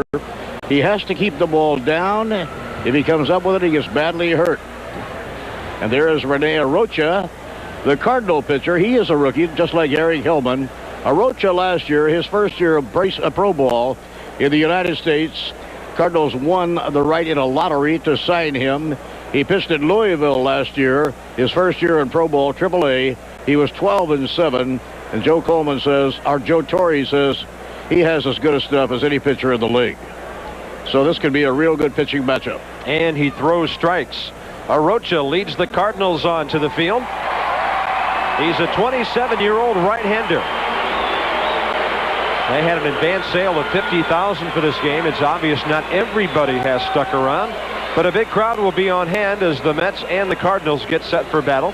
pitcher. He has to keep the ball down. If he comes up with it, he gets badly hurt. And there is Rene Arocha, the Cardinal pitcher. He is a rookie, just like Eric Hillman. Arocha last year, his first year of pro ball in the United States, Cardinals won the right in a lottery to sign him. He pitched at Louisville last year, his first year in pro ball, AAA. He was 12-7, and Joe Torre says he has as good a stuff as any pitcher in the league. So this could be a real good pitching matchup. And he throws strikes. Arocha leads the Cardinals onto the field. He's a 27-year-old right-hander. They had an advance sale of $50,000 for this game. It's obvious not everybody has stuck around, but a big crowd will be on hand as the Mets and the Cardinals get set for battle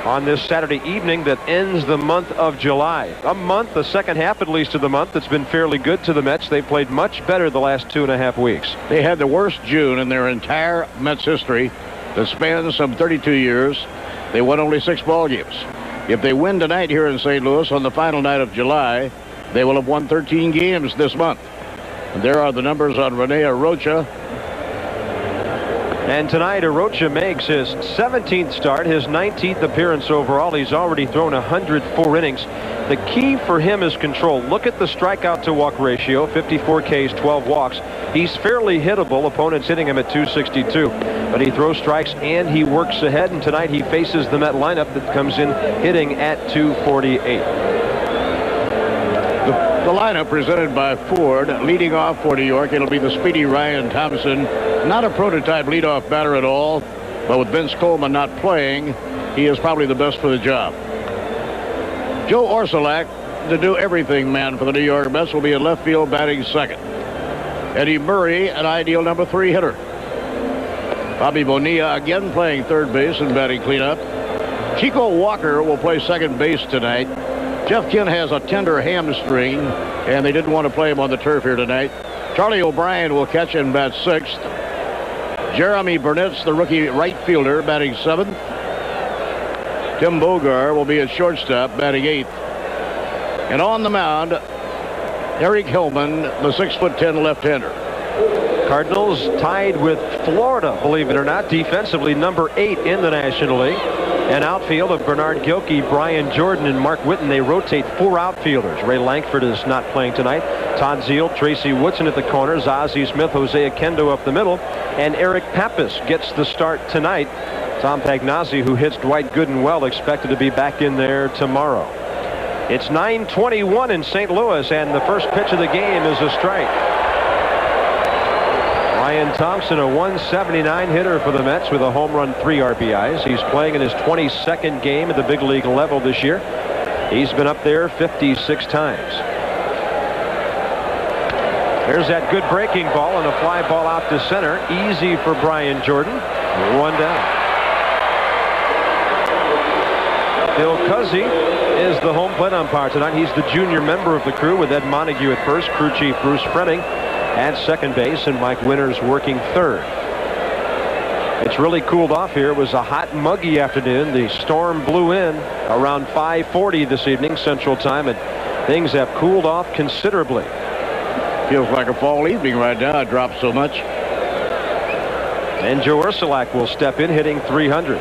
on this Saturday evening that ends the month of July. The second half at least of the month, that's been fairly good to the Mets. They played much better the last 2.5 weeks. They had the worst June in their entire Mets history that spans some 32 years. They won only 6 ball games. If they win tonight here in St. Louis on the final night of July, they will have won 13 games this month. And there are the numbers on Rene Arocha. And tonight, Arocha makes his 17th start, his 19th appearance overall. He's already thrown 104 innings. The key for him is control. Look at the strikeout to walk ratio, 54 Ks, 12 walks. He's fairly hittable. Opponents hitting him at 262. But he throws strikes and he works ahead. And tonight he faces the Met lineup that comes in hitting at 248. The lineup presented by Ford, leading off for New York. It'll be the speedy Ryan Thompson. Not a prototype leadoff batter at all, but with Vince Coleman not playing, he is probably the best for the job. Joe Orsulak, the do everything man for the New York Mets, will be in left field batting second. Eddie Murray, an ideal number 3 hitter. Bobby Bonilla again playing third base and batting cleanup. Chico Walker will play second base tonight. Jeff Kent has a tender hamstring, and they didn't want to play him on the turf here tonight. Charlie O'Brien will catch and bat 6th. Jeremy Burnett's the rookie right fielder, batting 7th. Tim Bogar will be at shortstop, batting 8th. And on the mound, Eric Hillman, the 6'10" left-hander. Cardinals tied with Florida, believe it or not, defensively number 8 in the National League. An outfield of Bernard Gilkey, Brian Jordan, and Mark Whitten. They rotate 4 outfielders. Ray Lankford is not playing tonight. Todd Zeal, Tracy Woodson at the corners, Ozzie Smith, Jose Akendo up the middle, and Eric Pappas gets the start tonight. Tom Pagnazzi, who hits Dwight Goodenwell, expected to be back in there tomorrow. It's 9:21 in St. Louis, and the first pitch of the game is a strike. Ryan Thompson, a 179 hitter for the Mets with a home run, 3 RBIs. He's playing in his 22nd game at the big league level this year. He's been up there 56 times. There's that good breaking ball and a fly ball out to center. Easy for Brian Jordan. 1 down. Bill Cuzzy is the home plate umpire tonight. He's the junior member of the crew with Ed Montague at first, crew chief Bruce Fleming at second base, and Mike Winters working third. It's really cooled off here. It was a hot, muggy afternoon. The storm blew in around 5:40 this evening Central Time, and things have cooled off considerably. Feels like a fall evening right now. It dropped so much. And Joe Orsulak will step in, hitting 300.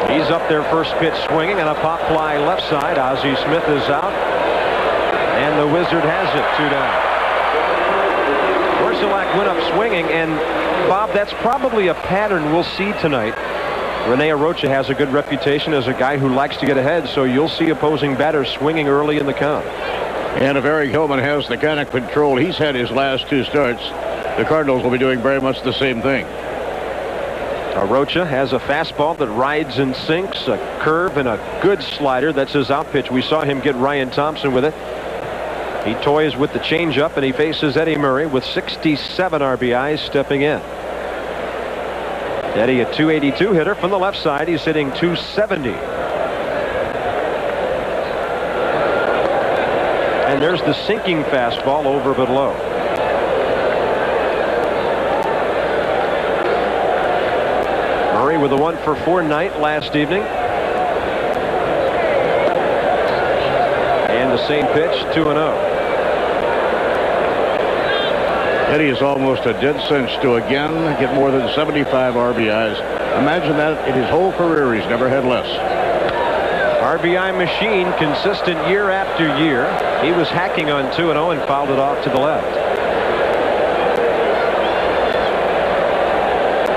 He's up there, first pitch swinging, and a pop fly left side. Ozzie Smith is out, and the Wizard has it, 2 down. Orsulak went up swinging, and Bob, that's probably a pattern we'll see tonight. Rene Arocha has a good reputation as a guy who likes to get ahead, so you'll see opposing batters swinging early in the count. And if Eric Hillman has the kind of control he's had his last 2 starts, the Cardinals will be doing very much the same thing. Arocha has a fastball that rides and sinks, a curve, and a good slider. That's his out pitch. We saw him get Ryan Thompson with it. He toys with the changeup, and he faces Eddie Murray with 67 RBIs stepping in. Eddie, a 282 hitter from the left side. He's hitting 270. And there's the sinking fastball over but low. Murray with a 1-for-4 night last evening. same pitch, 2-0. Eddie is almost a dead cinch to again get more than 75 RBIs. Imagine that in his whole career, he's never had less. RBI machine, consistent year after year. He was hacking on 2-0 and fouled it off to the left.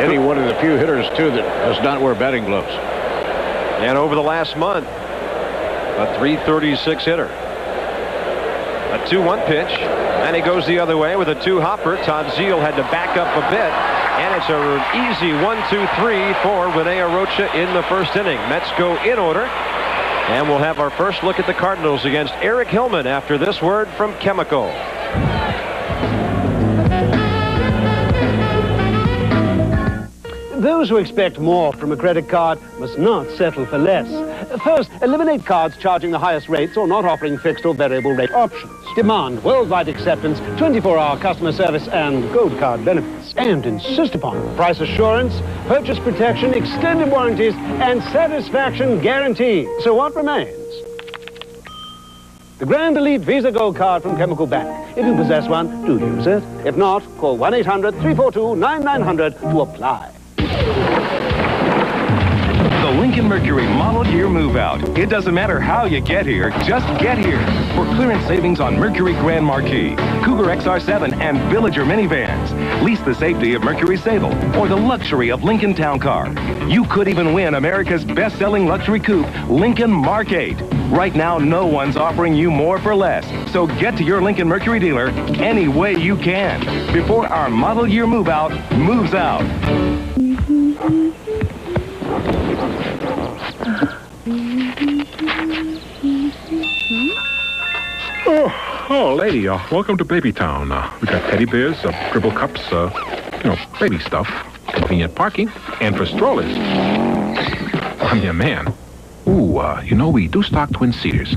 Eddie, one of the few hitters, too, that does not wear batting gloves. And over the last month, a .336 hitter. A 2-1 pitch, and he goes the other way with a 2-hopper. Todd Zeile had to back up a bit, and it's an easy 1-2-3 for Rene Arocha in the first inning. Mets go in order, and we'll have our first look at the Cardinals against Eric Hillman after this word from Chemical. Those who expect more from a credit card must not settle for less. First, eliminate cards charging the highest rates or not offering fixed or variable rate options. Demand worldwide acceptance, 24-hour customer service, and gold card benefits. And insist upon price assurance, purchase protection, extended warranties, and satisfaction guarantee. So what remains? The Grand Elite Visa Gold Card from Chemical Bank. If you possess one, do use it. If not, call 1-800-342-9900 to apply. The Lincoln Mercury Model Year Move Out. It doesn't matter how you get here, just get here. For clearance savings on Mercury Grand Marquis, Cougar XR7, and Villager minivans. Lease the safety of Mercury Sable or the luxury of Lincoln Town Car. You could even win America's best-selling luxury coupe, Lincoln Mark 8. Right now, no one's offering you more for less. So get to your Lincoln Mercury dealer any way you can before our Model Year Move Out moves out. Oh, lady, welcome to Baby Town. We got teddy bears, dribble cups, baby stuff, convenient parking, and for strollers. I'm your man. Ooh, we do stock twin-seaters.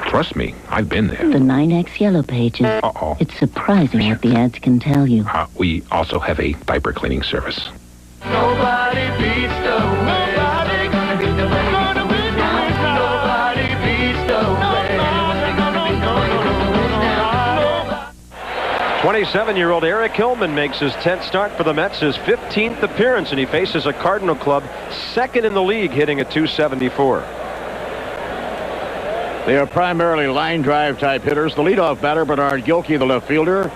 Trust me, I've been there. The 9X Yellow Pages. Uh-oh. It's surprising what the ads can tell you. We also have a diaper cleaning service. Nobody beats the way. Nobody gonna beat the way. Gonna win now. Nobody beats the way. Nobody gonna beat the way. 27-year-old Eric Hillman makes his 10th start for the Mets, his 15th appearance, and he faces a Cardinal club second in the league, hitting a .274. They are primarily line drive type hitters. The leadoff batter, Bernard Gilkey, the left fielder.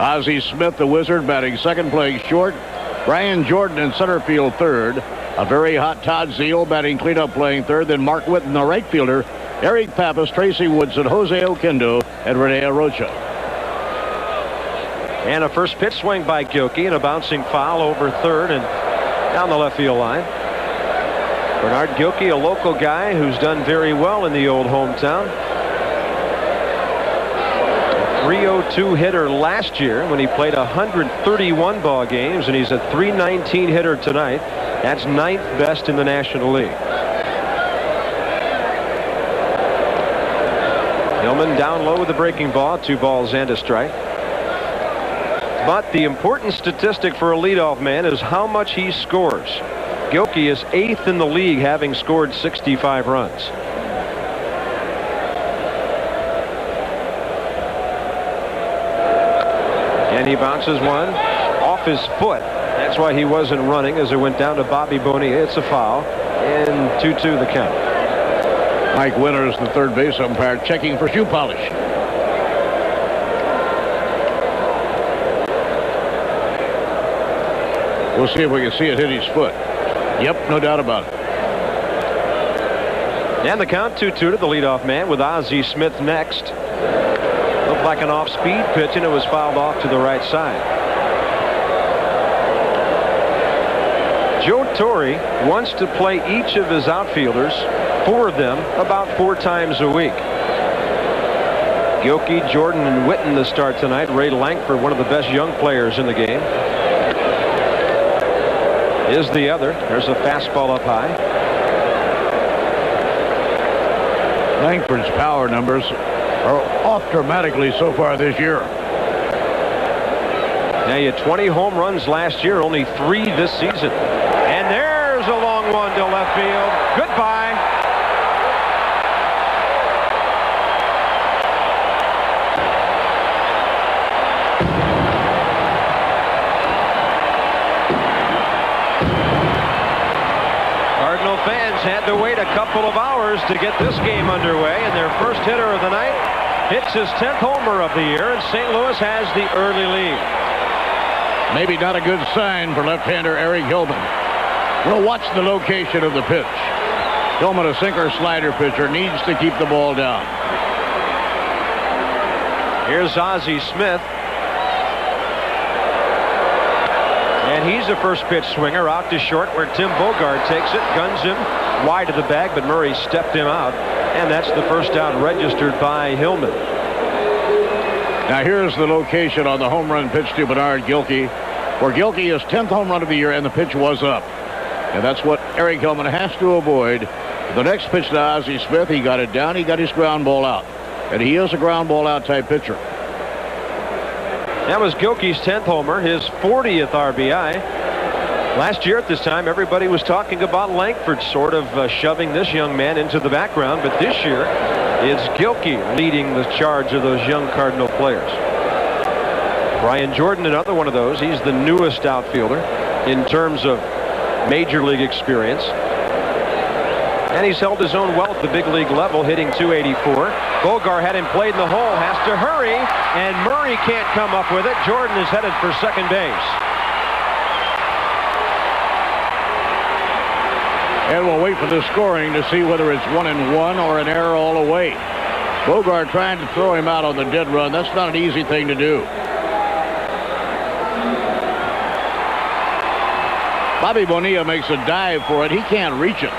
Ozzie Smith, the Wizard, batting second, playing short. Brian Jordan in center field third. A very hot Todd Zeile batting cleanup, playing third. Then Mark Whitten, the right fielder. Eric Pappas, Tracy Woodson, Jose Oquendo, and Rene Arocha. And a first pitch swing by Gilkey and a bouncing foul over third and down the left field line. Bernard Gilkey, a local guy who's done very well in the old hometown. A .302 hitter last year when he played 131 ball games, and he's a .319 hitter tonight. That's 9th best in the National League. Hillman down low with the breaking ball, 2 balls and a strike. But the important statistic for a leadoff man is how much he scores. Gilkey is 8th in the league, having scored 65 runs. And he bounces one off his foot. That's why he wasn't running as it went down to Bobby Bonilla. It's a foul. And 2-2 the count. Mike Winters, the third base umpire, checking for shoe polish. We'll see if we can see it hit his foot. Yep, no doubt about it. And the count 2-2 to the leadoff man with Ozzie Smith next. Looked like an off-speed pitch, and it was fouled off to the right side. Joe Torre wants to play each of his outfielders, 4 of them, about 4 times a week. Gilkey, Jordan, and Whitten to start tonight. Ray Lankford, one of the best young players in the game, is the other. There's a fastball up high. Lankford's power numbers are off dramatically so far this year. Now he had 20 home runs last year, only 3 this season. And there's a long one to left field. Goodbye. had to wait a couple of hours to get this game underway, and their first hitter of the night hits his 10th homer of the year, and St. Louis has the early lead. Maybe not a good sign for left-hander Eric Hillman. We'll watch the location of the pitch. Hillman, a sinker slider pitcher, needs to keep the ball down. Here's Ozzie Smith. And he's a first pitch swinger out to short where Tim Bogart takes it, guns him wide of the bag, but Murray stepped him out. And that's the first out registered by Hillman. Now here's the location on the home run pitch to Bernard Gilkey, where Gilkey is 10th home run of the year, and the pitch was up. And that's what Eric Hillman has to avoid. The next pitch to Ozzie Smith, he got it down, he got his ground ball out. And he is a ground ball out type pitcher. That was Gilkey's 10th homer, his 40th RBI. Last year at this time, everybody was talking about Langford sort of shoving this young man into the background. But this year, it's Gilkey leading the charge of those young Cardinal players. Brian Jordan, another one of those. He's the newest outfielder in terms of major league experience. And he's held his own well at the big league level, hitting .284. Bogart had him played in the hole, has to hurry, and Murray can't come up with it. Jordan is headed for second base. And we'll wait for the scoring to see whether it's 1-1 or an error all the way. Bogart trying to throw him out on the dead run. That's not an easy thing to do. Bobby Bonilla makes a dive for it. He can't reach it.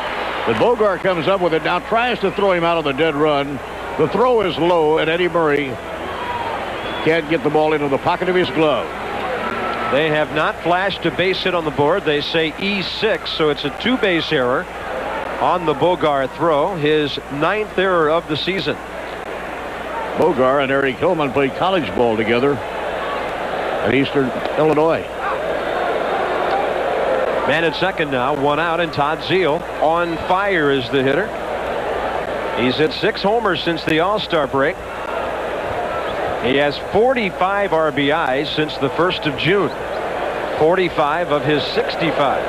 But Bogart comes up with it now, tries to throw him out on the dead run. The throw is low, and Eddie Murray can't get the ball into the pocket of his glove. They have not flashed a base hit on the board. They say E6, so it's a two-base error on the Bogart throw, his 9th error of the season. Bogart and Eric Hillman played college ball together at Eastern Illinois. Man at second now, one out, and Todd Zeile on fire is the hitter. He's hit 6 homers since the All-Star break. He has 45 RBIs since the 1st of June. 45 of his 65.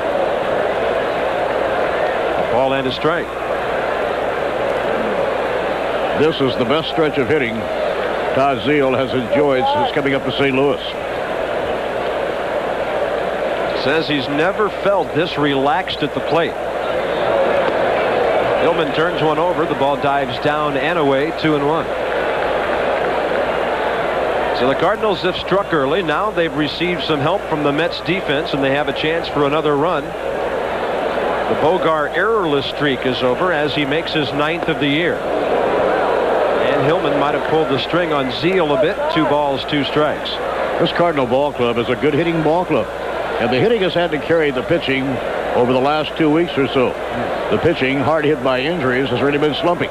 A ball and a strike. This is the best stretch of hitting Todd Zeile has enjoyed since coming up to St. Louis. Says he's never felt this relaxed at the plate. Hillman turns one over. The ball dives down and away, 2-1. So the Cardinals have struck early. Now they've received some help from the Mets defense, and they have a chance for another run. The Bogart errorless streak is over as he makes his 9th of the year. And Hillman might have pulled the string on Zeile a bit. 2 balls, 2 strikes. This Cardinal ball club is a good hitting ball club. And the hitting has had to carry the pitching over the last 2 weeks or so. The pitching, hard hit by injuries, has really been slumping.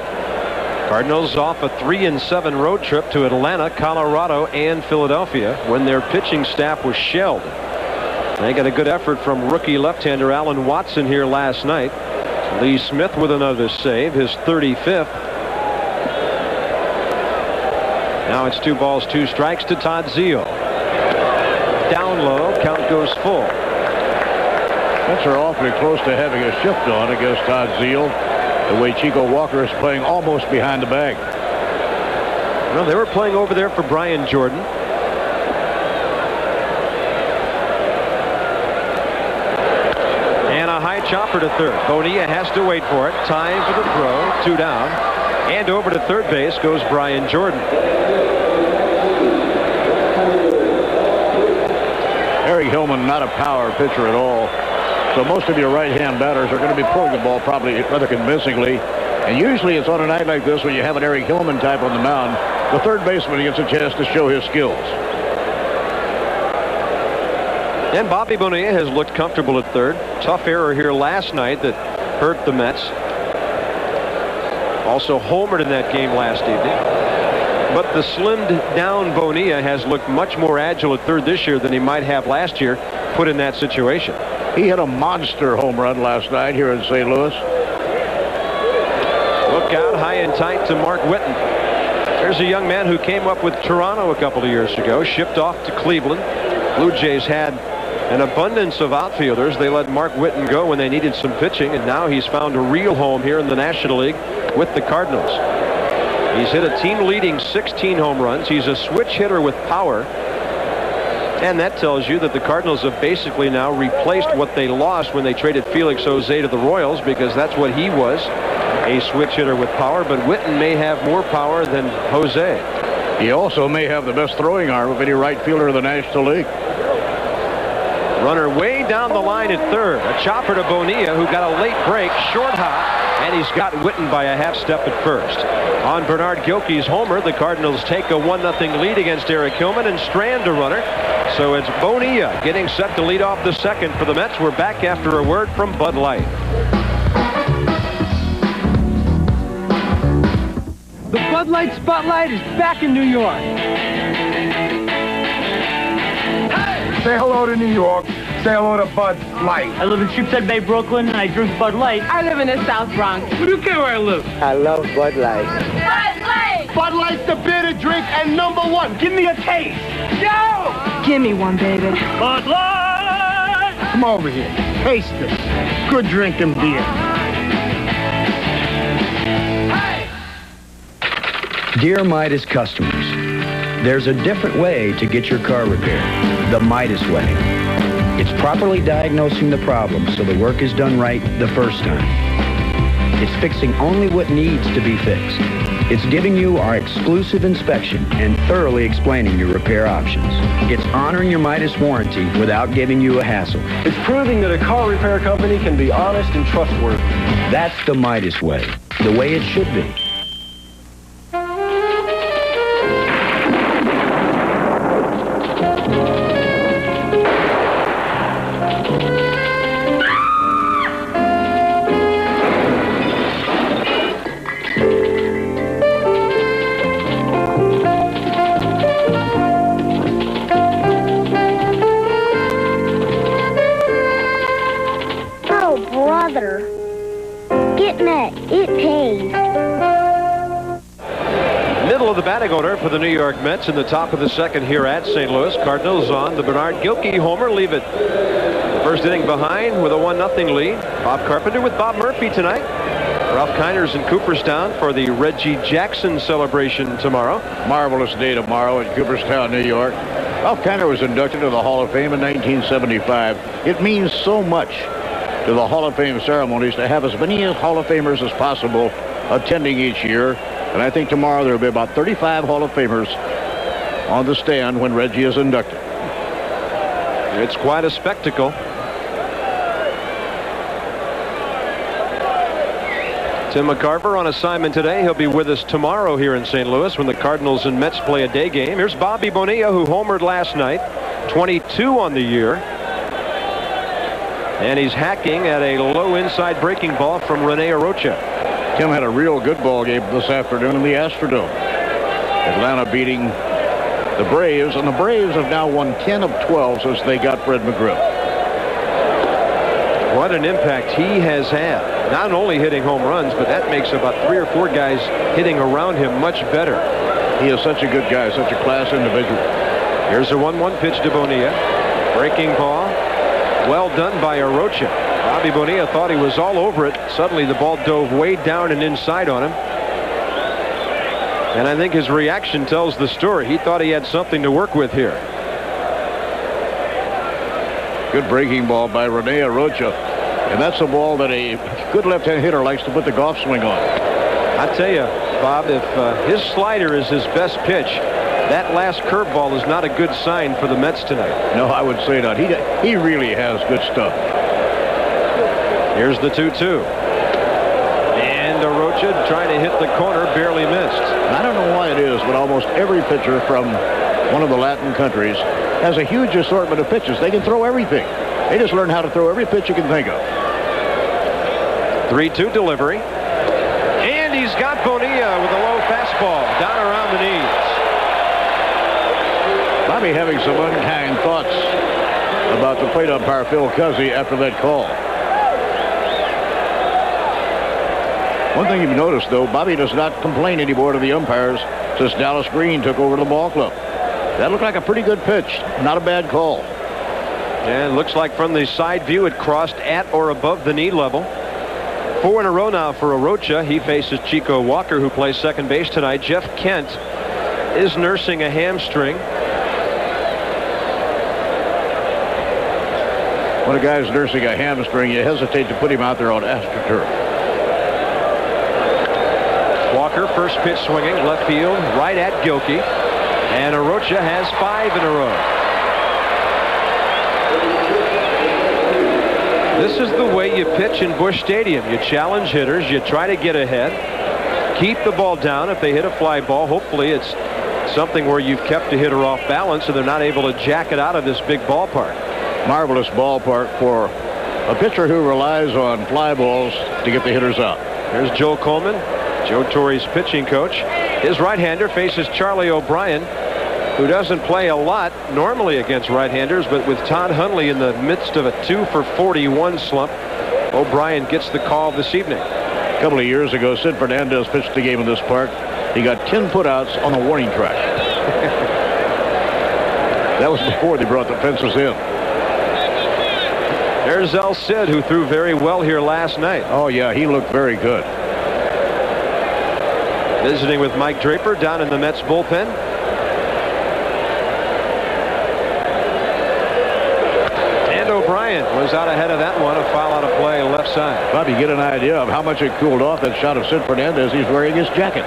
Cardinals off a 3-7 road trip to Atlanta, Colorado, and Philadelphia when their pitching staff was shelled. They got a good effort from rookie left-hander Alan Watson here last night. Lee Smith with another save, his 35th. Now it's 2 balls, 2 strikes to Todd Zeile. Down low, count goes full. Mets are awfully close to having a shift on against Todd Zeile. The way Chico Walker is playing almost behind the bag. Well, they were playing over there for Brian Jordan. And a high chopper to third. Bonilla has to wait for it. Time for the throw. 2 down. And over to third base goes Brian Jordan. Eric Hillman, not a power pitcher at all. So most of your right-hand batters are going to be pulling the ball probably rather convincingly. And usually it's on a night like this when you have an Eric Hillman type on the mound, the third baseman gets a chance to show his skills. And Bobby Bonilla has looked comfortable at third. Tough error here last night that hurt the Mets. Also homered in that game last evening. But the slimmed down Bonilla has looked much more agile at third this year than he might have last year, put in that situation. He hit a monster home run last night here in St. Louis. Look out high and tight to Mark Whitten. There's a young man who came up with Toronto a couple of years ago, shipped off to Cleveland. Blue Jays had an abundance of outfielders. They let Mark Whitten go when they needed some pitching, and now he's found a real home here in the National League with the Cardinals. He's hit a team-leading 16 home runs. He's a switch hitter with power. And that tells you that the Cardinals have basically now replaced what they lost when they traded Felix Jose to the Royals, because that's what he was, a switch hitter with power. But Whitten may have more power than Jose. He also may have the best throwing arm of any right fielder in the National League. Runner way down the line at third. A chopper to Bonilla, who got a late break, short hop, and he's got Whitten by a half step at first. On Bernard Gilkey's homer, the Cardinals take a 1-0 lead against Eric Hillman and strand a runner. So it's Bonilla getting set to lead off the second for the Mets. We're back after a word from Bud Light. The Bud Light Spotlight is back in New York. Say hello to New York. Say hello to Bud Light. I live in Sheepshead Bay, Brooklyn, and I drink Bud Light. I live in the South Bronx. What do you care where I live? I love Bud Light. Bud Light! Bud Light's the beer to drink and #1. Give me a taste. Yo! Give me one, baby. Bud Light! Come over here. Taste this. Good drinking beer. Dear Midas customers, there's a different way to get your car repaired. The Midas way. It's properly diagnosing the problem so the work is done right the first time. It's fixing only what needs to be fixed. It's giving you our exclusive inspection and thoroughly explaining your repair options. It's honoring your Midas warranty without giving you a hassle. It's proving that a car repair company can be honest and trustworthy. That's the Midas way. The way it should be. Batting order for the New York Mets in the top of the second here at St. Louis. Cardinals on the Bernard Gilkey homer leave it the first inning behind with a 1-0 lead. Bob Carpenter with Bob Murphy tonight. Ralph Kiner's in Cooperstown for the Reggie Jackson celebration tomorrow. Marvelous day tomorrow in Cooperstown, New York. Ralph Kiner was inducted to the Hall of Fame in 1975. It means so much to the Hall of Fame ceremonies to have as many Hall of Famers as possible attending each year. And I think tomorrow there will be about 35 Hall of Famers on the stand when Reggie is inducted. It's quite a spectacle. Tim McCarver on assignment today. He'll be with us tomorrow here in St. Louis when the Cardinals and Mets play a day game. Here's Bobby Bonilla, who homered last night, 22 on the year. And he's hacking at a low inside breaking ball from Rene Arocha. Tim had a real good ball game this afternoon in the Astrodome. Atlanta beating the Braves, and the Braves have now won 10 of 12 since they got Fred McGriff. What an impact he has had. Not only hitting home runs, but that makes about 3 or 4 guys hitting around him much better. He is such a good guy, such a class individual. Here's a 1-1 pitch to Bonilla. Breaking ball. Well done by Arocha. Bobby Bonilla thought he was all over it. Suddenly the ball dove way down and inside on him. And I think his reaction tells the story. He thought he had something to work with here. Good breaking ball by Rene Arocha. And that's a ball that a good left-hand hitter likes to put the golf swing on. I tell you, Bob, if his slider is his best pitch, that last curveball is not a good sign for the Mets tonight. No, I would say not. He really has good stuff. Here's the 2-2. And Arocha trying to hit the corner, barely missed. I don't know why it is, but almost every pitcher from one of the Latin countries has a huge assortment of pitches. They can throw everything. They just learn how to throw every pitch you can think of. 3-2 delivery. And he's got Bonilla with a low fastball down around the knees. Bobby having some unkind thoughts about the plate umpire Phil Cuzzy after that call. One thing you've noticed, though, Bobby does not complain anymore to the umpires since Dallas Green took over the ball club. That looked like a pretty good pitch. Not a bad call. And looks like from the side view it crossed at or above the knee level. 4 in a row now for Arocha. He faces Chico Walker, who plays second base tonight. Jeff Kent is nursing a hamstring. When a guy's nursing a hamstring, you hesitate to put him out there on AstroTurf. Walker, first pitch swinging, left field, right at Gilkey. And Arocha has 5 in a row. This is the way you pitch in Busch Stadium. You challenge hitters. You try to get ahead. Keep the ball down. If they hit a fly ball, hopefully it's something where you've kept the hitter off balance so they're not able to jack it out of this big ballpark. Marvelous ballpark for a pitcher who relies on fly balls to get the hitters out. There's Joe Coleman, Joe Torre's pitching coach. His right-hander faces Charlie O'Brien, who doesn't play a lot normally against right-handers, but with Todd Hundley in the midst of a 2-for-41 slump, O'Brien gets the call this evening. A couple of years ago, Sid Fernandez pitched the game in this park. He got 10 putouts on the warning track. That was before they brought the fences in. There's El Cid, who threw very well here last night. Oh, yeah, he looked very good. Visiting with Mike Draper down in the Mets bullpen. And O'Brien was out ahead of that one, a foul out of play left side. Bob, you get an idea of how much it cooled off that shot of Sid Fernandez. He's wearing his jacket.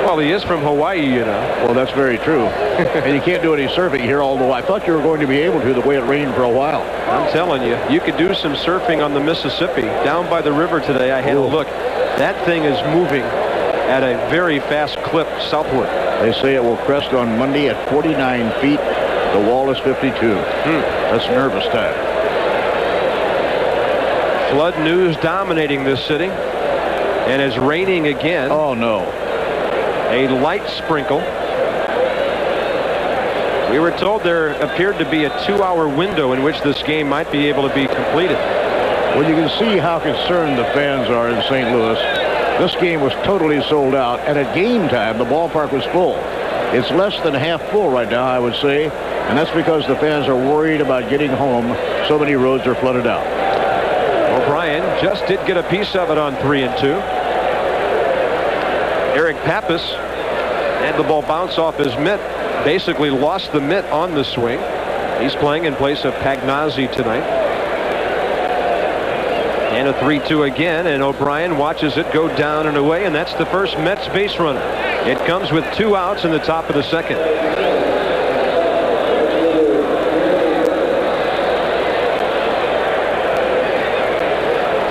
Well, he is from Hawaii, you know. Well, that's very true. And you can't do any surfing here, although I thought you were going to be able to the way it rained for a while. I'm telling you, you could do some surfing on the Mississippi. Down by the river today, I had a look. That thing is moving at a very fast clip southward. They say it will crest on Monday at 49 feet. The wall is 52. That's nervous time. Flood news dominating this city. And it's raining again. Oh, no. A light sprinkle. We were told there appeared to be a 2-hour window in which this game might be able to be completed. Well, you can see how concerned the fans are in St. Louis. This game was totally sold out, and at game time, the ballpark was full. It's less than half full right now, I would say, and that's because the fans are worried about getting home. So many roads are flooded out. O'Brien just did get a piece of it on 3-2. Eric Pappas had the ball bounce off his mitt, basically lost the mitt on the swing. He's playing in place of Pagnazzi tonight. And a 3-2 again, and O'Brien watches it go down and away, and that's the first Mets base runner. It comes with 2 outs in the top of the second.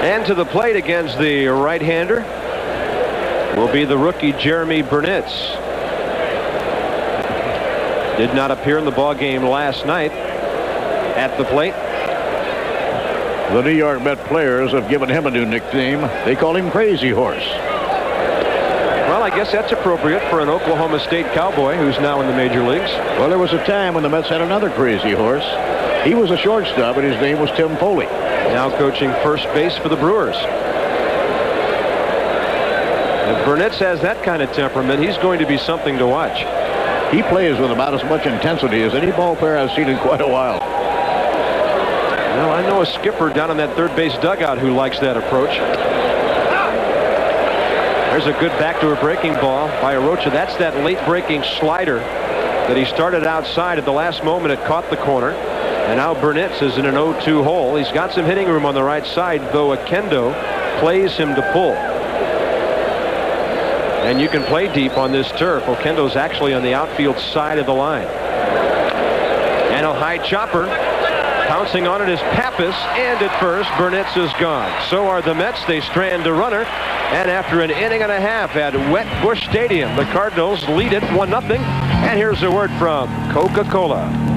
And to the plate against the right-hander will be the rookie Jeremy Burnitz. Did not appear in the ball game last night at the plate. The New York Met players have given him a new nickname. They call him Crazy Horse. Well, I guess that's appropriate for an Oklahoma State Cowboy who's now in the major leagues. Well, there was a time when the Mets had another Crazy Horse. He was a shortstop, and his name was Tim Foley. Now coaching first base for the Brewers. If Burnitz has that kind of temperament, he's going to be something to watch. He plays with about as much intensity as any ball player I've seen in quite a while. Well, I know a skipper down in that third base dugout who likes that approach. There's a good backdoor breaking ball by Arocha. That's that late breaking slider that he started outside. At the last moment, it caught the corner. And now Burnitz is in an 0-2 hole. He's got some hitting room on the right side, though Akendo plays him to pull. And you can play deep on this turf. Okendo's actually on the outfield side of the line. And a high chopper. Pouncing on it is Pappas, and at first, Burnitz is gone. So are the Mets. They strand a runner. And after an inning and a half at wet Busch Stadium, the Cardinals lead it 1-0. And here's a word from Coca-Cola.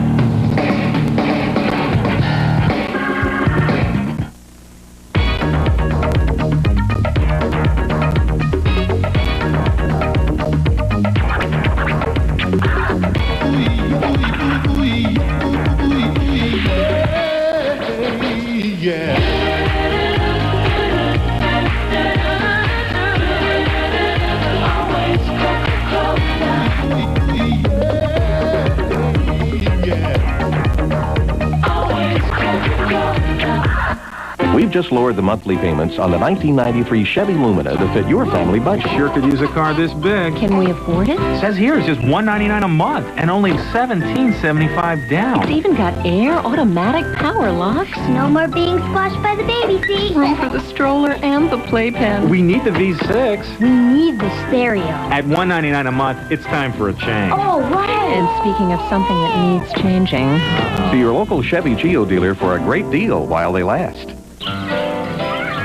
just lowered the monthly payments on the 1993 Chevy Lumina to fit your family budget. Sure could use a car this big. Can we afford it? Says here it's just $199 a month and only $17.75 down. It's even got air, automatic, power locks. No more being squashed by the baby seat. Room for the stroller and the playpen. We need the V6. We need the stereo. At $199 a month, it's time for a change. Oh, right. And speaking of something that needs changing. See your local Chevy Geo dealer for a great deal while they last.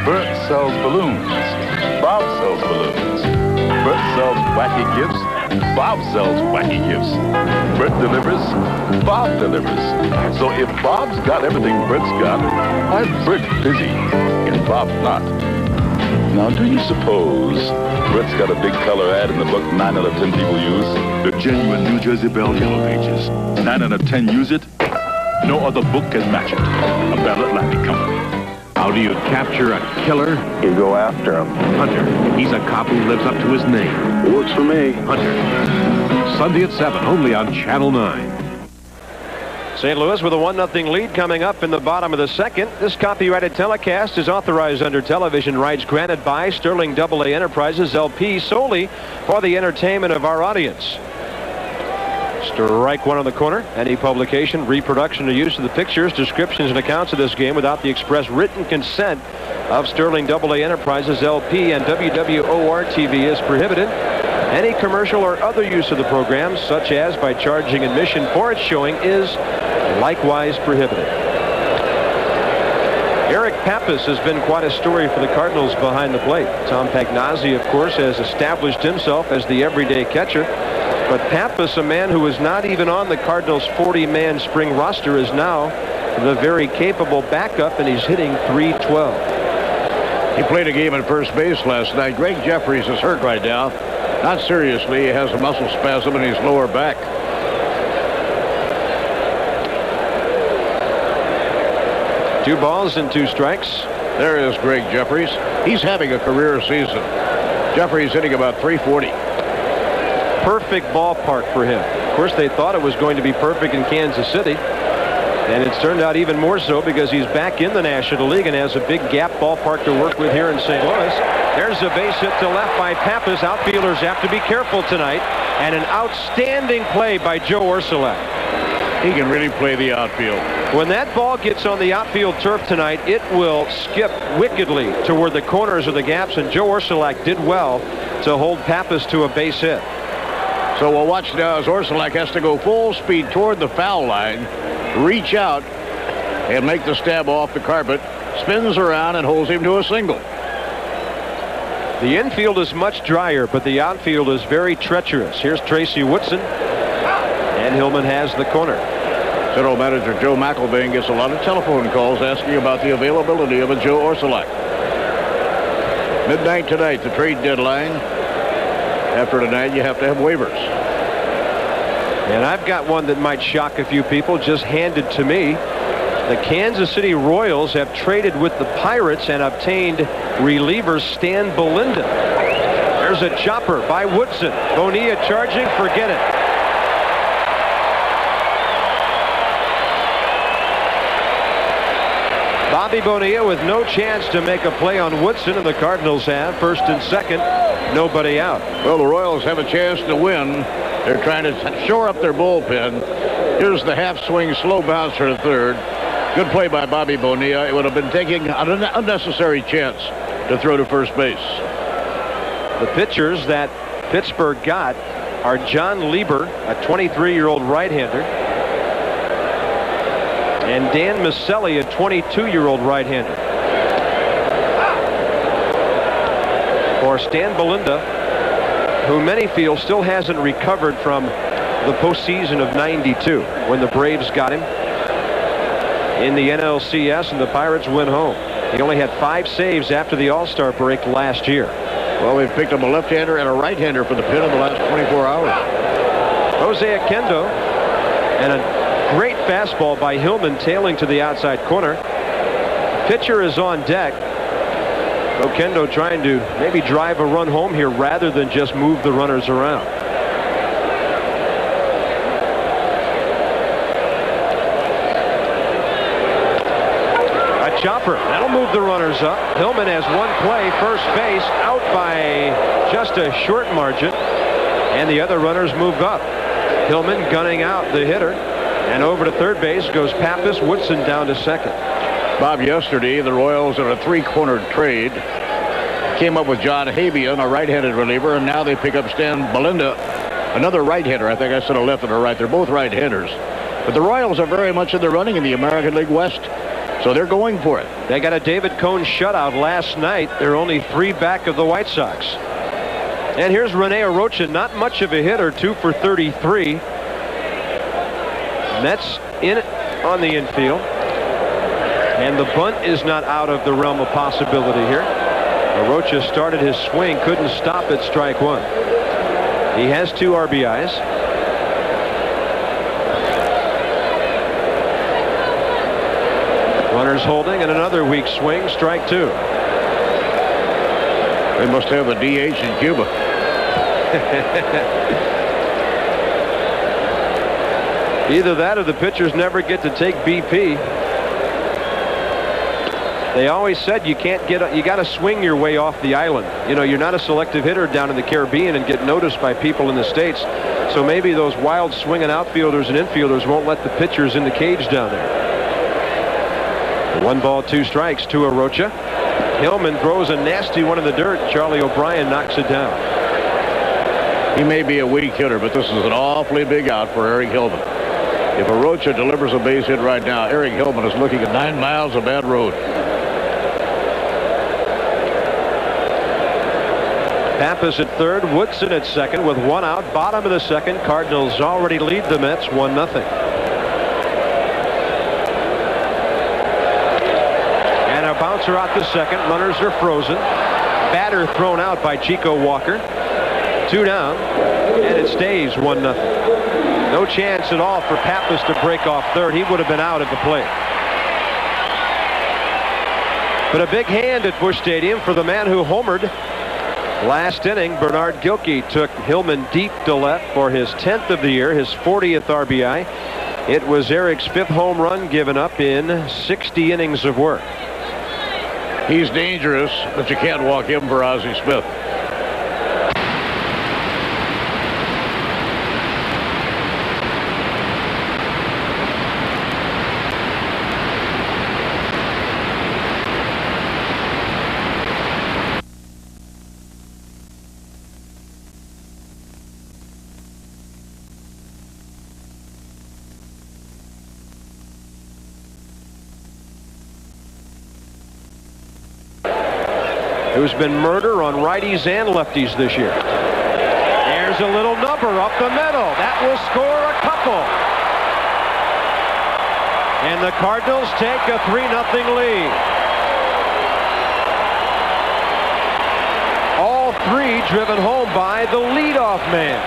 Bert sells balloons. Bob sells balloons. Bert sells wacky gifts. Bob sells wacky gifts. Bert delivers. Bob delivers. So if Bob's got everything Bert's got, why Bert busy and Bob not? Now, do you suppose Bert's got a big color ad in the book 9 out of 10 people use? The genuine New Jersey Belle Yellow Pages. 9 out of 10 use it? No other book can match it. A Bell Atlantic company. How do you capture a killer? You go after him. Hunter. He's a cop who lives up to his name. Works for me. Hunter. Sunday at 7, only on Channel 9. St. Louis with a 1-0 lead coming up in the bottom of the second. This copyrighted telecast is authorized under television rights granted by Sterling AA Enterprises LP solely for the entertainment of our audience. Strike one on the corner. Any publication, reproduction, or use of the pictures, descriptions, and accounts of this game without the express written consent of Sterling AA Enterprises LP and WWOR-TV is prohibited. Any commercial or other use of the program, such as by charging admission for its showing, is likewise prohibited. Eric Pappas has been quite a story for the Cardinals behind the plate. Tom Pagnozzi, of course, has established himself as the everyday catcher. But Pappas, a man who was not even on the Cardinals' 40-man spring roster, is now the very capable backup, and he's hitting .312. He played a game at first base last night. Greg Jeffries is hurt right now. Not seriously. He has a muscle spasm in his lower back. Two balls and two strikes. There is Greg Jeffries. He's having a career season. Jeffries hitting about .340. Perfect ballpark for him. Of course, they thought it was going to be perfect in Kansas City. And it's turned out even more so because he's back in the National League and has a big gap ballpark to work with here in St. Louis. There's a base hit to left by Pappas. Outfielders have to be careful tonight. And an outstanding play by Joe Ursulak. He can really play the outfield. When that ball gets on the outfield turf tonight, it will skip wickedly toward the corners of the gaps, and Joe Ursulak did well to hold Pappas to a base hit. So we'll watch now as Ursulak has to go full speed toward the foul line, reach out, and make the stab off the carpet, spins around and holds him to a single. The infield is much drier, but the outfield is very treacherous. Here's Tracy Woodson, and Hillman has the corner. General Manager Joe McElvain gets a lot of telephone calls asking about the availability of a Joe Ursulak. Midnight tonight, the trade deadline. After tonight, you have to have waivers. And I've got one that might shock a few people, just handed to me. The Kansas City Royals have traded with the Pirates and obtained reliever Stan Belinda. There's a chopper by Woodson. Bonilla charging, forget it. Bobby Bonilla with no chance to make a play on Woodson, and the Cardinals have first and second, nobody out. Well, the Royals have a chance to win. They're trying to shore up their bullpen. Here's the half swing slow bouncer to third. Good play by Bobby Bonilla. It would have been taking an unnecessary chance to throw to first base. The pitchers that Pittsburgh got are John Lieber, a 23-year-old right-hander, and Dan Maselli, a 22-year-old right-hander. For Stan Belinda, who many feel still hasn't recovered from the postseason of '92 when the Braves got him in the NLCS and the Pirates went home. He only had 5 saves after the All-Star break last year. Well, they've picked up a left-hander and a right-hander for the pin in the last 24 hours. Jose Oquendo, and a great fastball by Hillman tailing to the outside corner. Pitcher is on deck. Oquendo trying to maybe drive a run home here rather than just move the runners around. A chopper. That'll move the runners up. Hillman has one play, first base, out by just a short margin. And the other runners move up. Hillman gunning out the hitter. And over to third base goes Pappas. Woodson down to second. Bob, yesterday the Royals in a three-cornered trade came up with John Habian, a right-handed reliever, and now they pick up Stan Belinda, another right-hander. I think I said a left and a right. They're both right-handers. But the Royals are very much in the running in the American League West, so they're going for it. They got a David Cone shutout last night. They're only 3 back of the White Sox. And here's Rene Arocha, not much of a hitter, 2 for 33. Mets in on the infield. And the bunt is not out of the realm of possibility here. Arocha started his swing, couldn't stop at strike one. He has 2 RBIs. Runners holding, and another weak swing, strike 2. They must have a DH in Cuba. Either that or the pitchers never get to take BP. They always said you can't get, you got to swing your way off the island. You know, you're not a selective hitter down in the Caribbean and get noticed by people in the States. So maybe those wild swinging outfielders and infielders won't let the pitchers in the cage down there. 1 ball, 2 strikes to Arocha. Hillman throws a nasty one in the dirt. Charlie O'Brien knocks it down. He may be a weak hitter, but this is an awfully big out for Eric Hillman. If Arocha delivers a base hit right now, Eric Hillman is looking at 9 miles of bad road. Pappas at third, Woodson at second with 1 out. Bottom of the second, Cardinals already lead the Mets 1-0. And a bouncer out to second. Runners are frozen. Batter thrown out by Chico Walker. 2 down, and it stays 1-0. No chance at all for Pappas to break off third. He would have been out at the plate. But a big hand at Busch Stadium for the man who homered last inning. Bernard Gilkey took Hillman deep to left for his 10th of the year, his 40th RBI. It was Eric's 5th home run given up in 60 innings of work. He's dangerous, but you can't walk him for Ozzie Smith. Who's been murder on righties and lefties this year. There's a little number up the middle. That will score a couple. And the Cardinals take a 3-0 lead. All 3 driven home by the leadoff man.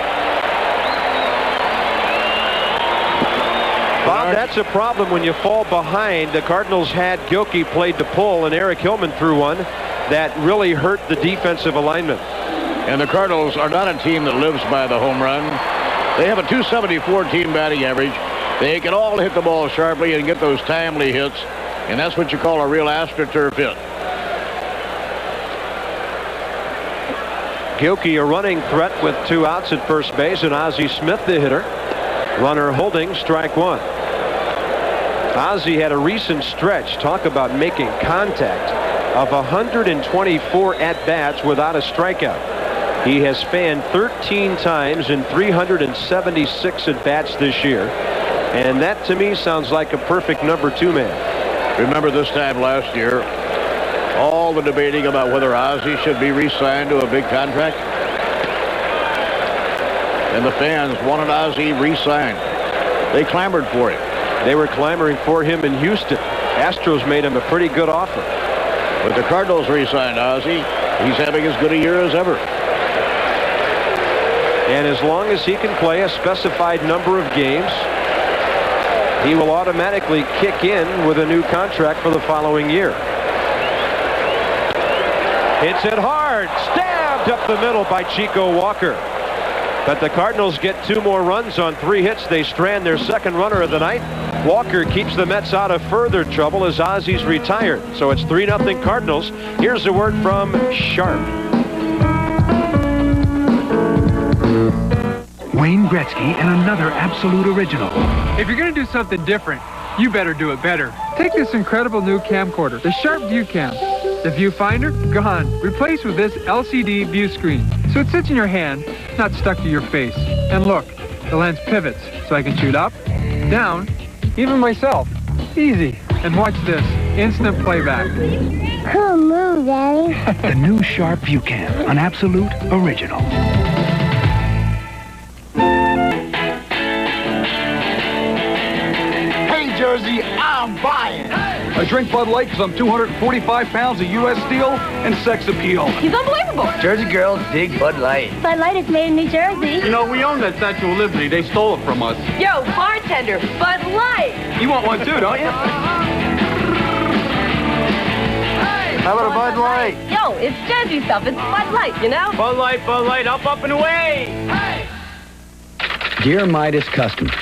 Bob, that's a problem when you fall behind. The Cardinals had Gilkey played to pull, and Eric Hillman threw one that really hurt the defensive alignment. And the Cardinals are not a team that lives by the home run. They have a .274 team batting average. They can all hit the ball sharply and get those timely hits, and that's what you call a real AstroTurf hit. Gilkey a running threat with 2 outs at first base, and Ozzie Smith the hitter. Runner holding, strike 1. Ozzie had a recent stretch, talk about making contact, of 124 at-bats without a strikeout. He has spanned 13 times in 376 at-bats this year. And that, to me, sounds like a perfect number 2 man. Remember this time last year, all the debating about whether Ozzie should be re-signed to a big contract? And the fans wanted Ozzie re-signed. They clamored for it. They were clamoring for him in Houston. Astros made him a pretty good offer. But the Cardinals re-signed Ozzie. He's having as good a year as ever. And as long as he can play a specified number of games, he will automatically kick in with a new contract for the following year. Hits it hard, stabbed up the middle by Chico Walker. But the Cardinals get 2 more runs on 3 hits. They strand their second runner of the night. Walker keeps the Mets out of further trouble as Ozzy's retired. So it's 3-0 Cardinals. Here's a word from Sharp. Wayne Gretzky and another absolute original. If you're going to do something different, you better do it better. Take this incredible new camcorder, the Sharp View Cam. The viewfinder, gone. Replaced with this LCD view screen. So it sits in your hand, not stuck to your face. And look, the lens pivots, so I can shoot up, down, even myself. Easy. And watch this, instant playback. Cool move, Daddy. The new Sharp View Cam, an absolute original. Hey, Jersey, I'm buying. I drink Bud Light because I'm 245 pounds of U.S. steel and sex appeal. He's unbelievable. Jersey girls dig Bud Light. Bud Light is made in New Jersey. You know, we own that Statue of Liberty. They stole it from us. Yo, bartender, Bud Light. You want one too, don't you? How about a Bud Light? Yo, it's Jersey stuff. It's Bud Light, you know? Bud Light, up and away. Dear Midas customers,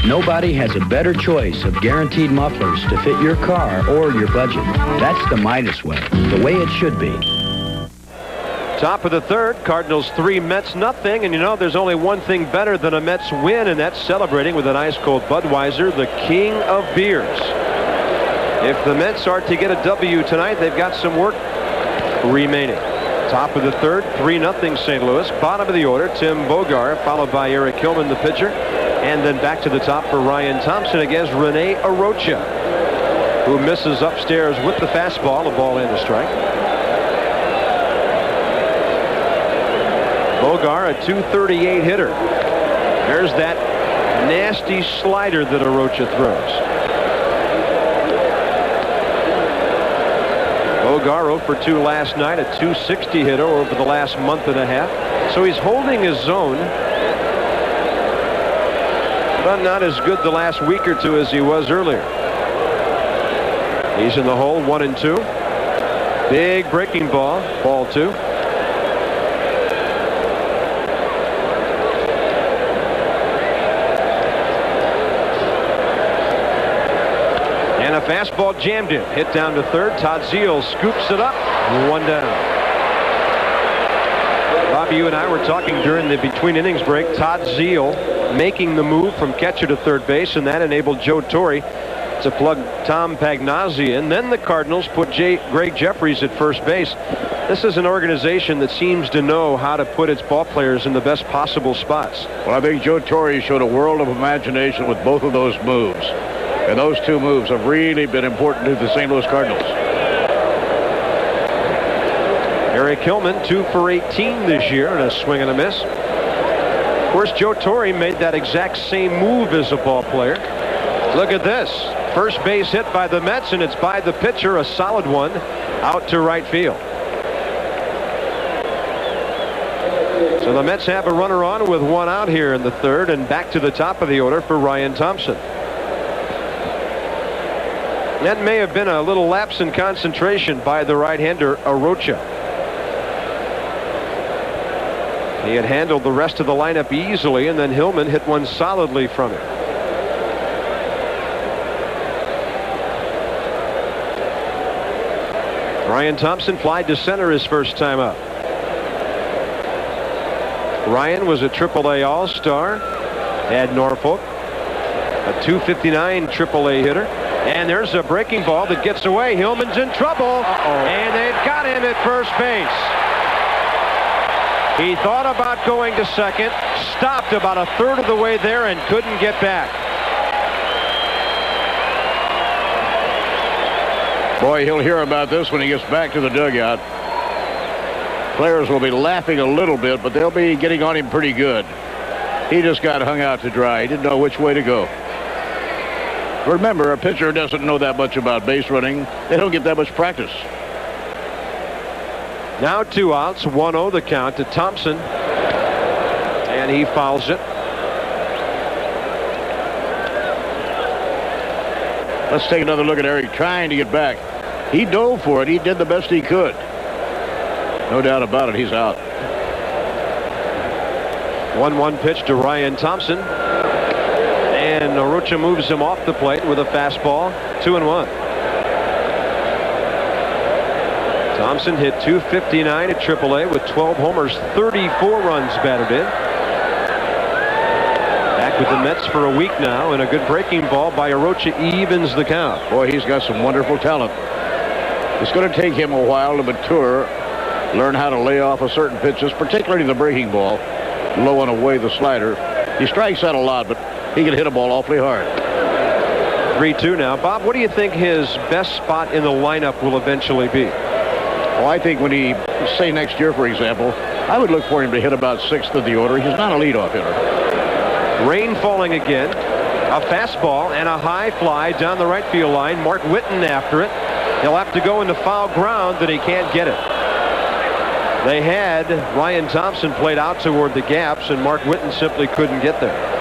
nobody has a better choice of guaranteed mufflers to fit your car or your budget. That's the Midas way, the way it should be. Top of the third, Cardinals 3, Mets nothing. And you know, there's only one thing better than a Mets win, and that's celebrating with an ice-cold Budweiser, the king of beers. If the Mets are to get a W tonight, they've got some work remaining. Top of the third, 3-0 St. Louis. Bottom of the order, Tim Bogar, followed by Eric Hillman, the pitcher. And then back to the top for Ryan Thompson against Rene Arocha, who misses upstairs with the fastball, a ball and a strike. Bogar, a .238 hitter. There's that nasty slider that Arocha throws. Bogar 0 for 2 last night, a .260 hitter over the last month and a half. So he's holding his zone, but not as good the last week or two as he was earlier. He's in the hole, 1-2. Big breaking ball, ball 2. And a fastball jammed in. Hit down to third. Todd Zeile scoops it up. 1 down. Bobby, you and I were talking during the between innings break. Todd Zeile making the move from catcher to third base, and that enabled Joe Torre to plug Tom Pagnozzi in. Then the Cardinals put Greg Jeffries at first base. This is an organization that seems to know how to put its ball players in the best possible spots. Well, I think Joe Torre showed a world of imagination with both of those moves. And those two moves have really been important to the St. Louis Cardinals. Eric Hillman, 2 for 18 this year, and a swing and a miss. Of course, Joe Torre made that exact same move as a ball player. Look at this. First base hit by the Mets, and it's by the pitcher, a solid one, out to right field. So the Mets have a runner on with 1 out here in the third, and back to the top of the order for Ryan Thompson. That may have been a little lapse in concentration by the right-hander, Arocha. He had handled the rest of the lineup easily, and then Hillman hit one solidly from it. Ryan Thompson flied to center his first time up. Ryan was a AAA All-Star at Norfolk, a .259 AAA hitter. And there's a breaking ball that gets away. Hillman's in trouble. And they've got him at first base. He thought about going to second, stopped about a third of the way there and couldn't get back. Boy, he'll hear about this when he gets back to the dugout. Players will be laughing a little bit, but they'll be getting on him pretty good. He just got hung out to dry. He didn't know which way to go. Remember, a pitcher doesn't know that much about base running. They don't get that much practice. Now 2 outs, 1-0 the count to Thompson. And he fouls it. Let's take another look at Eric trying to get back. He dove for it. He did the best he could. No doubt about it, he's out. 1-1 pitch to Ryan Thompson. and Orocha moves him off the plate with a fastball. 2-1. Thompson hit .259 at AAA with 12 homers, 34 runs batted in. Back with the Mets for a week now, and a good breaking ball by Orocha evens the count. Boy, he's got some wonderful talent. It's going to take him a while to mature, learn how to lay off of certain pitches, particularly the breaking ball, low and away the slider. He strikes out a lot, but he can hit a ball awfully hard. 3-2 now. Bob, what do you think his best spot in the lineup will eventually be? Well, I think when he, say next year, for example, I would look for him to hit about 6th of the order. He's not a leadoff hitter. Rain falling again. A fastball and a high fly down the right field line. Mark Whitten after it. He'll have to go into foul ground, that he can't get it. They had Ryan Thompson played out toward the gaps, and Mark Whitten simply couldn't get there.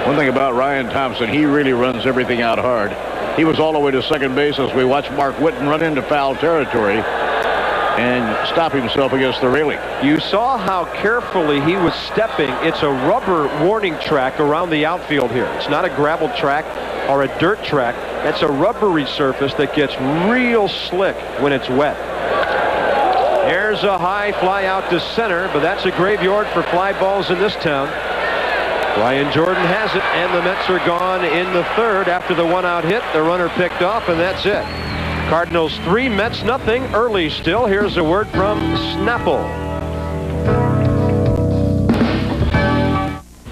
One thing about Ryan Thompson, he really runs everything out hard. He was all the way to second base as we watched Mark Whitten run into foul territory and stop himself against the railing. You saw how carefully he was stepping. It's a rubber warning track around the outfield here. It's not a gravel track or a dirt track. That's a rubbery surface that gets real slick when it's wet. There's a high fly out to center, but that's a graveyard for fly balls in this town. Brian Jordan has it, and the Mets are gone in the third after the one-out hit. The runner picked off, and that's it. Cardinals 3, Mets nothing. Early still. Here's a word from Snapple.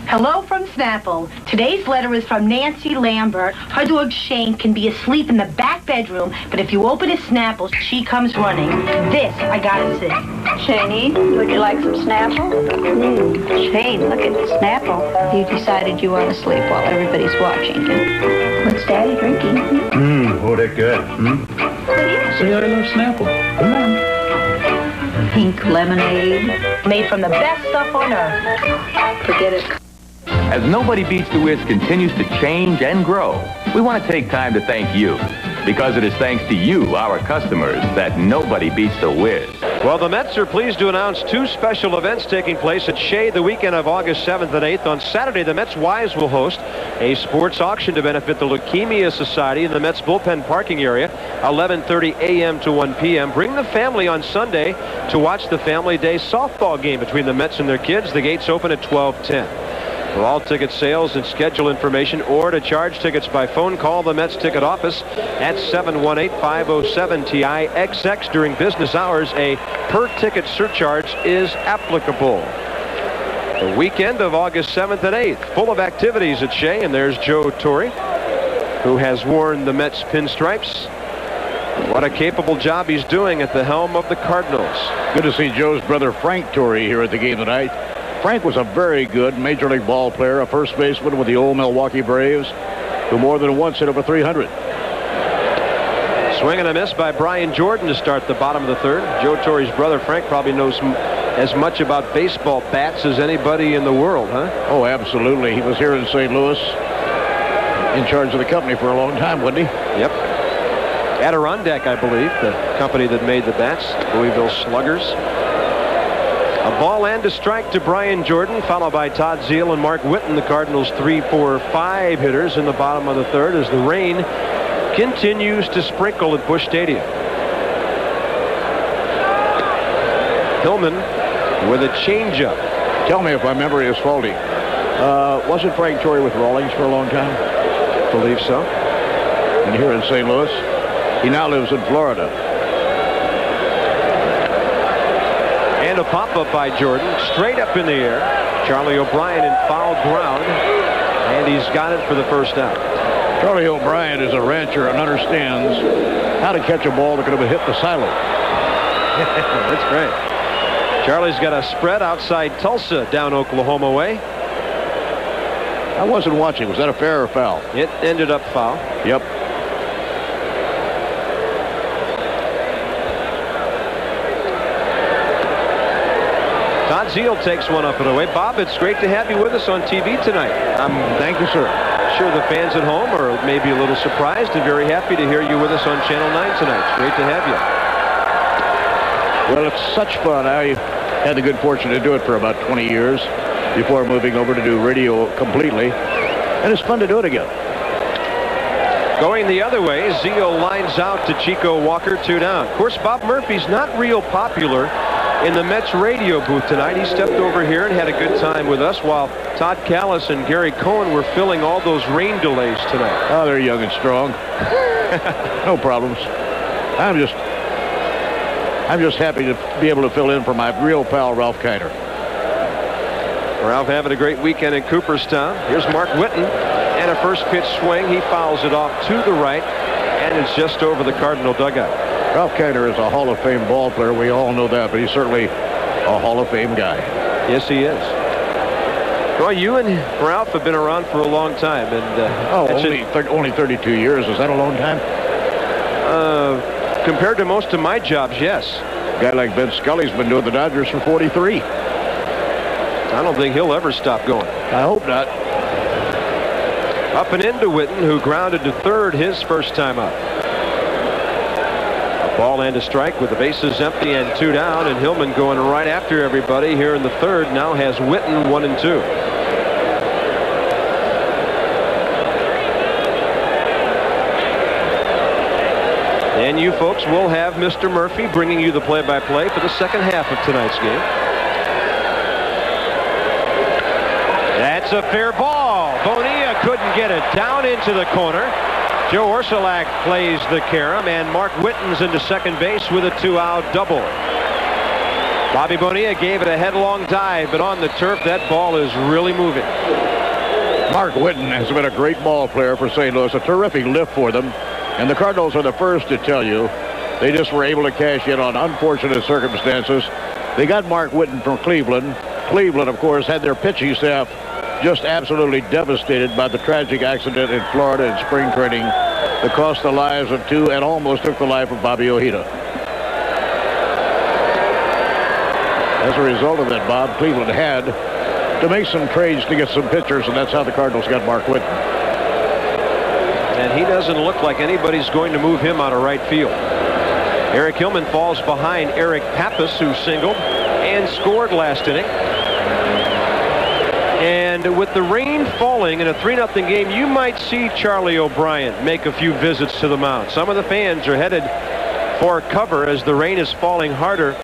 Hello from Snapple. Today's letter is from Nancy Lambert. Her dog Shane can be asleep in the back bedroom, but if you open his Snapple, she comes running. This I gotta say. Shaney, would you like some Snapple? Shane, look at Snapple. You decided you want to sleep while everybody's watching. What's Daddy drinking? Oh, they're good. Say I love Snapple. Come on. Pink lemonade. Made from the best stuff on earth. Forget it. As Nobody Beats the Whiz continues to change and grow, we want to take time to thank you. Because it is thanks to you, our customers, that nobody beats the Whiz. Well, the Mets are pleased to announce 2 special events taking place at Shea the weekend of August 7th and 8th. On Saturday, the Mets Wives will host a sports auction to benefit the Leukemia Society in the Mets bullpen parking area, 11:30 a.m. to 1 p.m. Bring the family on Sunday to watch the Family Day softball game between the Mets and their kids. The gates open at 12:10. For all ticket sales and schedule information or to charge tickets by phone, call the Mets ticket office at 718-507-TIXX. During business hours, a per-ticket surcharge is applicable. The weekend of August 7th and 8th, full of activities at Shea, and there's Joe Torre, who has worn the Mets pinstripes. What a capable job he's doing at the helm of the Cardinals. Good to see Joe's brother Frank Torre here at the game tonight. Frank was a very good Major League ball player, a first baseman with the old Milwaukee Braves, who more than once hit over 300. Swing and a miss by Brian Jordan to start the bottom of the third. Joe Torre's brother Frank probably knows as much about baseball bats as anybody in the world, huh? Oh, absolutely. He was here in St. Louis in charge of the company for a long time, wasn't he? Yep. Adirondack, I believe, the company that made the bats, Louisville Sluggers. A ball and a strike to Brian Jordan, followed by Todd Zeile and Mark Whitten, the Cardinals' 3, 4, 5 hitters in the bottom of the third as the rain continues to sprinkle at Busch Stadium. Hillman with a changeup. Tell me if my memory is faulty. Wasn't Frank Torre with Rawlings for a long time? Believe so. And here in St. Louis, he now lives in Florida. And a pop-up by Jordan, straight up in the air. Charlie O'Brien in foul ground, and he's got it for the first out. Charlie O'Brien is a rancher and understands how to catch a ball that could have hit the silo. That's great. Charlie's got a spread outside Tulsa down Oklahoma way. I wasn't watching. Was that a fair or foul? It ended up foul. Yep. Todd Zeile takes one up and away. Bob, it's great to have you with us on TV tonight. Thank you, sir. Sure the fans at home are maybe a little surprised and very happy to hear you with us on Channel 9 tonight. It's great to have you. Well, it's such fun. I had the good fortune to do it for about 20 years before moving over to do radio completely. And it's fun to do it again. Going the other way, Zio lines out to Chico Walker, 2 down. Of course, Bob Murphy's not real popular in the Mets radio booth tonight. He stepped over here and had a good time with us while Todd Callis and Gary Cohen were filling all those rain delays tonight. Oh, they're young and strong. No problems. I'm just happy to be able to fill in for my real pal, Ralph Kiner. Ralph having a great weekend in Cooperstown. Here's Mark Whitten, and a first pitch swing. He fouls it off to the right, and it's just over the Cardinal dugout. Ralph Kiner is a Hall of Fame ball player. We all know that, but he's certainly a Hall of Fame guy. Yes, he is. Well, you and Ralph have been around for a long time, and only 32 years. Is that a long time? Compared to most of my jobs, yes. A guy like Ben Scully's been doing the Dodgers for 43. I don't think he'll ever stop going. I hope not. Up and into Whitten, who grounded to third his first time up. A ball and a strike with the bases empty and 2 down, and Hillman going right after everybody here in the third now has Whitten 1 and 2. And you folks will have Mr. Murphy bringing you the play-by-play for the second half of tonight's game. That's a fair ball. Bonilla couldn't get it down into the corner. Joe Orsulak plays the carom, and Mark Whitten's into second base with a 2-out double. Bobby Bonilla gave it a headlong dive, but on the turf, that ball is really moving. Mark Whitten has been a great ball player for St. Louis, a terrific lift for them. And the Cardinals are the first to tell you they just were able to cash in on unfortunate circumstances. They got Mark Whitten from Cleveland. Cleveland, of course, had their pitching staff just absolutely devastated by the tragic accident in Florida in spring training that cost the lives of 2 and almost took the life of Bobby Ojeda. As a result of that, Bob, Cleveland had to make some trades to get some pitchers, and that's how the Cardinals got Mark Whitten. And he doesn't look like anybody's going to move him out of right field. Eric Hillman falls behind Eric Pappas, who singled and scored last inning. And with the rain falling in a 3-0 game, you might see Charlie O'Brien make a few visits to the mound. Some of the fans are headed for cover as the rain is falling harder,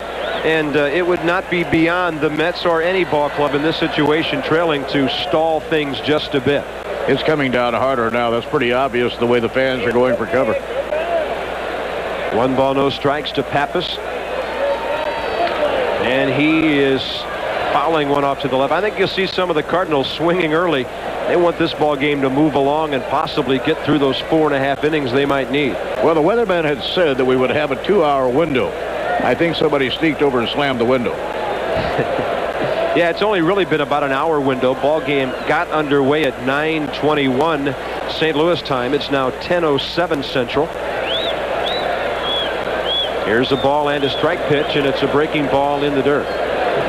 and it would not be beyond the Mets or any ball club in this situation trailing to stall things just a bit. It's coming down harder now. That's pretty obvious the way the fans are going for cover. 1 ball, no strikes to Pappas. And he is fouling one off to the left. I think you'll see some of the Cardinals swinging early. They want this ball game to move along and possibly get through those 4.5 innings they might need. Well, the weatherman had said that we would have a 2-hour window. I think somebody sneaked over and slammed the window. Yeah, it's only really been about an hour window. Ball game got underway at 9:21 St. Louis time. It's now 10:07 Central. Here's a ball and a strike pitch, and it's a breaking ball in the dirt.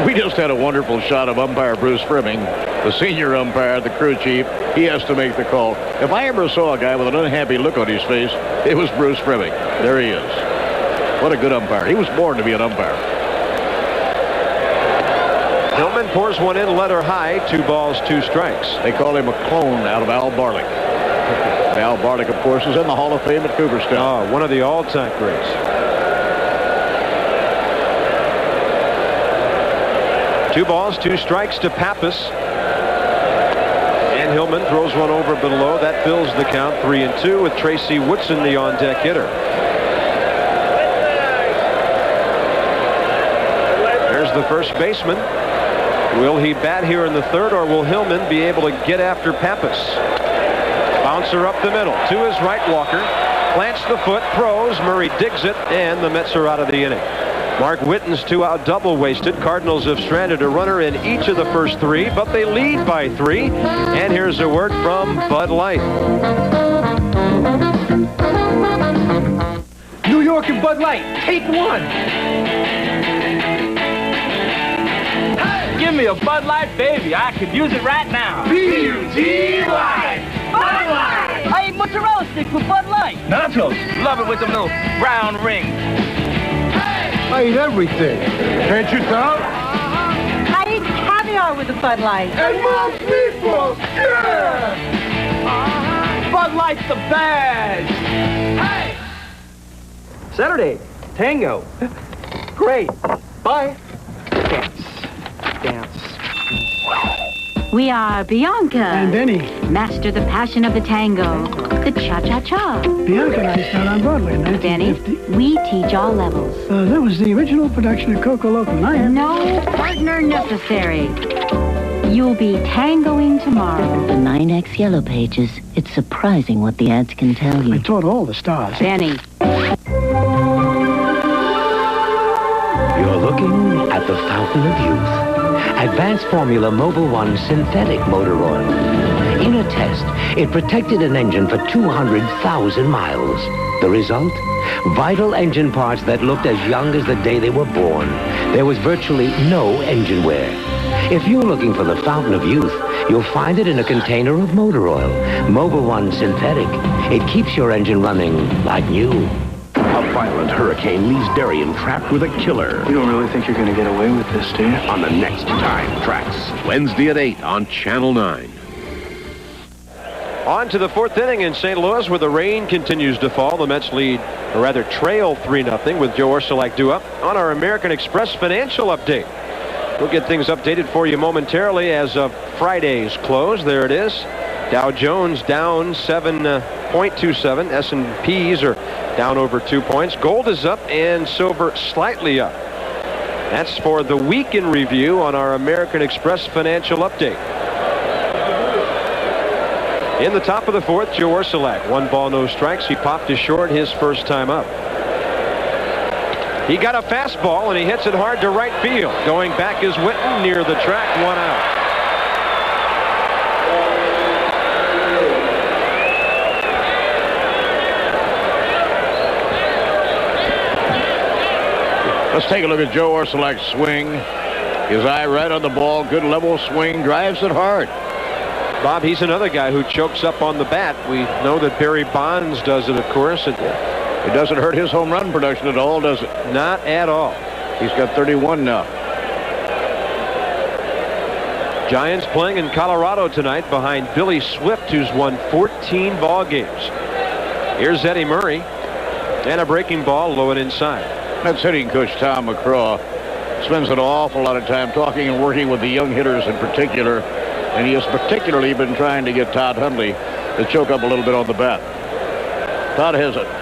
We just had a wonderful shot of umpire Bruce Frimming, the senior umpire, the crew chief. He has to make the call. If I ever saw a guy with an unhappy look on his face, it was Bruce Frimming. There he is. What a good umpire. He was born to be an umpire. Hillman pours one in, letter high, 2 balls, 2 strikes. They call him a clone out of Al Barlick. Al Barlick, of course, is in the Hall of Fame at Cooperstown. Oh, one of the all-time greats. 2 balls, 2 strikes to Pappas. And Hillman throws one over below. That fills the count, 3-2, with Tracy Woodson, the on-deck hitter. There's the first baseman. Will he bat here in the third, or will Hillman be able to get after Pappas? Bouncer up the middle. To his right, Walker. Plants the foot, throws. Murray digs it, and the Mets are out of the inning. Mark Whitten's 2-out double wasted. Cardinals have stranded a runner in each of the first 3, but they lead by 3. And here's a word from Bud Light. New York and Bud Light, take 1. Give me a Bud Light, baby. I could use it right now. B-U-D-Y. Bud Light. I eat mozzarella sticks with Bud Light. Nachos. Love it with them little brown rings. Hey! I eat everything. Can't you tell? I eat caviar with a Bud Light. And Mom's meatballs, yeah! Bud Light's the best! Hey! Saturday, tango. Great. Bye. Dance. We are Bianca. And Denny. Master the passion of the tango. The cha-cha-cha. Bianca and I started on Broadway in 1950. Benny, we teach all levels. That was the original production of Coco Loco. No partner necessary. You'll be tangoing tomorrow. The 9X Yellow Pages. It's surprising what the ads can tell you. I taught all the stars. Benny. You're looking at the fountain of youth. Advanced Formula Mobil 1 synthetic motor oil. In a test, it protected an engine for 200,000 miles. The result? Vital engine parts that looked as young as the day they were born. There was virtually no engine wear. If you're looking for the fountain of youth, you'll find it in a container of motor oil. Mobil 1 synthetic. It keeps your engine running like new. A violent hurricane leaves Darien trapped with a killer. You don't really think you're going to get away with this, do you? On the next Time Tracks, Wednesday at 8 on Channel 9. On to the fourth inning in St. Louis where the rain continues to fall. The Mets lead, or rather trail 3-0 with Joe Orsulak due up on our American Express financial update. We'll get things updated for you momentarily as of Friday's close. There it is. Dow Jones down 7.27. S&Ps are down over 2 points. Gold is up and silver slightly up. That's for the week in review on our American Express financial update. In the top of the fourth, Joe Orsulak. 1 ball, no strikes. He popped to short his first time up. He got a fastball and he hits it hard to right field. Going back is Whitten near the track, 1 out. Let's take a look at Joe Orsulak's swing. His eye right on the ball. Good level swing. Drives it hard. Bob, he's another guy who chokes up on the bat. We know that Barry Bonds does it, of course. It doesn't hurt his home run production at all, does it? Not at all. He's got 31 now. Giants playing in Colorado tonight behind Billy Swift, who's won 14 ball games. Here's Eddie Murray. And a breaking ball low and inside. That's hitting coach Tom McCraw. Spends an awful lot of time talking and working with the young hitters in particular. And he has particularly been trying to get Todd Hundley to choke up a little bit on the bat. Todd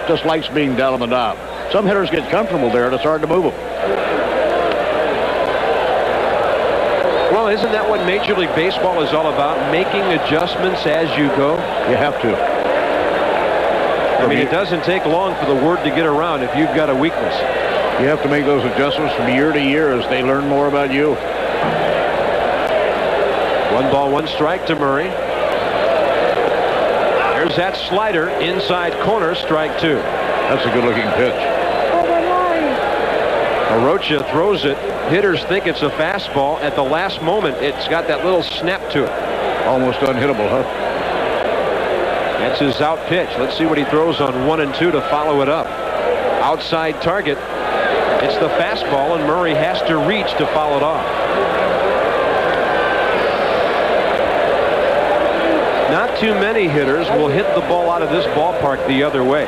just likes being down on the knob. Some hitters get comfortable there, and it's hard to move them. Well, isn't that what Major League Baseball is all about? Making adjustments as you go? You have to. I mean, it doesn't take long for the word to get around if you've got a weakness. You have to make those adjustments from year to year as they learn more about you. 1 ball, 1 strike to Murray. There's that slider inside corner, strike 2. That's a good-looking pitch. Arocha throws it. Hitters think it's a fastball. At the last moment, it's got that little snap to it. Almost unhittable, huh? That's his out pitch. Let's see what he throws on 1 and 2 to follow it up. Outside target. It's the fastball, and Murray has to reach to foul it off. Not too many hitters will hit the ball out of this ballpark the other way.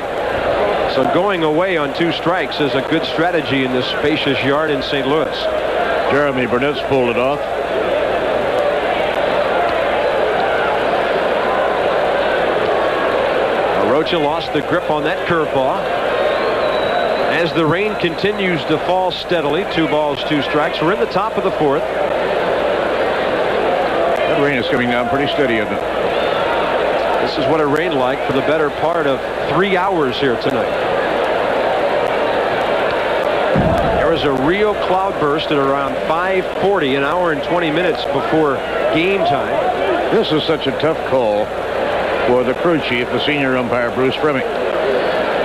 So going away on 2 strikes is a good strategy in this spacious yard in St. Louis. Jeremy Burnett's pulled it off. Arocha lost the grip on that curveball. As the rain continues to fall steadily, 2 balls, 2 strikes. We're in the top of the fourth. That rain is coming down pretty steady, isn't it? This is what it rained like for the better part of 3 hours here tonight. There was a real cloudburst at around 5:40, an hour and 20 minutes before game time. This is such a tough call for the crew chief, the senior umpire, Bruce Fremick.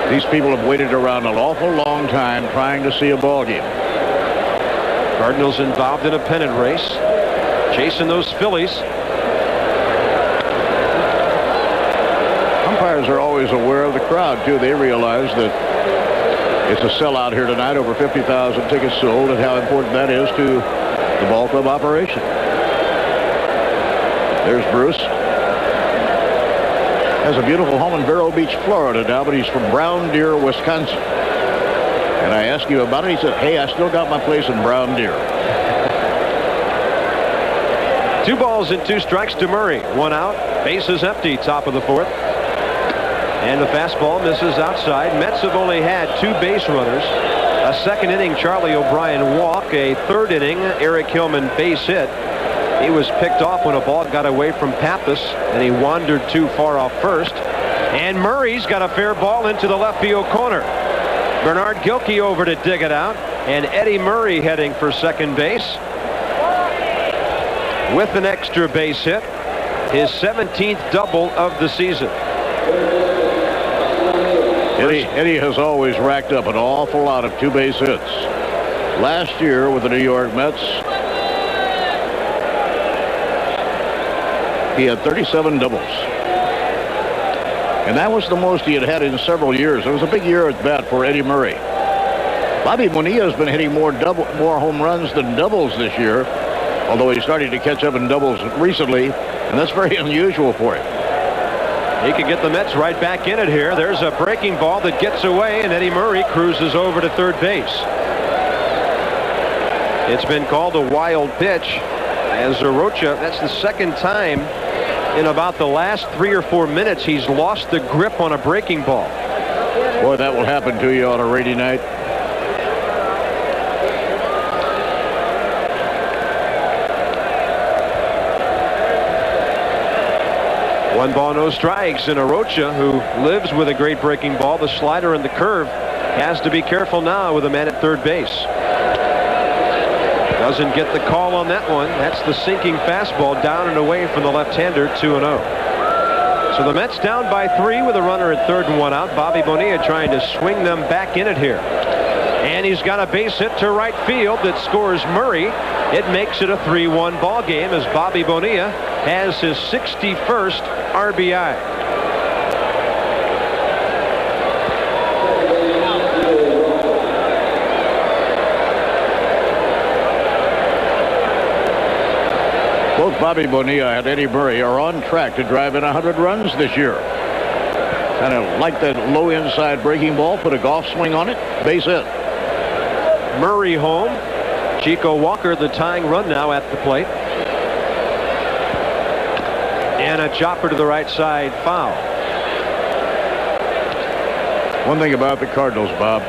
These people have waited around an awful long time trying to see a ball game. Cardinals involved in a pennant race, chasing those Phillies. Umpires are always aware of the crowd, too. They realize that It's a sellout here tonight. Over 50,000 tickets sold, and how important that is to the ball club operation. There's Bruce. Has a beautiful home in Vero Beach, Florida now, but he's from Brown Deer, Wisconsin. And I asked him about it. He said, hey, I still got my place in Brown Deer. 2 balls and 2 strikes to Murray. 1 out. Bases empty. Top of the 4th. And the fastball misses outside. Mets have only had 2 base runners. A 2nd inning Charlie O'Brien walk. A 3rd inning Eric Hillman base hit. He was picked off when a ball got away from Pappas, and he wandered too far off first. And Murray's got a fair ball into the left field corner. Bernard Gilkey over to dig it out, and Eddie Murray heading for second base with an extra base hit. His 17th double of the season. Eddie has always racked up an awful lot of 2 base hits. Last year with the New York Mets, he had 37 doubles. And that was the most he had had in several years. It was a big year at bat for Eddie Murray. Bobby Bonilla has been hitting more home runs than doubles this year, although he's starting to catch up in doubles recently, and that's very unusual for him. He could get the Mets right back in it here. There's a breaking ball that gets away, and Eddie Murray cruises over to third base. It's been called a wild pitch, as Arocha, that's the 2nd time in about the last 3 or 4 minutes he's lost the grip on a breaking ball. Boy, that will happen to you on a rainy night. One ball, no strikes, and Arocha, who lives with a great breaking ball, the slider and the curve, has to be careful now with a man at third base. Doesn't get the call on that one. That's the sinking fastball down and away from the left-hander, 2-0. So the Mets down by 3 with a runner at third and 1 out. Bobby Bonilla trying to swing them back in it here. And he's got a base hit to right field that scores Murray. It makes it a 3-1 ball game as Bobby Bonilla has his 61st RBI. Both Bobby Bonilla and Eddie Murray are on track to drive in 100 runs this year. Kind of like that low inside breaking ball, put a golf swing on it, base hit. Murray home. Chico Walker, the tying run now at the plate. And a chopper to the right side, foul. One thing about the Cardinals, Bob,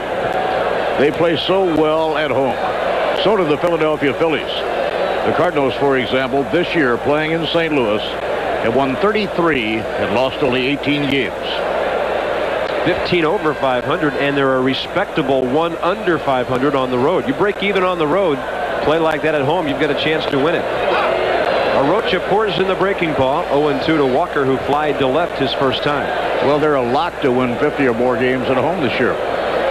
they play so well at home. So do the Philadelphia Phillies. The Cardinals, for example, this year playing in St. Louis, have won 33 and lost only 18 games. 15 over 500, and they're a respectable 1 under 500 on the road. You break even on the road, play like that at home, you've got a chance to win it. Arocha pours in the breaking ball. 0-2 to Walker, who flied to left his first time. Well, they're a lock to win 50 or more games at home this year.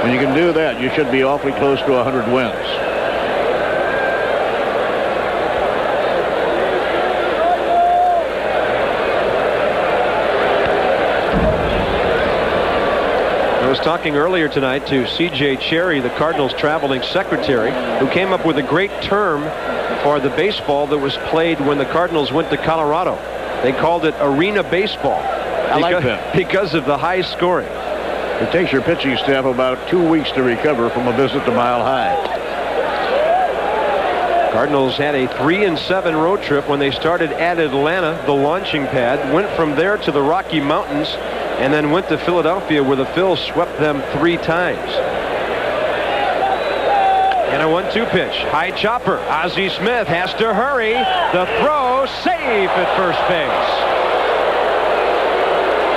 When you can do that, you should be awfully close to 100 wins. I was talking earlier tonight to C.J. Cherry, the Cardinals traveling secretary, who came up with a great term for the baseball that was played when the Cardinals went to Colorado. They called it arena baseball. I like that. Because of the high scoring. It takes your pitching staff about 2 weeks to recover from a visit to Mile High. Cardinals had a 3-7 road trip when they started at Atlanta, the launching pad, went from there to the Rocky Mountains, and then went to Philadelphia, where the Phils swept them 3 times. And a 1-2 pitch. High chopper. Ozzie Smith has to hurry. The throw, safe at first base.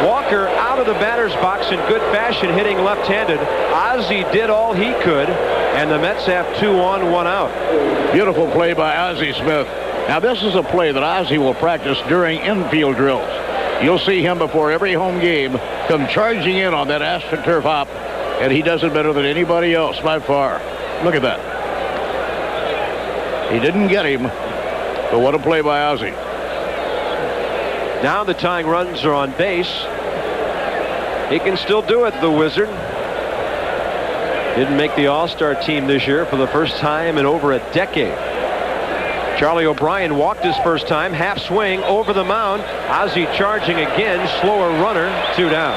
Walker out of the batter's box in good fashion, hitting left-handed. Ozzie did all he could, and the Mets have 2 on, 1 out. Beautiful play by Ozzie Smith. Now, this is a play that Ozzie will practice during infield drills. You'll see him before every home game come charging in on that AstroTurf hop, and he does it better than anybody else by far. Look at that. He didn't get him, but what a play by Ozzie. Now the tying runs are on base. He can still do it, the Wizard. Didn't make the All-Star team this year for the first time in over a decade. Charlie O'Brien walked his first time, half swing over the mound. Ozzie charging again, slower runner, 2 down.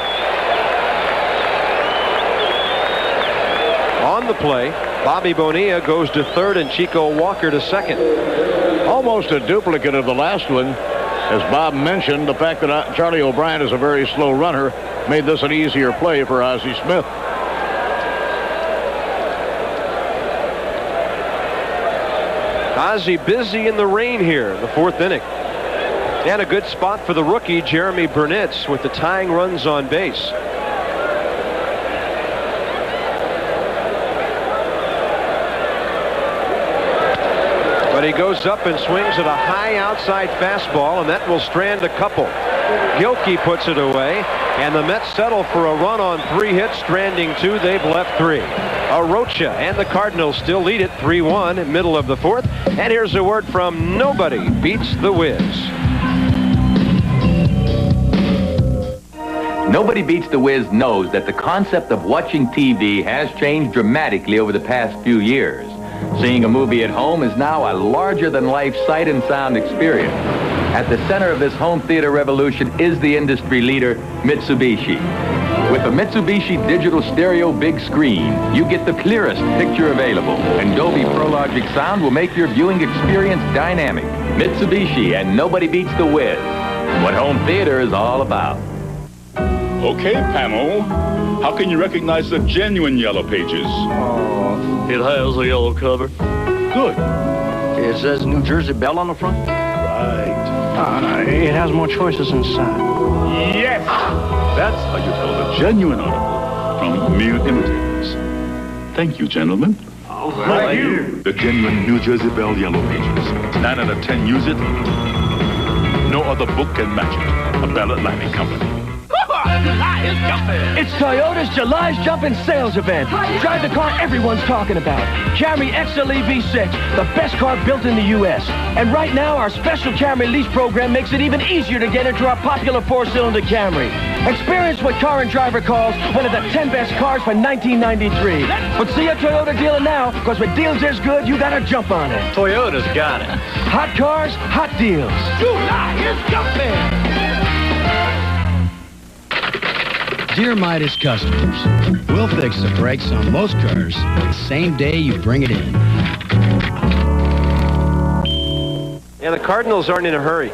On the play, Bobby Bonilla goes to third and Chico Walker to second. Almost a duplicate of the last one. As Bob mentioned, the fact that Charlie O'Brien is a very slow runner made this an easier play for Ozzie Smith. Ozzie busy in the rain here in the 4th inning. And a good spot for the rookie, Jeremy Burnitz, with the tying runs on base. But he goes up and swings at a high outside fastball, and that will strand a couple. Gilkey puts it away, and the Mets settle for a run on 3 hits, stranding 2. They've left 3. Arocha and the Cardinals still lead it 3-1 middle of the 4th. And here's a word from Nobody Beats the Wiz. Nobody Beats the Wiz knows that the concept of watching TV has changed dramatically over the past few years. Seeing a movie at home is now a larger-than-life sight and sound experience. At the center of this home theater revolution is the industry leader, Mitsubishi. With a Mitsubishi digital stereo big screen, you get the clearest picture available, and Dolby Pro Logic sound will make your viewing experience dynamic. Mitsubishi and Nobody Beats the Wiz. What home theater is all about. Okay, Pamo. How can you recognize the genuine Yellow Pages? It has a yellow cover. Good. It says New Jersey Bell on the front. Right. It has more choices inside. Yes! That's how you tell a genuine article from mere imitators. Thank you, gentlemen. Thank you. The genuine New Jersey Bell Yellow Pages. 9 out of 10 use it. No other book can match it. A Bell Atlantic company. July is jumping. It's Toyota's July's Jumping Sales Event. Drive the car everyone's talking about. Camry XLE V6, the best car built in the U.S. And right now, our special Camry lease program makes it even easier to get into our popular 4-cylinder Camry. Experience what Car and Driver calls one of the 10 best cars for 1993. But see a Toyota dealer now, because with deals this good, you gotta jump on it. Toyota's got it. Hot cars, hot deals. July is jumping. Dear Midas customers, we'll fix the brakes on most cars the same day you bring it in. And the Cardinals aren't in a hurry.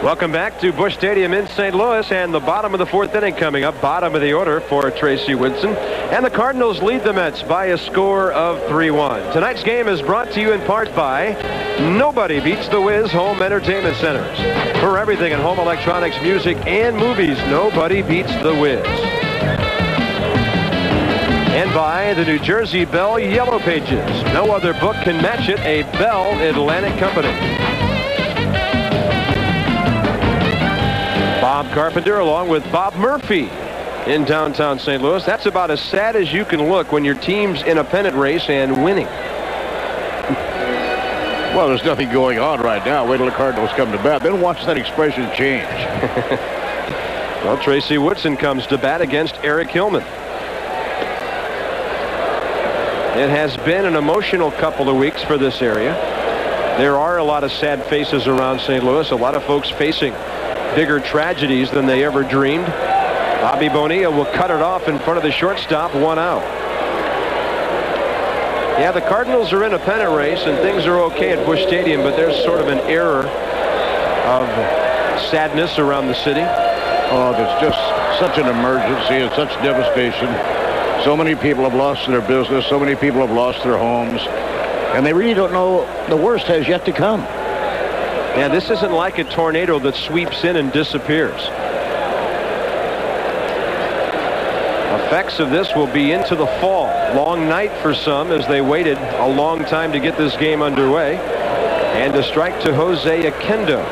Welcome back to Busch Stadium in St. Louis, and the bottom of the 4th inning coming up, bottom of the order for Tracy Woodson. And the Cardinals lead the Mets by a score of 3-1. Tonight's game is brought to you in part by Nobody Beats the Wiz Home Entertainment Centers. For everything in home electronics, music, and movies, Nobody Beats the Wiz. And by the New Jersey Bell Yellow Pages. No other book can match it, a Bell Atlantic company. Bob Carpenter along with Bob Murphy in downtown St. Louis. That's about as sad as you can look when your team's in a pennant race and winning. Well, there's nothing going on right now. Wait till the Cardinals come to bat. Then watch that expression change. Well, Tracy Woodson comes to bat against Eric Hillman. It has been an emotional couple of weeks for this area. There are a lot of sad faces around St. Louis. A lot of folks facing bigger tragedies than they ever dreamed. Bobby Bonilla will cut it off in front of the shortstop, 1 out. Yeah, the Cardinals are in a pennant race and things are okay at Busch Stadium, but there's sort of an air of sadness around the city. Oh, there's just such an emergency and such devastation. So many people have lost their business. So many people have lost their homes. And they really don't know the worst has yet to come. Yeah, this isn't like a tornado that sweeps in and disappears. Effects of this will be into the fall. Long night for some as they waited a long time to get this game underway. And a strike to Jose Oquendo.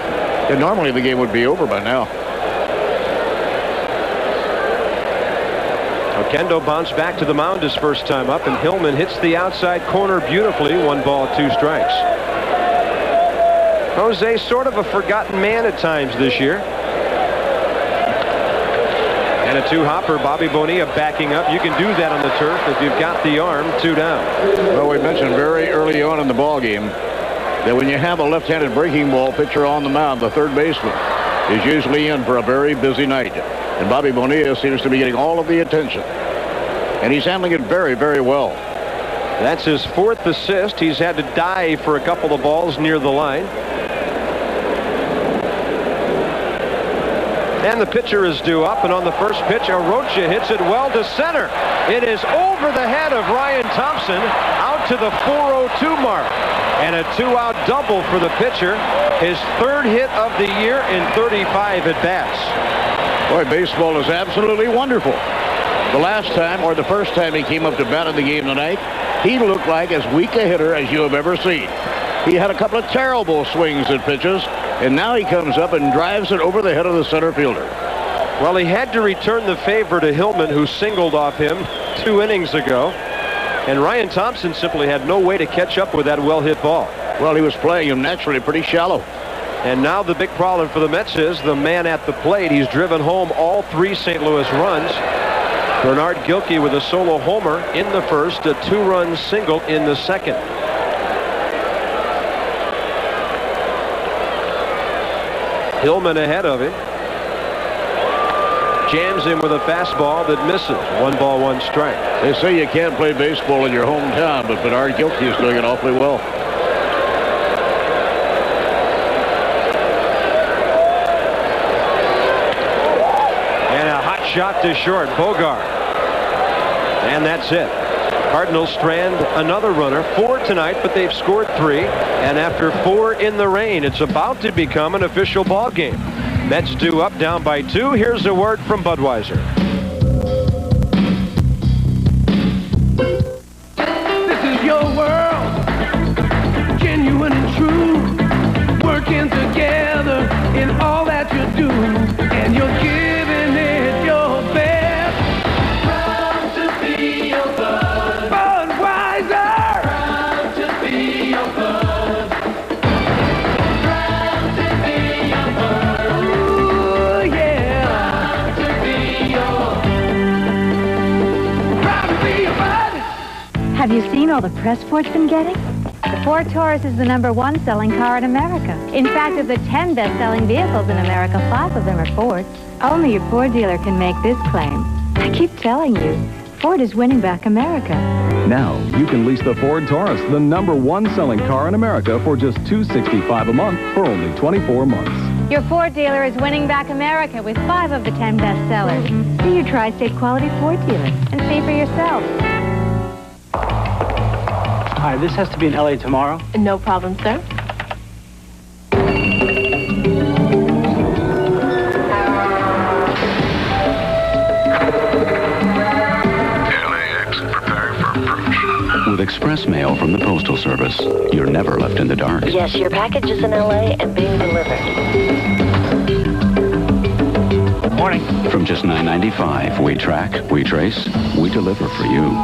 And normally the game would be over by now. Oquendo bounced back to the mound his first time up, and Hillman hits the outside corner beautifully. 1 ball, 2 strikes. Jose sort of a forgotten man at times this year. And And a two-hopper, Bobby Bonilla backing up. You can do that on the turf if you've got the arm. 2 down. Well, we mentioned very early on in the ball game that when you have a left-handed breaking ball pitcher on the mound, the third baseman is usually in for a very busy night. And Bobby Bonilla seems to be getting all of the attention. And he's handling it very, very well. That's his 4th assist. He's had to dive for a couple of balls near the line. And the pitcher is due up, and on the first pitch, Arocha hits it well to center. It is over the head of Ryan Thompson, out to the 402 mark. And a 2-out double for the pitcher, his 3rd hit of the year in 35 at-bats. Boy, baseball is absolutely wonderful. The last time, or the first time he came up to bat in the game tonight, he looked like as weak a hitter as you have ever seen. He had a couple of terrible swings at pitches, and now he comes up and drives it over the head of the center fielder. Well, he had to return the favor to Hillman, who singled off him 2 innings ago. And Ryan Thompson simply had no way to catch up with that well-hit ball. Well, he was playing him naturally pretty shallow. And now the big problem for the Mets is the man at the plate. He's driven home all 3 St. Louis runs. Bernard Gilkey with a solo homer in the first, a 2-run single in the second. Hillman ahead of him. Jams him with a fastball that misses. 1 ball, 1 strike. They say you can't play baseball in your hometown, but Bernard Gilkey is doing it awfully well. And a hot shot to short, Bogart. And that's it. Cardinals strand another runner. 4 tonight, but they've scored 3. And after 4 in the rain, it's about to become an official ball game. Mets due up, down by 2. Here's a word from Budweiser. This is your world, genuine and true, working together in all that you do, and you're giving it your best. Proud to be your bud. Budweiser. Proud to be your bud. Proud to be your bud. Ooh, yeah. Proud to be your. Proud to be your bud. Have you seen all the press Ford's been getting? The Ford Taurus is the #1 selling car in America. In fact, of the 10 best-selling vehicles in America, 5 of them are Fords. Only a Ford dealer can make this claim. I keep telling you, Ford is winning back America. Now, you can lease the Ford Taurus, the #1 selling car in America, for just $265 a month for only 24 months. Your Ford dealer is winning back America with 5 of the 10 best sellers. See your tri-state quality Ford dealer and see for yourself. Hi, this has to be in LA tomorrow. No problem, sir. With express mail from the Postal Service, you're never left in the dark. Yes, your package is in LA and being delivered. Morning. From just $9.95, we track, we trace, we deliver for you.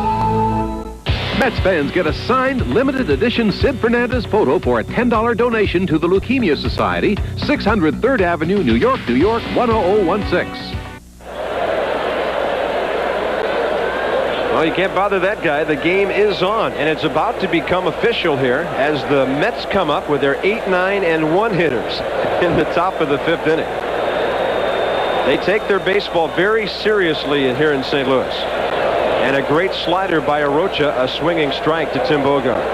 Mets fans get a signed, limited edition Sid Fernandez photo for a $10 donation to the Leukemia Society, 600 3rd Avenue, New York, 10016. Well, you can't bother that guy. The game is on, and it's about to become official here as the Mets come up with their 8, 9, and 1 hitters in the top of the 5th inning. They take their baseball very seriously here in St. Louis. And a great slider by Arocha, a swinging strike to Tim Bogart.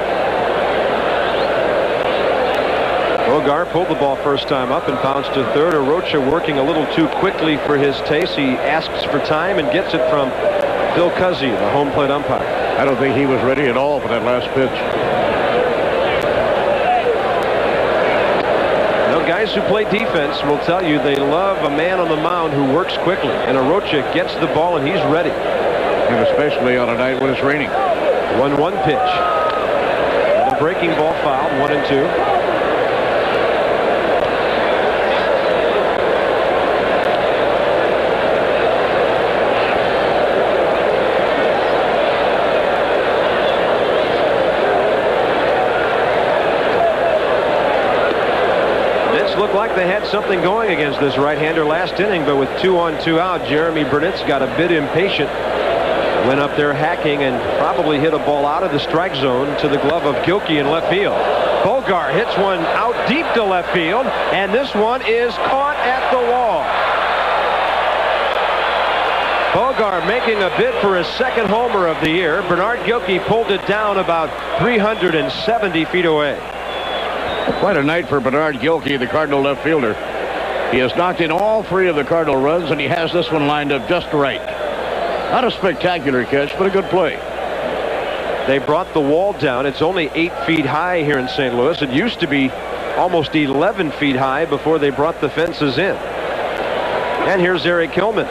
Bogart pulled the ball first time up and bounced to third. Arocha working a little too quickly for his taste. He asks for time and gets it from Bill Cuzzy, the home plate umpire. I don't think he was ready at all for that last pitch. Now, guys who play defense will tell you they love a man on the mound who works quickly. And Arocha gets the ball and he's ready. And especially on a night when it's raining. 1-1 pitch. And a breaking ball foul, 1-2. looked like they had something going against this right-hander last inning, but with 2 on 2 out, Jeremy Burnett's got a bit impatient. Went up there hacking and probably hit a ball out of the strike zone to the glove of Gilkey in left field. Bogar hits one out deep to left field, and this one is caught at the wall. Bogar making a bid for his second homer of the year. Bernard Gilkey pulled it down about 370 feet away. Quite a night for Bernard Gilkey, the Cardinal left fielder. He has knocked in all 3 of the Cardinal runs, and he has this one lined up just right. Not a spectacular catch, but a good play. They brought the wall down. It's only 8 feet high here in St. Louis. It used to be almost 11 feet high before they brought the fences in. And here's Eric Hillman.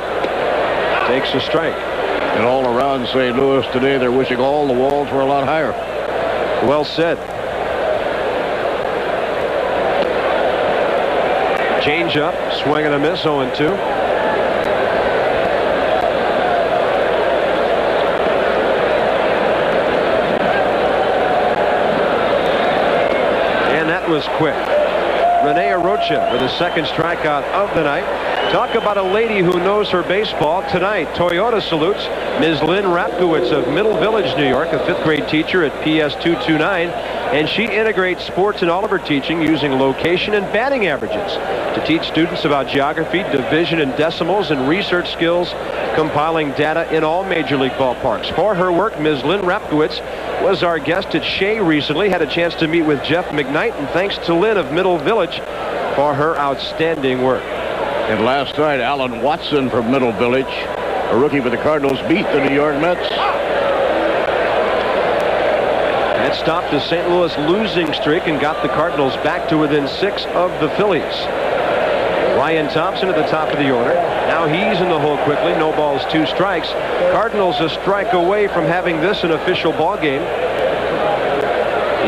Takes a strike. And all around St. Louis today, they're wishing all the walls were a lot higher. Well said. Change up, swing and a miss, 0-2. Was quick. Rene Arocha with his second strikeout of the night. Talk about a lady who knows her baseball. Tonight, Toyota salutes Ms. Lynn Rapkowitz of Middle Village, New York, a 5th grade teacher at PS 229, and she integrates sports in all of her teaching using location and batting averages to teach students about geography, division and decimals, and research skills, compiling data in all major league ballparks. For her work, Ms. Lynn Rapkowitz was our guest at Shea recently, had a chance to meet with Jeff McKnight, and thanks to Lynn of Middle Village for her outstanding work. And last night, Alan Watson from Middle Village, a rookie for the Cardinals, beat the New York Mets. That stopped the St. Louis losing streak and got the Cardinals back to within 6 of the Phillies. Ryan Thompson at the top of the order. Now he's in the hole quickly. No balls, 2 strikes. Cardinals a strike away from having this an official ball game,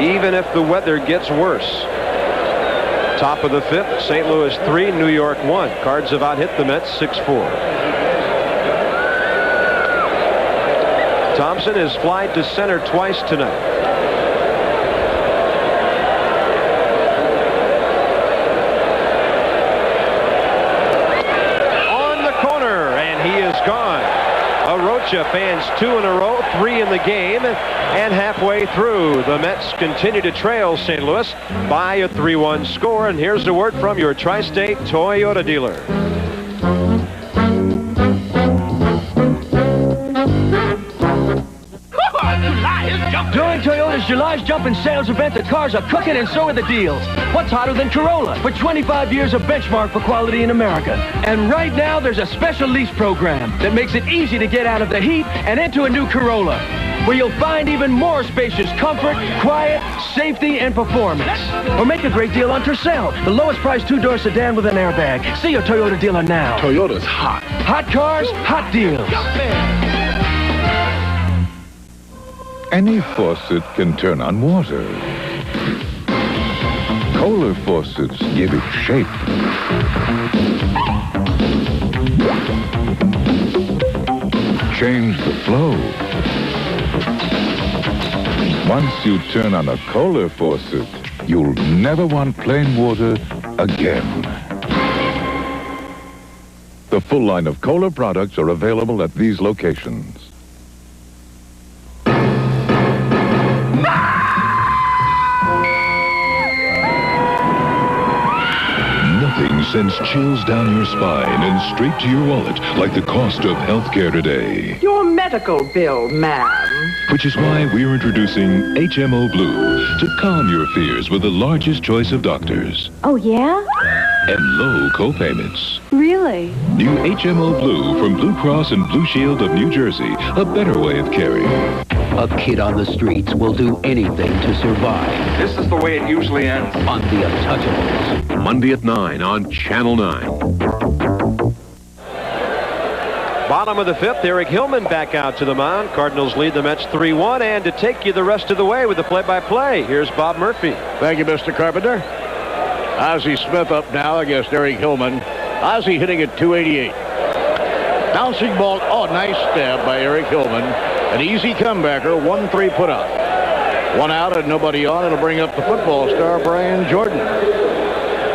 even if the weather gets worse. Top of the 5th, St. Louis 3, New York 1. Cards have out-hit the Mets 6-4. Thompson has flied to center twice tonight. Gone. Arocha fans 2 in a row, 3 in the game, and halfway through, the Mets continue to trail St. Louis by a 3-1 score. And here's a word from your Tri-State Toyota dealer. During Toyota's July's Jumpin' Sales event, the cars are cooking and so are the deals. What's hotter than Corolla? For 25 years, a benchmark for quality in America. And right now, there's a special lease program that makes it easy to get out of the heat and into a new Corolla, where you'll find even more spacious comfort, quiet, safety, and performance. Or make a great deal on Tercel, the lowest priced 2-door sedan with an airbag. See your Toyota dealer now. Toyota's hot. Hot cars, hot deals. Any faucet can turn on water. Kohler faucets give it shape. Change the flow. Once you turn on a Kohler faucet, you'll never want plain water again. The full line of Kohler products are available at these locations. Nothing sends chills down your spine and straight to your wallet like the cost of healthcare today. Your medical bill, ma'am. Which is why we're introducing HMO Blue to calm your fears with the largest choice of doctors. Oh, yeah? And low co-payments. Really? New HMO Blue from Blue Cross and Blue Shield of New Jersey. A better way of caring. A kid on the streets will do anything to survive. This is the way it usually ends. On The Untouchables. Monday at 9 on Channel 9. Bottom of the 5th, Eric Hillman back out to the mound. Cardinals lead the Mets 3-1, and to take you the rest of the way with the play-by-play, here's Bob Murphy. Thank you, Mr. Carpenter. Ozzie Smith up now against Eric Hillman. Ozzie hitting at 288. Bouncing ball. Oh, nice stab by Eric Hillman. An easy comebacker, 1-3 put out. 1 out and nobody on. It'll bring up the football star, Brian Jordan.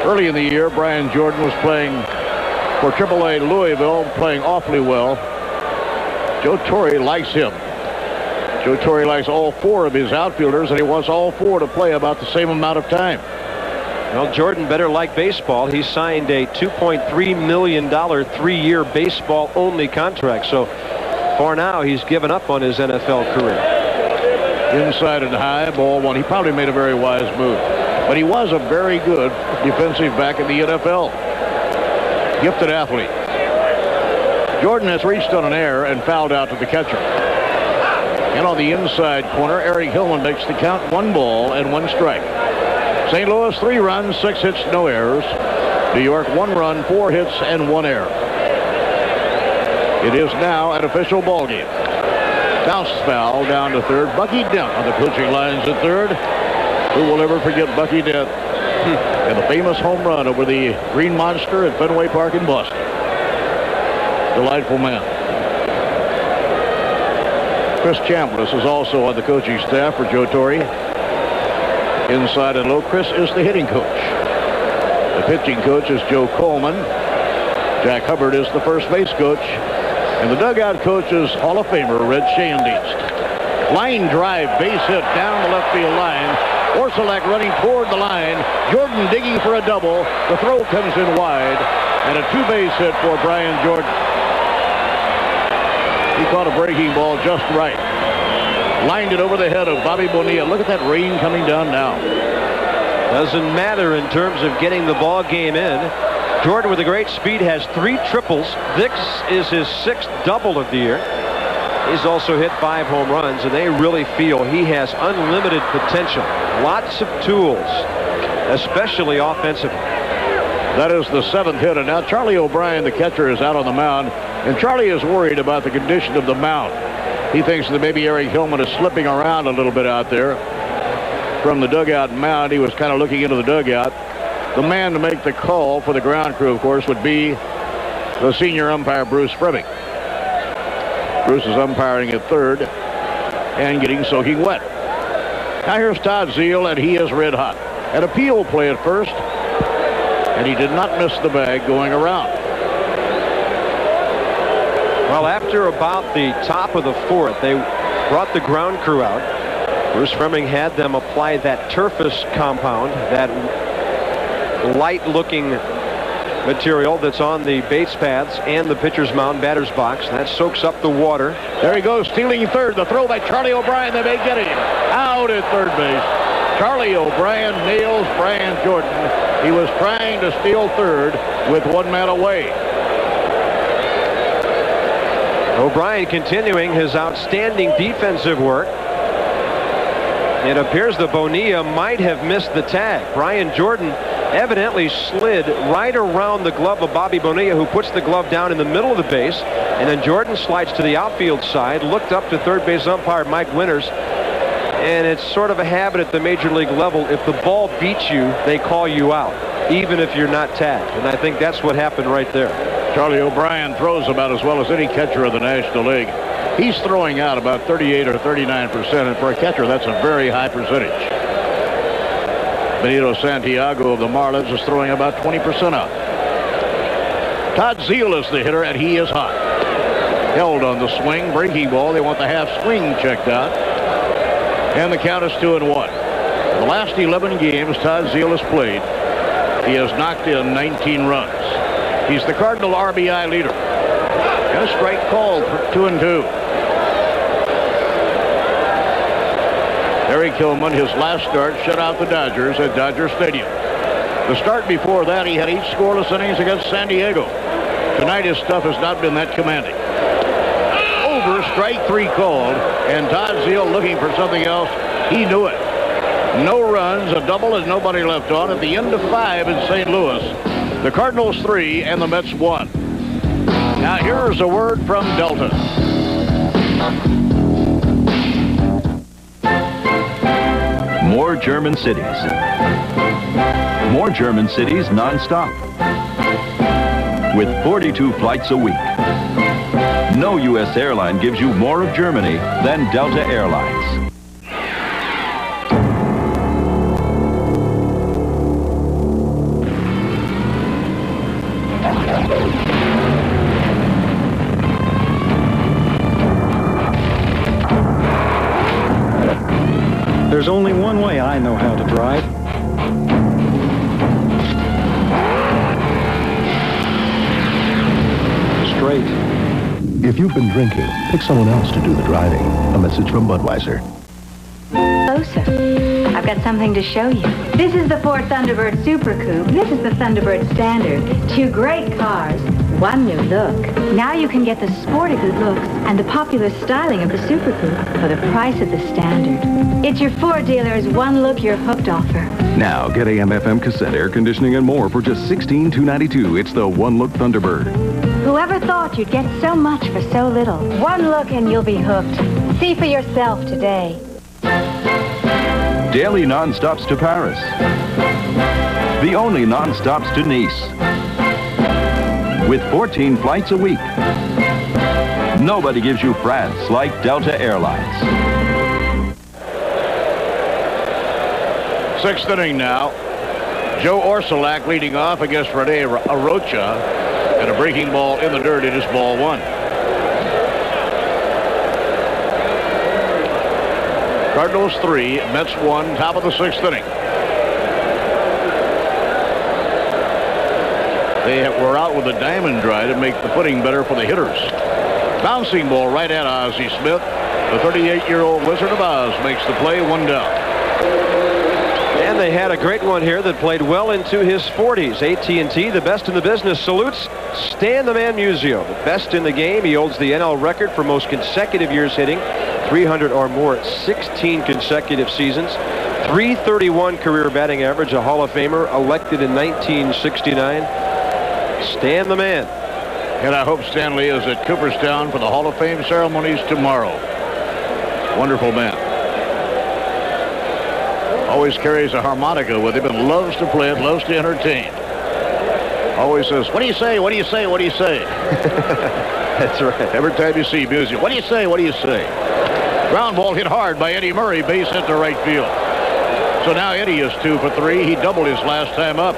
Early in the year, Brian Jordan was playing for AAA Louisville, playing awfully well. Joe Torre likes him. Joe Torre likes all 4 of his outfielders, and he wants all 4 to play about the same amount of time. Well, Jordan better like baseball. He signed a $2.3 million 3-year baseball-only contract. So for now, he's given up on his NFL career. Inside and high, ball 1. He probably made a very wise move. But he was a very good defensive back in the NFL. Gifted athlete. Jordan has reached on an error and fouled out to the catcher. And on the inside corner, Eric Hillman makes the count. 1 ball and 1 strike. St. Louis 3 runs, 6 hits, no errors. New York 1 run, 4 hits, and 1 error. It is now an official ball game. Bounce foul down to third. Bucky Dent on the coaching lines at third. Who will ever forget Bucky Dent and the famous home run over the Green Monster at Fenway Park in Boston? Delightful man. Chris Chambliss is also on the coaching staff for Joe Torre. Inside and low, Chris is the hitting coach. The pitching coach is Joe Coleman. Jack Hubbard is the first base coach. And the dugout coach is Hall of Famer Red Shandiest. Line drive, base hit down the left field line. Orsolek running toward the line. Jordan digging for a double. The throw comes in wide. And a 2-base hit for Brian Jordan. He caught a breaking ball just right. Lined it over the head of Bobby Bonilla. Look at that rain coming down now. Doesn't matter in terms of getting the ball game in. Jordan, with a great speed, has 3 triples. This is his 6th double of the year. He's also hit 5 home runs, and they really feel he has unlimited potential. Lots of tools, especially offensively. That is the 7th hit, and now Charlie O'Brien, the catcher, is out on the mound, and Charlie is worried about the condition of the mound. He thinks that maybe Eric Hillman is slipping around a little bit out there. From the dugout mound, he was kind of looking into the dugout. The man to make the call for the ground crew, of course, would be the senior umpire, Bruce Fremming. Bruce is umpiring at third and getting soaking wet. Now here's Todd Zeile, and he is red hot. An appeal play at first, and he did not miss the bag going around. Well, after about the top of the 4th, they brought the ground crew out. Bruce Fremming had them apply that Turfus compound, that light-looking material that's on the base paths and the pitcher's mound, batter's box. That soaks up the water. There he goes, stealing third. The throw by Charlie O'Brien. They may get him. Out at third base. Charlie O'Brien nails Brian Jordan. He was trying to steal third with 1 man away. O'Brien continuing his outstanding defensive work. It appears that Bonilla might have missed the tag. Brian Jordan evidently slid right around the glove of Bobby Bonilla, who puts the glove down in the middle of the base, and then Jordan slides to the outfield side, looked up to third base umpire Mike Winters, and it's sort of a habit at the major league level. If the ball beats you, they call you out, even if you're not tagged, and I think that's what happened right there. Charlie O'Brien throws about as well as any catcher of the National League. He's throwing out about 38 or 39%, and for a catcher, that's a very high percentage. Benito Santiago of the Marlins is throwing about 20% out. Todd Zeile is the hitter, and he is hot. Held on the swing, breaking ball. They want the half swing checked out. And the count is 2-1. The last 11 games Todd Zeile has played, he has knocked in 19 runs. He's the Cardinal RBI leader. And a strike called for 2-2. Eric Hillman, his last start, shut out the Dodgers at Dodger Stadium. The start before that, he had 8 scoreless innings against San Diego. Tonight, his stuff has not been that commanding. Over, strike 3 called, and Todd Zeile looking for something else. He knew it. No runs, a double, and nobody left on. At the end of 5 in St. Louis, the Cardinals 3 and the Mets 1. Now, here's a word from Delta. More German cities. More German cities nonstop. With 42 flights a week. No U.S. airline gives you more of Germany than Delta Airlines. There's only one way I know how to drive. Straight. If you've been drinking, pick someone else to do the driving. A message from Budweiser. Closer. I've got something to show you. This is the Ford Thunderbird Super Coupe. This is the Thunderbird Standard. Two great cars, one new look. Now you can get the sporty good looks and the popular styling of the Super Coupe for the price of the Standard. It's your Ford dealer's one look you're hooked offer. Now get AM/FM cassette, air conditioning, and more for just $16,292. It's the One Look Thunderbird. Whoever thought you'd get so much for so little? One look and you'll be hooked. See for yourself today. Daily non-stops to Paris. The only non-stops to Nice. With 14 flights a week. Nobody gives you France like Delta Airlines. Sixth inning now. Joe Orsulak leading off against Rene Arocha. And a breaking ball in the dirt. It is ball one. Cardinals 3, Mets 1, top of the sixth inning. They were out with a diamond dry to make the footing better for the hitters. Bouncing ball right at Ozzie Smith. The 38-year-old Wizard of Oz makes the play, one down. And they had a great one here that played well into his 40s. AT&T, the best in the business, salutes Stan the Man Musial, the best in the game. He holds the NL record for most consecutive years hitting, 300 or more, 16 consecutive seasons, 331 career batting average, a Hall of Famer, elected in 1969. Stan the Man. And I hope Stanley is at Cooperstown for the Hall of Fame ceremonies tomorrow. Wonderful man. Always carries a harmonica with him and loves to play it, loves to entertain. Always says, what do you say, what do you say, what do you say? That's right. Every time you see music, what do you say, what do you say? Ground ball hit hard by Eddie Murray, base hit to right field. So now Eddie is 2 for 3. He doubled his last time up.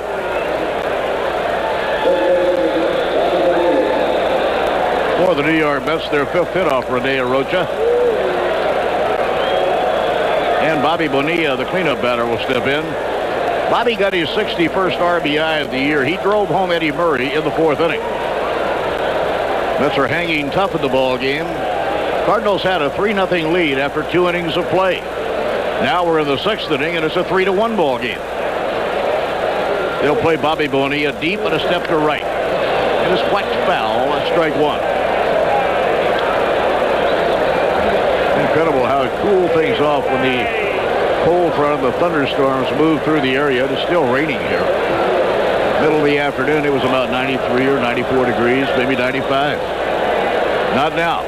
For the New York Mets, their fifth hit off Rene Arocha. And Bobby Bonilla, the cleanup batter, will step in. Bobby got his 61st RBI of the year. He drove home Eddie Murray in the fourth inning. Mets are hanging tough in the ball game. Cardinals had a 3-0 lead after 2 innings of play. Now we're in the sixth inning, and it's a 3-1 ball game. They'll play Bobby Bonilla deep and a step to right. And it's whacked foul at strike one. Incredible how it cooled things off when the cold front of the thunderstorms moved through the area. It's still raining here. Middle of the afternoon, it was about 93 or 94 degrees, maybe 95. Not now.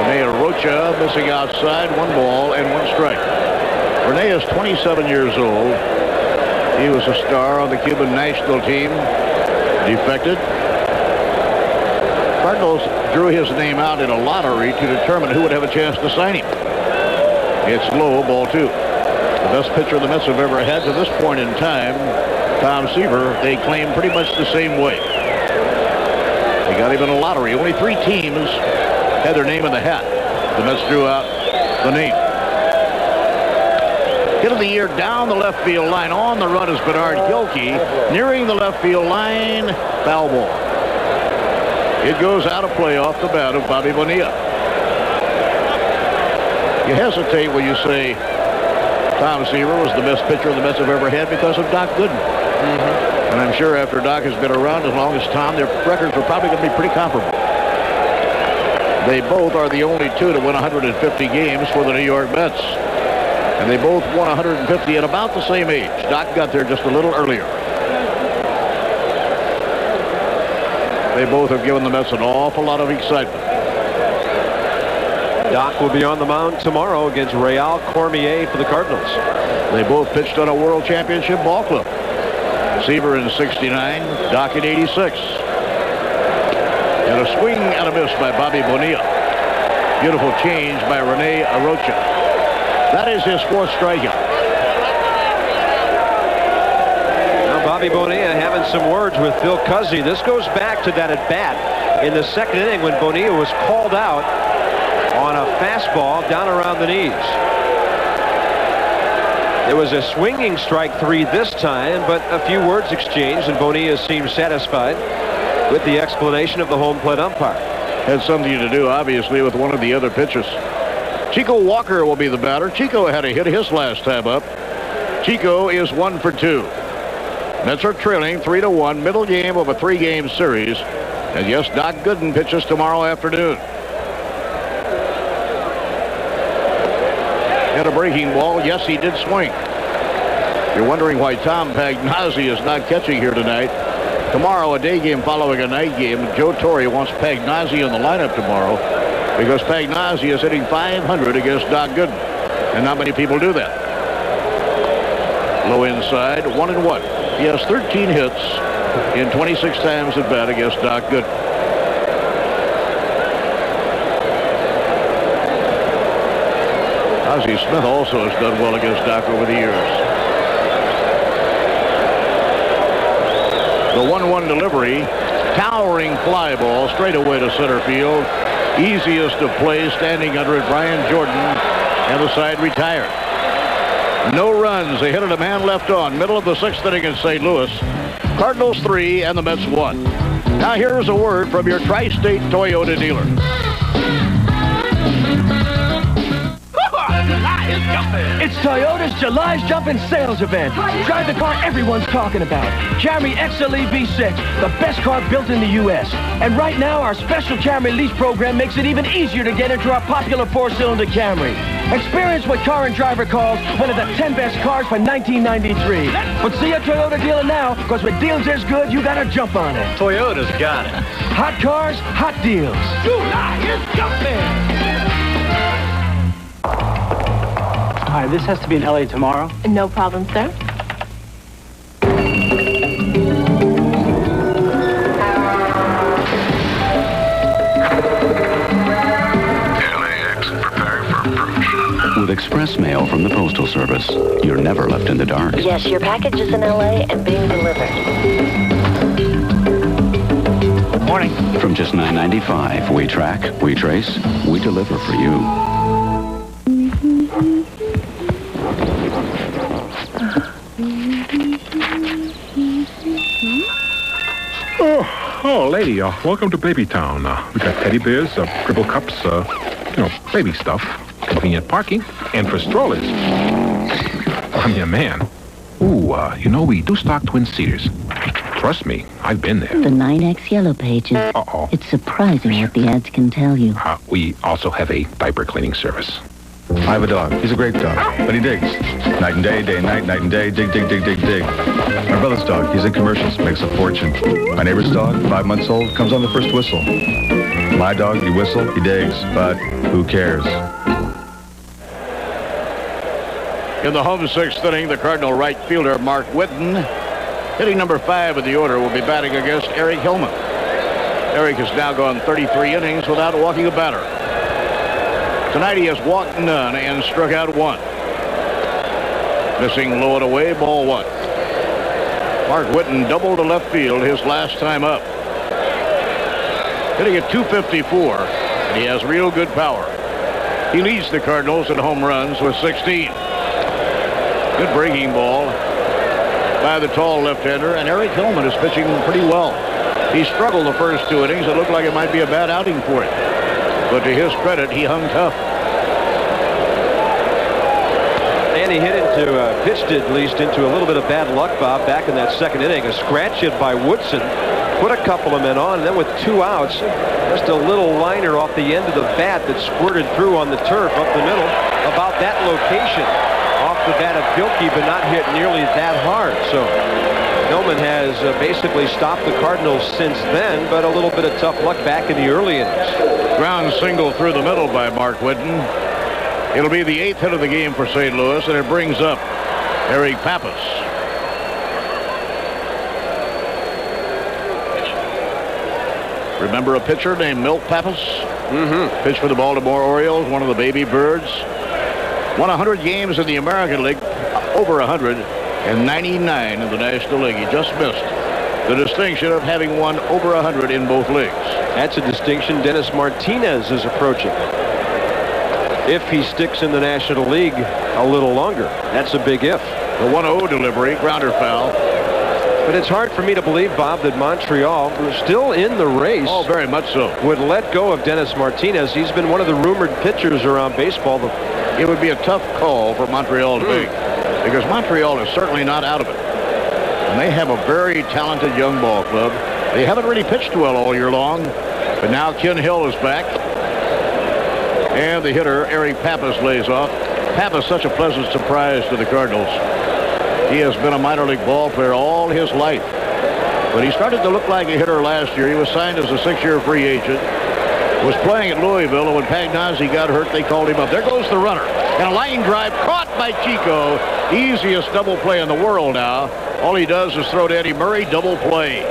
Rene Arocha missing outside, 1 ball and 1 strike. Rene is 27 years old. He was a star on the Cuban national team. Defected. Cardinals drew his name out in a lottery to determine who would have a chance to sign him. It's low, ball 2. The best pitcher the Mets have ever had to this point in time, Tom Seaver, they claim pretty much the same way. They got him in a lottery. Only 3 teams had their name in the hat. The Mets drew out the name. Hit of the year down the left field line. On the run is Bernard Gilkey. Nearing the left field line, foul ball. It goes out of play off the bat of Bobby Bonilla. You hesitate when you say Tom Seaver was the best pitcher the Mets have ever had because of Doc Gooden. And I'm sure after Doc has been around as long as Tom, their records are probably going to be pretty comparable. They both are the only 2 to win 150 games for the New York Mets. And they both won 150 at about the same age. Doc got there just a little earlier. They both have given the Mets an awful lot of excitement. Doc will be on the mound tomorrow against Real Cormier for the Cardinals. They both pitched on a World Championship ball club. Seaver in 69, Doc in 86. And a swing and a miss by Bobby Bonilla. Beautiful change by Rene Arocha. That is his 4th strikeout. Now Bobby Bonilla having some words with Phil Cuzzy. This goes back to that at-bat in the second inning when Bonilla was called out on a fastball down around the knees. There was a swinging strike 3 this time, but a few words exchanged, and Bonilla seemed satisfied with the explanation of the home plate umpire. Had something to do, obviously, with one of the other pitches. Chico Walker will be the batter. Chico had a hit his last time up. Chico is 1 for 2. Mets are trailing 3-1, middle game of a 3-game series. And yes, Doc Gooden pitches tomorrow afternoon. Had a breaking ball. Yes, he did swing. You're wondering why Tom Pagnazzi is not catching here tonight. Tomorrow, a day game following a night game. Joe Torre wants Pagnazzi in the lineup tomorrow because Pagnazzi is hitting .500 against Doc Gooden. And not many people do that. Low inside, 1-1. He has 13 hits in 26 times at bat against Doc Gooden. Ozzie Smith also has done well against Doc over the years. The 1-1 delivery, towering fly ball straight away to center field. Easiest of play, standing under it, Brian Jordan, and the side retired. No runs. They hit it a man left on. Middle of the 6th inning in St. Louis. Cardinals 3 and the Mets 1. Now here's a word from your Tri-State Toyota dealer. It's Toyota's July's Jumpin' Sales Event. Drive the car everyone's talking about. Camry XLE V6, the best car built in the U.S. And right now, our special Camry lease program makes it even easier to get into our popular 4-cylinder Camry. Experience what Car and Driver calls one of the 10 best cars for 1993. But see a Toyota dealer now, because with deals this good, you gotta jump on it. Toyota's got it. Hot cars, hot deals. July is jumping. Hi, this has to be in LA tomorrow. No problem, sir. LAX, prepare for approach. With express mail from the Postal Service, you're never left in the dark. Yes, your package is in LA and being delivered. Morning. From just $9.95, we track, we trace, we deliver for you. Oh, lady, welcome to Baby Town. We got teddy bears, cribble cups, baby stuff, convenient parking, and for strollers. I'm your man. Ooh, we do stock twin-seaters. Trust me, I've been there. The 9X Yellow Pages. Uh-oh. It's surprising what the ads can tell you. We also have a diaper cleaning service. I have a dog. He's a great dog, but he digs. Night and day and night and day, dig, dig, dig, dig, dig. My brother's dog, he's in commercials, makes a fortune. My neighbor's dog, 5 months old, comes on the first whistle. My dog, he whistle, he digs, but who cares? In the home 6th inning, the Cardinal right fielder, Mark Whitten, hitting number 5 in the order, will be batting against Eric Hillman. Eric has now gone 33 innings without walking a batter. Tonight he has walked none and struck out 1. Missing low and away, ball 1. Mark Whitten doubled to left field his last time up. Hitting at .254, and he has real good power. He leads the Cardinals in home runs with 16. Good breaking ball by the tall left-hander, and Eric Hillman is pitching pretty well. He struggled the first 2 innings. It looked like it might be a bad outing for him. But to his credit, he hung tough. And he pitched at least into a little bit of bad luck, Bob, back in that second inning. A scratch hit by Woodson put a couple of men on, and then with 2 outs, just a little liner off the end of the bat that squirted through on the turf up the middle. About that location off the bat of Gilkey, but not hit nearly that hard. So Hillman has basically stopped the Cardinals since then, but a little bit of tough luck back in the early innings. Ground single through the middle by Mark Whitten. It'll be the 8th hit of the game for St. Louis, and it brings up Eric Pappas. Remember a pitcher named Milt Pappas? Mm-hmm. Pitched for the Baltimore Orioles, one of the baby birds. Won 100 games in the American League, over 100, and 99 in the National League. He just missed the distinction of having won over 100 in both leagues. That's a distinction Dennis Martinez is approaching. If he sticks in the National League a little longer. That's a big if. The 1-0 delivery, grounder foul. But it's hard for me to believe, Bob, that Montreal, who's still in the race, oh, very much so, would let go of Dennis Martinez. He's been one of the rumored pitchers around baseball. It would be a tough call for Montreal to make, because Montreal is certainly not out of it. And they have a very talented young ball club. They haven't really pitched well all year long, but now Ken Hill is back. And the hitter, Eric Pappas, lays off. Pappas, such a pleasant surprise to the Cardinals. He has been a minor league ball player all his life. But he started to look like a hitter last year. He was signed as a 6-year free agent. Was playing at Louisville, and when Pagnozzi got hurt, they called him up. There goes the runner. And a line drive caught by Chico. Easiest double play in the world now. All he does is throw to Eddie Murray, double play.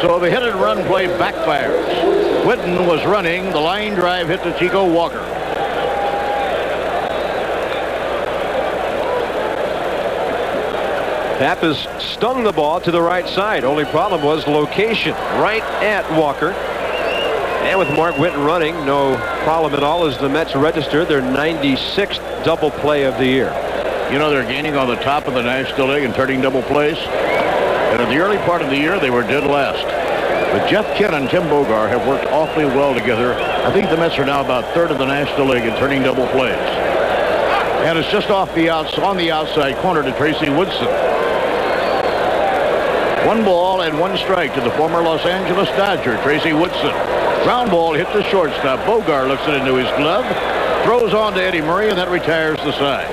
So the hit and run play backfires. Whitten was running. The line drive hit to Chico Walker. Pappas stung the ball to the right side. Only problem was location, right at Walker. And with Mark Whitten running, no problem at all as the Mets registered their 96th double play of the year. You know, they're gaining on the top of the National League and turning double plays. And in the early part of the year, they were dead last. But Jeff Kent and Tim Bogar have worked awfully well together. I think the Mets are now about third in the National League in turning double plays. And it's just on the outside corner to Tracy Woodson. 1 ball and 1 strike to the former Los Angeles Dodger, Tracy Woodson. Ground ball hit the shortstop. Bogar looks it into his glove, throws on to Eddie Murray, and that retires the side.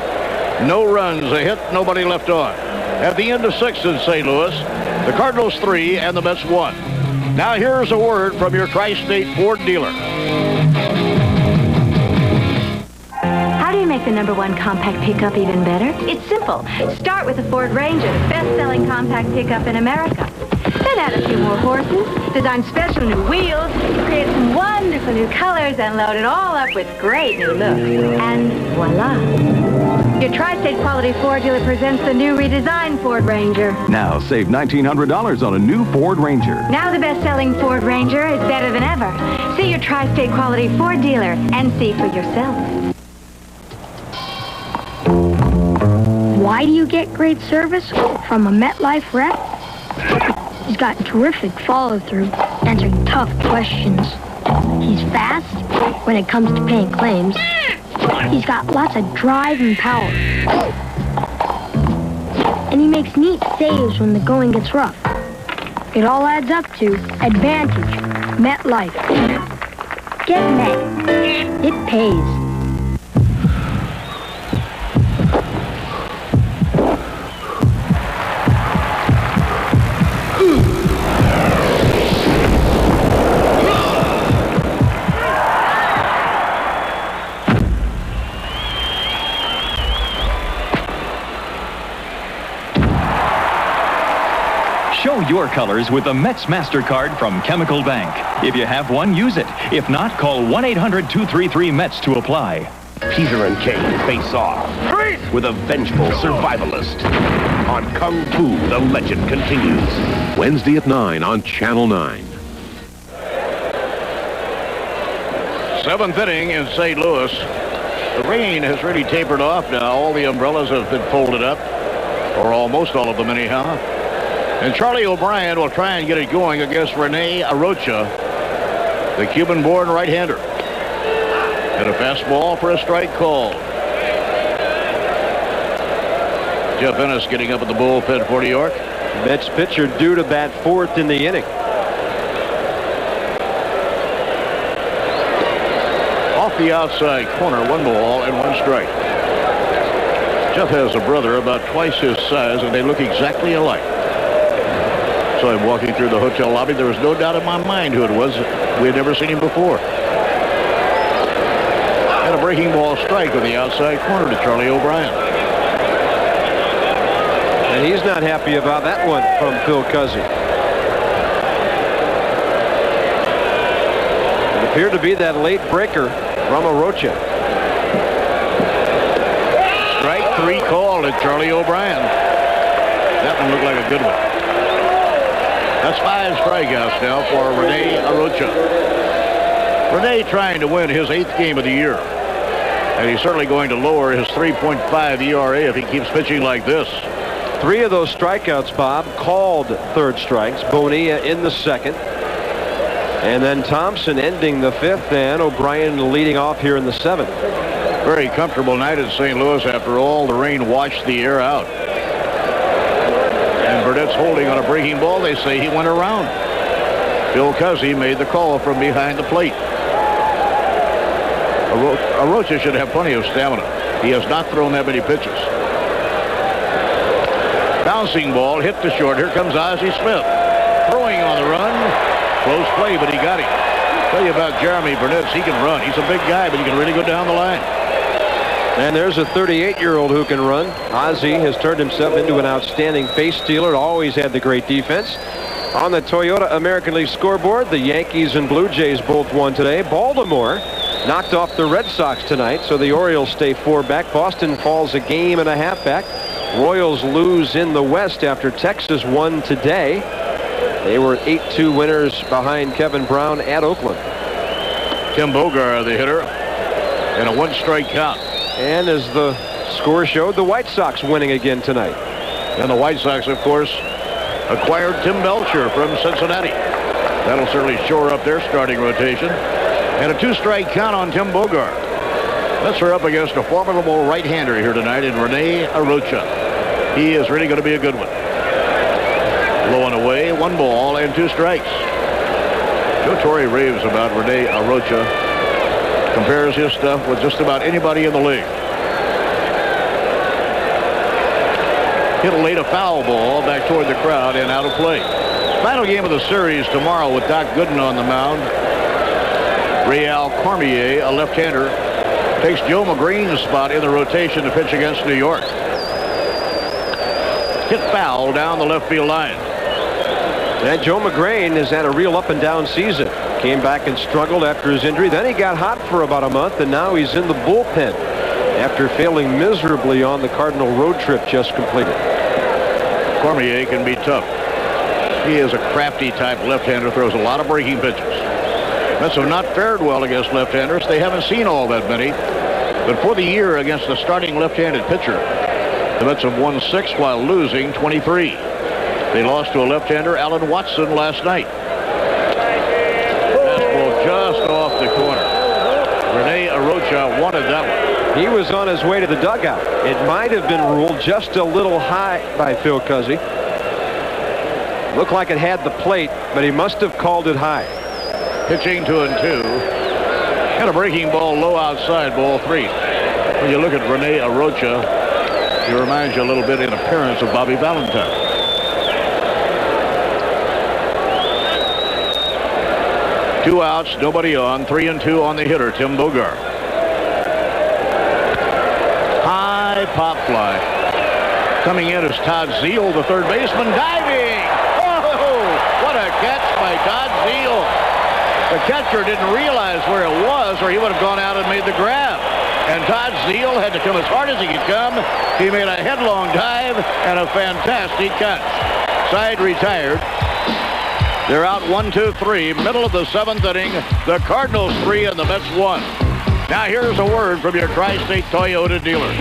No runs, a hit, nobody left on. At the end of 6 in St. Louis, the Cardinals 3 and the Mets 1. Now here's a word from your Tri-State Ford dealer. How do you make the #1 compact pickup even better? It's simple. Start with the Ford Ranger, the best-selling compact pickup in America. Then add a few more horses, design special new wheels, create some wonderful new colors, and load it all up with great new looks. And voila. Your Tri-State Quality Ford dealer presents the new redesigned Ford Ranger. Now save $1,900 on a new Ford Ranger. Now the best-selling Ford Ranger is better than ever. See your Tri-State Quality Ford dealer and see for yourself. Why do you get great service from a MetLife rep? He's got terrific follow-through, answering tough questions. He's fast when it comes to paying claims. He's got lots of drive and power. And he makes neat saves when the going gets rough. It all adds up to Advantage MetLife. Get Met. It pays. Show your colors with the Mets MasterCard from Chemical Bank. If you have one, use it. If not, call 1-800-233-METS to apply. Peter and Kane face off with a vengeful survivalist. On Kung Fu, the legend continues. Wednesday at 9 on Channel 9. 7th inning in St. Louis. The rain has really tapered off now. All the umbrellas have been folded up, or almost all of them anyhow. And Charlie O'Brien will try and get it going against Rene Arocha, the Cuban-born right-hander. And a fastball for a strike call. Jeff Ennis getting up at the bullpen for New York. Mets pitcher due to bat 4th in the inning. Off the outside corner, 1 ball and 1 strike. Jeff has a brother about twice his size, and they look exactly alike. So I'm walking through the hotel lobby. There was no doubt in my mind who it was. We had never seen him before. And a breaking ball strike on the outside corner to Charlie O'Brien. And he's not happy about that one from Phil Cuzzy. It appeared to be that late breaker from Arocha. Strike 3 call to Charlie O'Brien. That one looked like a good one. That's 5 strikeouts now for Rene Arocha. Rene trying to win his 8th game of the year. And he's certainly going to lower his 3.5 ERA if he keeps pitching like this. 3 of those strikeouts, Bob, called third strikes. Bonilla in the 2nd. And then Thompson ending the 5th, and O'Brien leading off here in the 7th. Very comfortable night in St. Louis after all the rain washed the air out. And Burnett's holding on a breaking ball. They say he went around. Bill Cousy made the call from behind the plate. Arocha should have plenty of stamina. He has not thrown that many pitches. Bouncing ball hit to short. Here comes Ozzie Smith. Throwing on the run. Close play, but he got him. Tell you about Jeremy Burnett. He can run. He's a big guy, but he can really go down the line. And there's a 38-year-old who can run. Ozzie has turned himself into an outstanding base stealer. Always had the great defense. On the Toyota American League scoreboard, the Yankees and Blue Jays both won today. Baltimore knocked off the Red Sox tonight, so the Orioles stay 4 back. Boston falls a game and a half back. Royals lose in the West after Texas won today. They were 8-2 winners behind Kevin Brown at Oakland. Tim Bogar, the hitter, and a 1-strike count. And as the score showed, the White Sox winning again tonight. And the White Sox, of course, acquired Tim Belcher from Cincinnati. That'll certainly shore up their starting rotation. And a 2-strike count on Tim Bogar. Mets are up against a formidable right-hander here tonight in Rene Arocha. He is really going to be a good one. Low and away, 1 ball and 2 strikes. Joe Torre raves about Rene Arocha. Compares his stuff with just about anybody in the league. Hit late a foul ball back toward the crowd and out of play. Final game of the series tomorrow with Doc Gooden on the mound. Real Cormier, a left-hander, takes Joe McGreen's spot in the rotation to pitch against New York. Hit foul down the left field line. And Joe McGreen has had a real up-and-down season. Came back and struggled after his injury. Then he got hot for about a month, and now he's in the bullpen after failing miserably on the Cardinal road trip just completed. Cormier can be tough. He is a crafty type left-hander, throws a lot of breaking pitches. Mets have not fared well against left-handers. They haven't seen all that many. But for the year against the starting left-handed pitcher, the Mets have won 6 while losing 23. They lost to a left-hander, Alan Watson, last night. Fastball just off the corner. Rene Arocha wanted that one. He was on his way to the dugout. It might have been ruled just a little high by Phil Cousy. Looked like it had the plate, but he must have called it high. Pitching 2-2. And a breaking ball low outside, ball 3. When you look at Rene Arocha, he reminds you a little bit in appearance of Bobby Valentine. Two outs, nobody on. 3-2 on the hitter, Tim Bogar. High pop fly. Coming in is Todd Zeile, the third baseman, diving. Oh, what a catch by Todd Zeile. The catcher didn't realize where it was, or he would have gone out and made the grab. And Todd Zeile had to come as hard as he could come. He made a headlong dive and a fantastic catch. Side retired. They're out 1-2-3, middle of the 7th inning. The Cardinals 3 and the Mets 1. Now here's a word from your Tri-State Toyota dealer.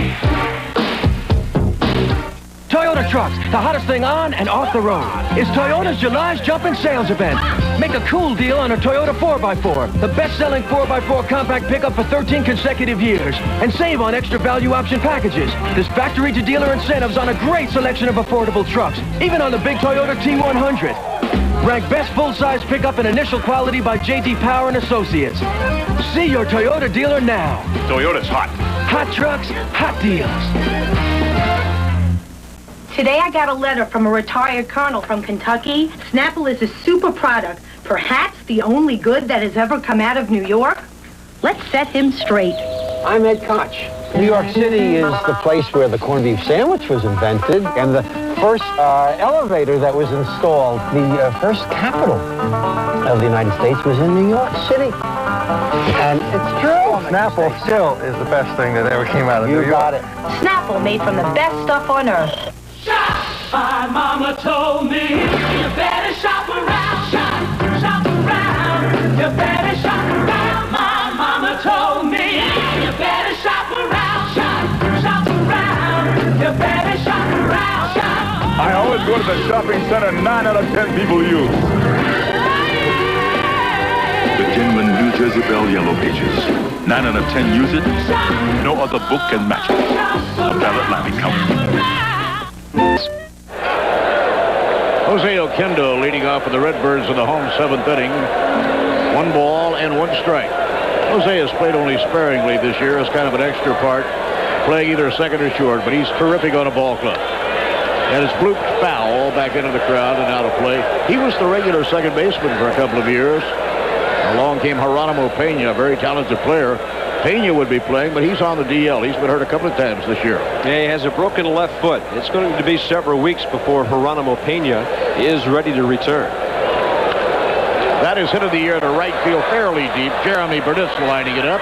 Toyota trucks, the hottest thing on and off the road. It's Toyota's July's Jumpin' Sales event. Make a cool deal on a Toyota 4x4, the best-selling 4x4 compact pickup for 13 consecutive years, and save on extra value option packages. There's factory-to-dealer incentives on a great selection of affordable trucks, even on the big Toyota T100. Ranked best full-size pickup and initial quality by J.D. Power and Associates. See your Toyota dealer now. Toyota's hot. Hot trucks, hot deals. Today I got a letter from a retired colonel from Kentucky. Snapple is a super product, perhaps the only good that has ever come out of New York. Let's set him straight. I'm Ed Koch. New York City is the place where the corned beef sandwich was invented, and the first elevator that was installed, the first capital of the United States was in New York City. And it's true. Snapple still is the best thing that ever came out of New York. You got it. Snapple, made from the best stuff on earth. My mama told me you better shop around, shop around. You better shop around, my mama told me. You better shop around, shop around. You better shop around, I always go to the shopping center 9 out of 10 people use. The genuine New Jersey Bell Yellow Pages. 9 out of 10 use it. No other book can match it. A Ballot Lapping Company. Jose Oquendo leading off for the Redbirds in the home 7th inning. 1 ball and 1 strike. Jose has played only sparingly this year as kind of an extra part, playing either second or short, but he's terrific on a ball club. And it's blooped foul back into the crowd and out of play. He was the regular second baseman for a couple of years. Along came Geronimo Pena, a very talented player. Pena would be playing, but he's on the DL. He's been hurt a couple of times this year. Yeah, he has a broken left foot. It's going to be several weeks before Geronimo Pena is ready to return. That is hit of the year to right field fairly deep. Jeremy Burnett's lining it up.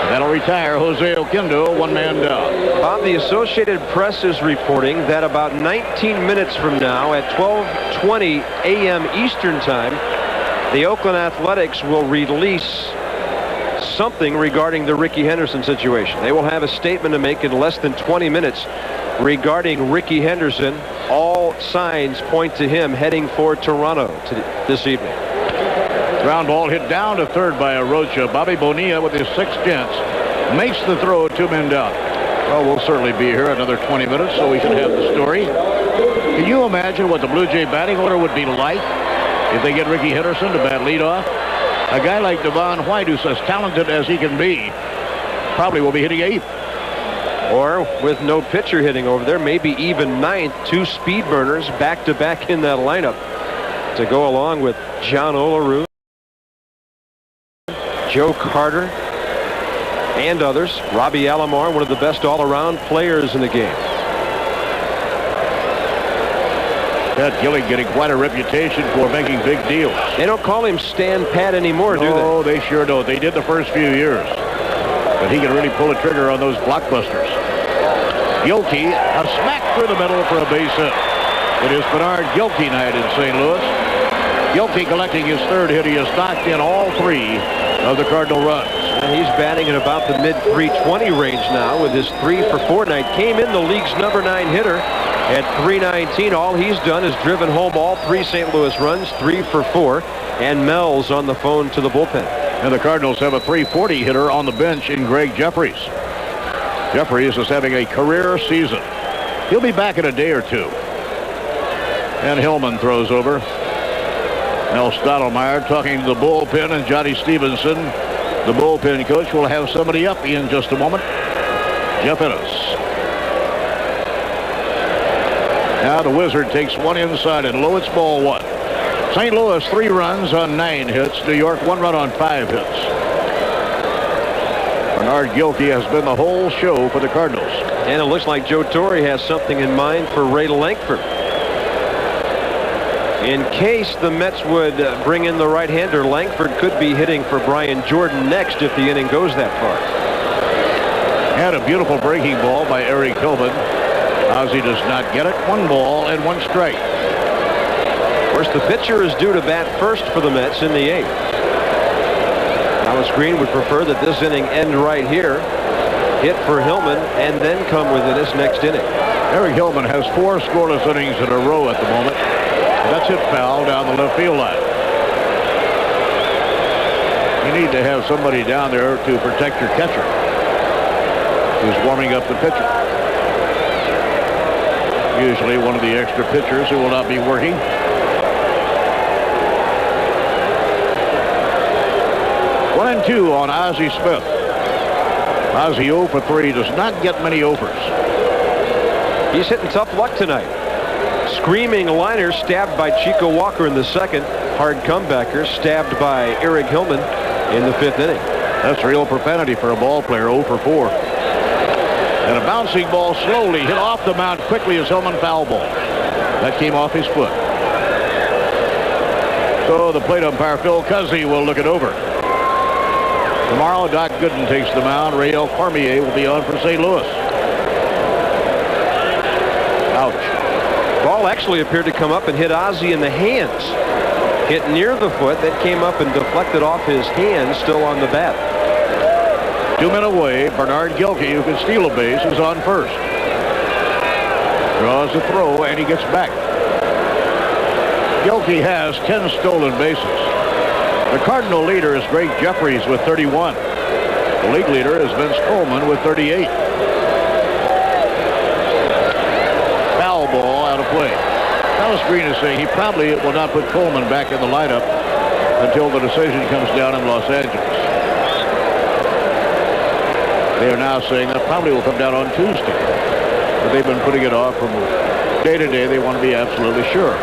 That'll retire Jose Oquendo, 1 man down. Bob, the Associated Press is reporting that about 19 minutes from now at 12:20 a.m. Eastern Time, the Oakland Athletics will release something regarding the Rickey Henderson situation. They will have a statement to make in less than 20 minutes regarding Rickey Henderson. All signs point to him heading for Toronto this evening. Ground ball hit down to third by Arocha. Bobby Bonilla with his 6th chance makes the throw, 2 men down. Well, we'll certainly be here another 20 minutes, so we should have the story. Can you imagine what the Blue Jay batting order would be like if they get Rickey Henderson to bat leadoff? A guy like Devon White, who's as talented as he can be, probably will be hitting 8th. Or with no pitcher hitting over there, maybe even 9th. 2 speed burners back-to-back in that lineup to go along with John Olerud, Joe Carter, and others. Robbie Alomar, one of the best all-around players in the game. Pat Gillick getting quite a reputation for making big deals. They don't call him Stan Pat anymore, do they? No, they sure don't. They did the first few years. But he can really pull a trigger on those blockbusters. Gilkey, a smack through the middle for a base hit. It is Bernard Gilkey night in St. Louis. Gilkey collecting his 3rd hit. He has knocked in all 3 of the Cardinal runs. And he's batting at about the mid-320 range now with his 3-for-4 night. Came in the league's number 9 hitter at 319. All he's done is driven home all 3 St. Louis runs, 3 for 4, and Mel's on the phone to the bullpen. And the Cardinals have a 340 hitter on the bench in Greg Jeffries. Jeffries is having a career season. He'll be back in a day or 2. And Hillman throws over. Mel Stottlemyre talking to the bullpen and Johnny Stevenson. The bullpen coach will have somebody up in just a moment. Jeff Ennis. Now the Wizard takes 1 inside and low. It's ball 1. St. Louis 3 runs on 9 hits. New York 1 run on 5 hits. Bernard Gilkey has been the whole show for the Cardinals. And it looks like Joe Torre has something in mind for Ray Lankford. In case the Mets would bring in the right-hander, Lankford could be hitting for Brian Jordan next if the inning goes that far. And a beautiful breaking ball by Eric Hillman. Ozzie does not get it. 1 ball and 1 strike. Of course, the pitcher is due to bat first for the Mets in the 8th. Alice Green would prefer that this inning end right here. Hit for Hillman and then come within his next inning. Eric Hillman has 4 scoreless innings in a row at the moment. That's hit foul down the left field line. You need to have somebody down there to protect your catcher who's warming up the pitcher. Usually one of the extra pitchers who will not be working. One and 2 on Ozzie Smith. Ozzie 0 for 3 does not get many overs. He's hitting tough luck tonight. Screaming liner stabbed by Chico Walker in the 2nd. Hard comebacker stabbed by Eric Hillman in the 5th inning. That's real profanity for a ball player. 0 for 4. And a bouncing ball slowly hit off the mound quickly as Hillman foul ball. That came off his foot. So the plate umpire Phil Cuzzy will look it over. Tomorrow Doc Gooden takes the mound. Rael Cormier will be on for St. Louis. Ouch. Ball actually appeared to come up and hit Ozzie in the hands. Hit near the foot, that came up and deflected off his hand, still on the bat. 2 men away, Bernard Gilkey, who can steal a base, is on first. Draws the throw, and he gets back. Gilkey has 10 stolen bases. The Cardinal leader is Greg Jeffries with 31. The league leader is Vince Coleman with 38. Foul ball out of play. Dallas Green is saying he probably will not put Coleman back in the lineup until the decision comes down in Los Angeles. They are now saying that probably will come down on Tuesday. But they've been putting it off from day to day. They want to be absolutely sure.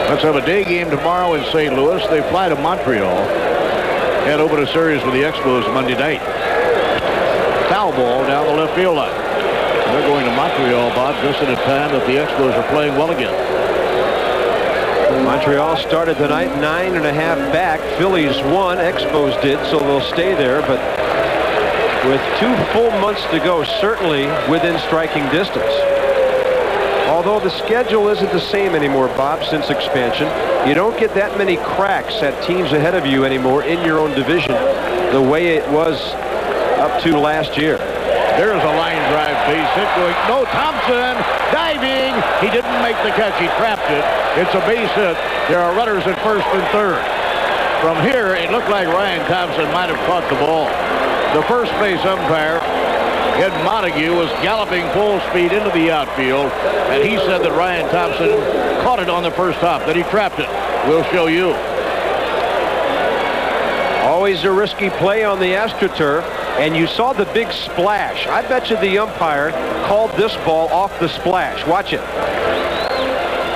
Let's have a day game tomorrow in St. Louis. They fly to Montreal and open a series with the Expos Monday night. Foul ball down the left field line. They're going to Montreal, Bob, just at a time that the Expos are playing well again. Montreal started the night 9.5 back. Phillies won. Expos did, so they'll stay there. But with 2 full months to go, certainly within striking distance. Although the schedule isn't the same anymore, Bob, since expansion. You don't get that many cracks at teams ahead of you anymore in your own division the way it was up to last year. There's a line drive base hit going. No, Thompson diving. He didn't make the catch. He trapped it. It's a base hit. There are runners at first and third. From here, it looked like Ryan Thompson might have caught the ball. The first base umpire, Ed Montague, was galloping full speed into the outfield, and he said that Ryan Thompson caught it on the first hop, that he trapped it. We'll show you. Always a risky play on the AstroTurf, and you saw the big splash. I bet you the umpire called this ball off the splash. Watch it.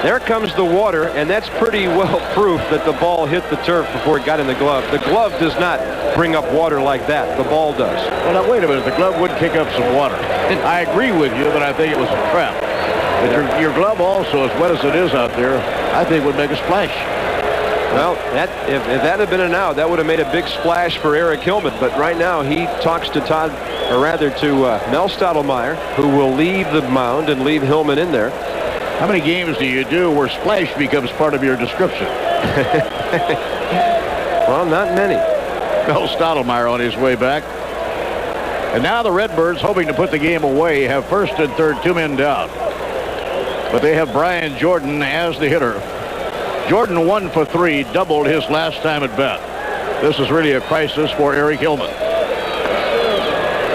There comes the water, and that's pretty well proof that the ball hit the turf before it got in the glove. The glove does not bring up water like that. The ball does. Well, now, wait a minute. The glove would kick up some water. I agree with you, but I think it was a trap. But your glove also, as wet as it is out there, I think would make a splash. Well, if that had been an out, that would have made a big splash for Eric Hillman. But right now, he talks to Mel Stottlemyre, who will leave the mound and leave Hillman in there. How many games do you do where splash becomes part of your description? Well, not many. Mel Stottlemyre on his way back. And now the Redbirds, hoping to put the game away, have first and third, 2 men down. But they have Brian Jordan as the hitter. Jordan 1 for 3, doubled his last time at bat. This is really a crisis for Eric Hillman.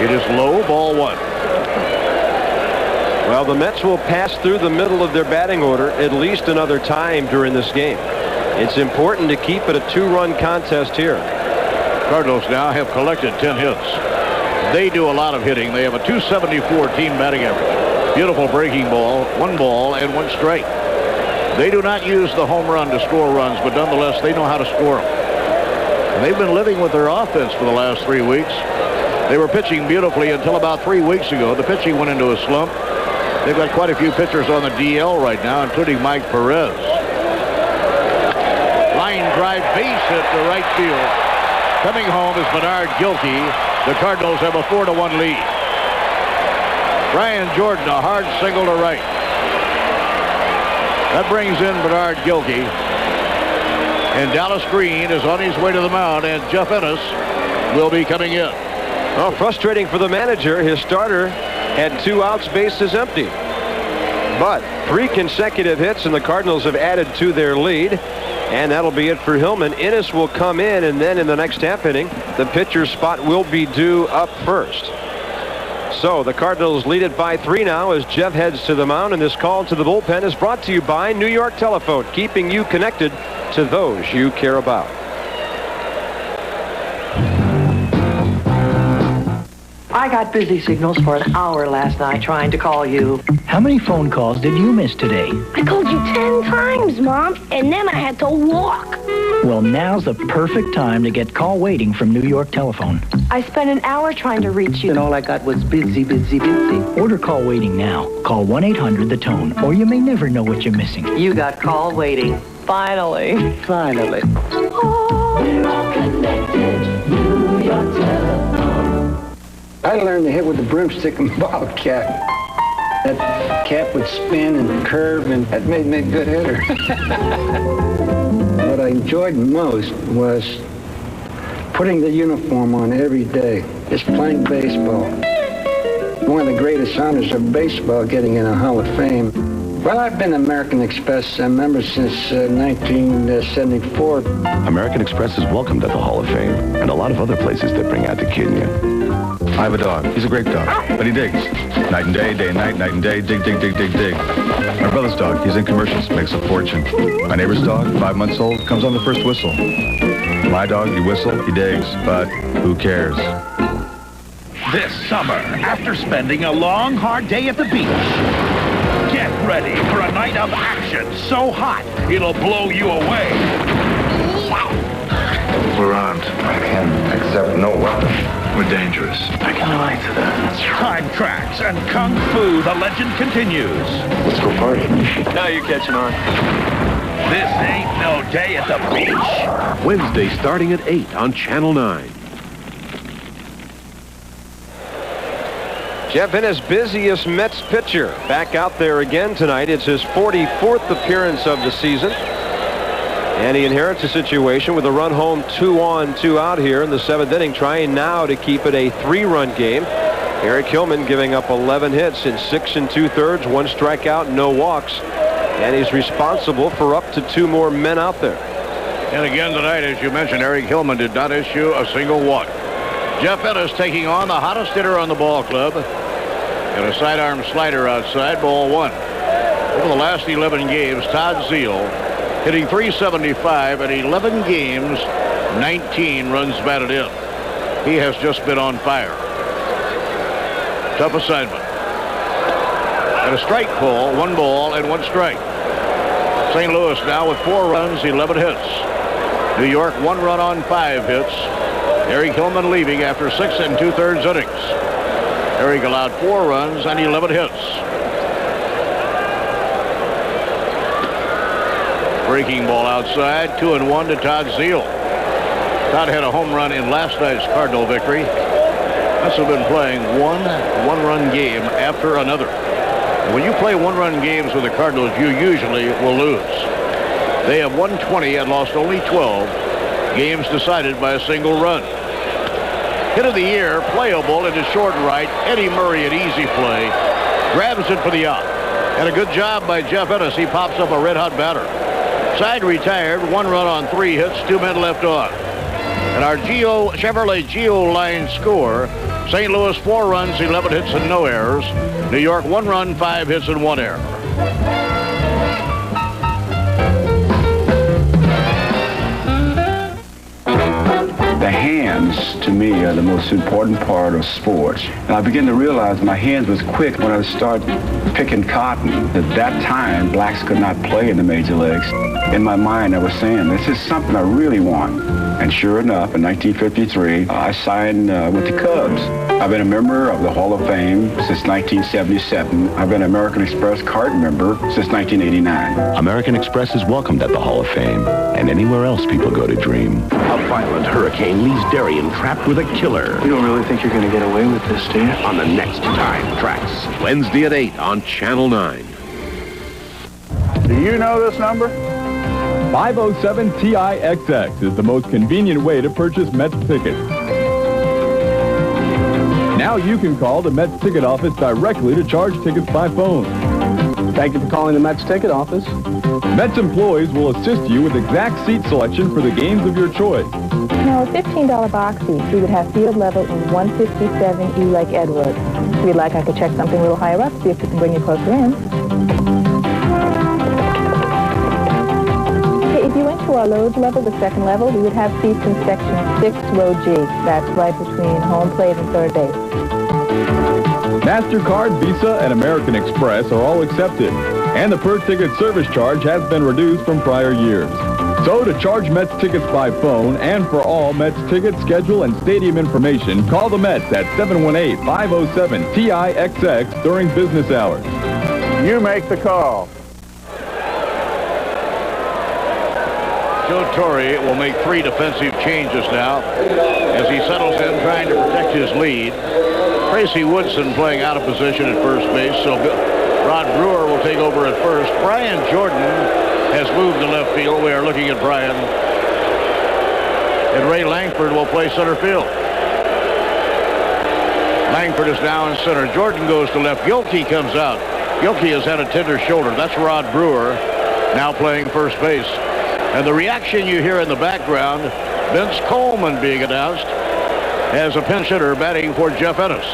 It is low, ball 1. Well, the Mets will pass through the middle of their batting order at least another time during this game. It's important to keep it a 2-run contest here. Cardinals now have collected 10 hits. They do a lot of hitting. They have a .274 team batting average. Beautiful breaking ball, 1 ball and 1 strike. They do not use the home run to score runs, but nonetheless, they know how to score them. And they've been living with their offense for the last 3 weeks. They were pitching beautifully until about 3 weeks ago. The pitching went into a slump. They've got quite a few pitchers on the DL right now, including Mike Perez. Line drive base hit to right field. Coming home is Bernard Gilkey. The Cardinals have a 4-1 lead. Brian Jordan, a hard single to right. That brings in Bernard Gilkey. And Dallas Green is on his way to the mound, and Jeff Ennis will be coming in. Well, frustrating for the manager. His starter had 2 outs, bases empty. But 3 consecutive hits, and the Cardinals have added to their lead. And that'll be it for Hillman. Ennis will come in, and then in the next half inning, the pitcher's spot will be due up first. So the Cardinals lead it by 3 now as Jeff heads to the mound, and this call to the bullpen is brought to you by New York Telephone, keeping you connected to those you care about. I got busy signals for an hour last night trying to call you. How many phone calls did you miss today? I called you 10 times, Mom, and then I had to walk. Well, now's the perfect time to get call waiting from New York Telephone. I spent an hour trying to reach you, and all I got was busy. Order call waiting now. Call 1-800-THE-TONE, or you may never know what you're missing. You got call waiting. Finally. Finally. Oh, we're all connected. New York Telephone. I learned to hit with the broomstick and bobcat. That cap would spin and curve, and that made me a good hitter. What I enjoyed most was putting the uniform on every day, just playing baseball. One of the greatest honors of baseball, getting in a Hall of Fame. Well, I've been American Express member since 1974. American Express is welcomed at the Hall of Fame and a lot of other places that bring out the kid in you. I have a dog. He's a great dog, but he digs. Night and day and night and day, dig, dig, dig, dig, dig. My brother's dog, he's in commercials, makes a fortune. My neighbor's dog, 5 months old, comes on the first whistle. My dog, you whistle, he digs, but who cares? This summer, after spending a long, hard day at the beach, get ready for a night of action so hot, it'll blow you away. We're armed. I can accept no weapon. We're dangerous. I can relate to that. Time tracks and Kung Fu, the legend continues. Let's go party. Now you're catching on. This ain't no day at the beach. Wednesday starting at 8 on Channel 9. Jeff Ennis, busiest Mets pitcher, back out there again tonight. It's his 44th appearance of the season. And he inherits a situation with a run home 2 on, 2 out here in the 7th inning, trying now to keep it a 3-run game. Eric Hillman giving up 11 hits in 6 2/3, 1 strikeout, no walks. And he's responsible for up to 2 more men out there. And again tonight, as you mentioned, Eric Hillman did not issue a single walk. Jeff Ennis taking on the hottest hitter on the ball club. And a sidearm slider outside, ball 1. Over the last 11 games, Todd Zeile hitting .375 in 11 games, 19 runs batted in. He has just been on fire. Tough assignment. And a strike pull, 1 ball and 1 strike. St. Louis now with 4 runs, 11 hits. New York 1 run on 5 hits. Eric Hillman leaving after 6 2/3 innings. Eric allowed 4 runs and 11 hits. Breaking ball outside, 2-1 to Todd Zeile. Todd had a home run in last night's Cardinal victory. Mets have been playing one-run game after another. And when you play one-run games with the Cardinals, you usually will lose. They have won 20 and lost only 12. Games decided by a single run. Hit of the year, playable into short right. Eddie Murray at easy play. Grabs it for the out. And a good job by Jeff Ennis. He pops up a red-hot batter. Side retired, 1 run on 3 hits, 2 men left on. And our Chevrolet Geo line score, St. Louis 4 runs, 11 hits and no errors. New York 1 run, 5 hits and 1 error. The hands, to me, are the most important part of sports. And I began to realize my hands was quick when I started picking cotton. At that time, blacks could not play in the major leagues. In my mind, I was saying, this is something I really want. And sure enough, in 1953, I signed with the Cubs. I've been a member of the Hall of Fame since 1977. I've been an American Express card member since 1989. American Express is welcomed at the Hall of Fame and anywhere else people go to dream. A violent hurricane leaves Darien trapped with a killer. You don't really think you're going to get away with this, do you? On the next Time Tracks. Wednesday at 8 on Channel 9. Do you know this number? 507 TIXX is the most convenient way to purchase Mets tickets. Now you can call the Mets ticket office directly to charge tickets by phone. Thank you for calling the Mets ticket office. Mets employees will assist you with exact seat selection for the games of your choice. Now, $15 box seats, we would have field level in 157 E Lake Edward. If you'd like, I could check something a little higher up, see if we can bring you closer in. Okay, if you went to our load level, the 2nd level, we would have seats in section 6, row G. That's right between home plate and third base. MasterCard, Visa, and American Express are all accepted, and the per-ticket service charge has been reduced from prior years. So to charge Mets tickets by phone and for all Mets ticket, schedule, and stadium information, call the Mets at 718-507-TIXX during business hours. You make the call. Joe Torre will make 3 defensive changes now as he settles in trying to protect his lead. Tracy Woodson playing out of position at first base, so Rod Brewer will take over at first. Brian Jordan has moved to left field. We are looking at Brian. And Ray Langford will play center field. Langford is now in center. Jordan goes to left. Gilkey comes out. Gilkey has had a tender shoulder. That's Rod Brewer now playing first base. And the reaction you hear in the background, Vince Coleman being announced as a pinch hitter batting for Jeff Ennis.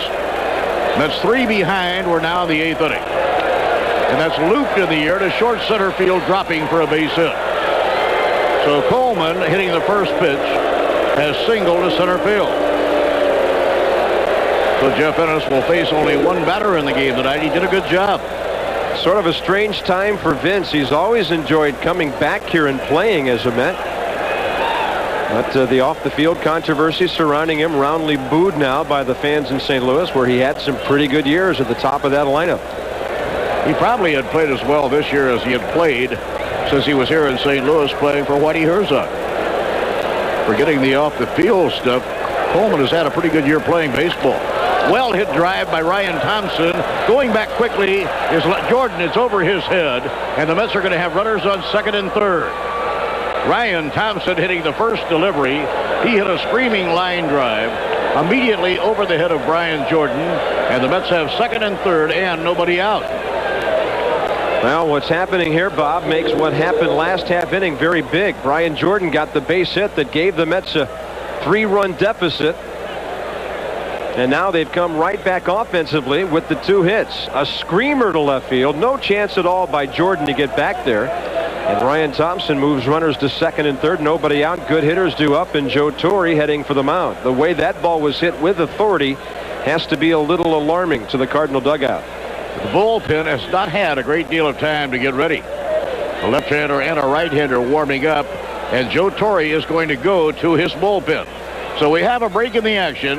Mets 3 behind. We're now in the 8th inning. And that's looped in the air to short center field, dropping for a base hit. So Coleman, hitting the first pitch, has singled to center field. So Jeff Ennis will face only one batter in the game tonight. He did a good job. Sort of a strange time for Vince. He's always enjoyed coming back here and playing as a Met. But the off-the-field controversy surrounding him, roundly booed now by the fans in St. Louis, where he had some pretty good years at the top of that lineup. He probably had played as well this year as he had played since he was here in St. Louis playing for Whitey Herzog. Forgetting the off-the-field stuff, Coleman has had a pretty good year playing baseball. Well hit drive by Ryan Thompson. Going back quickly is Jordan. It's over his head, and the Mets are going to have runners on second and third. Ryan Thompson hitting the first delivery. He hit a screaming line drive immediately over the head of Brian Jordan, and the Mets have second and third and nobody out. Well, what's happening here, Bob, makes what happened last half inning very big. Brian Jordan got the base hit that gave the Mets a 3-run deficit. And now they've come right back offensively with the 2 hits. A screamer to left field. No chance at all by Jordan to get back there. And Ryan Thompson moves runners to second and third. Nobody out. Good hitters due up. And Joe Torre heading for the mound. The way that ball was hit with authority has to be a little alarming to the Cardinal dugout. The bullpen has not had a great deal of time to get ready. A left-hander and a right-hander warming up. And Joe Torre is going to go to his bullpen. So we have a break in the action.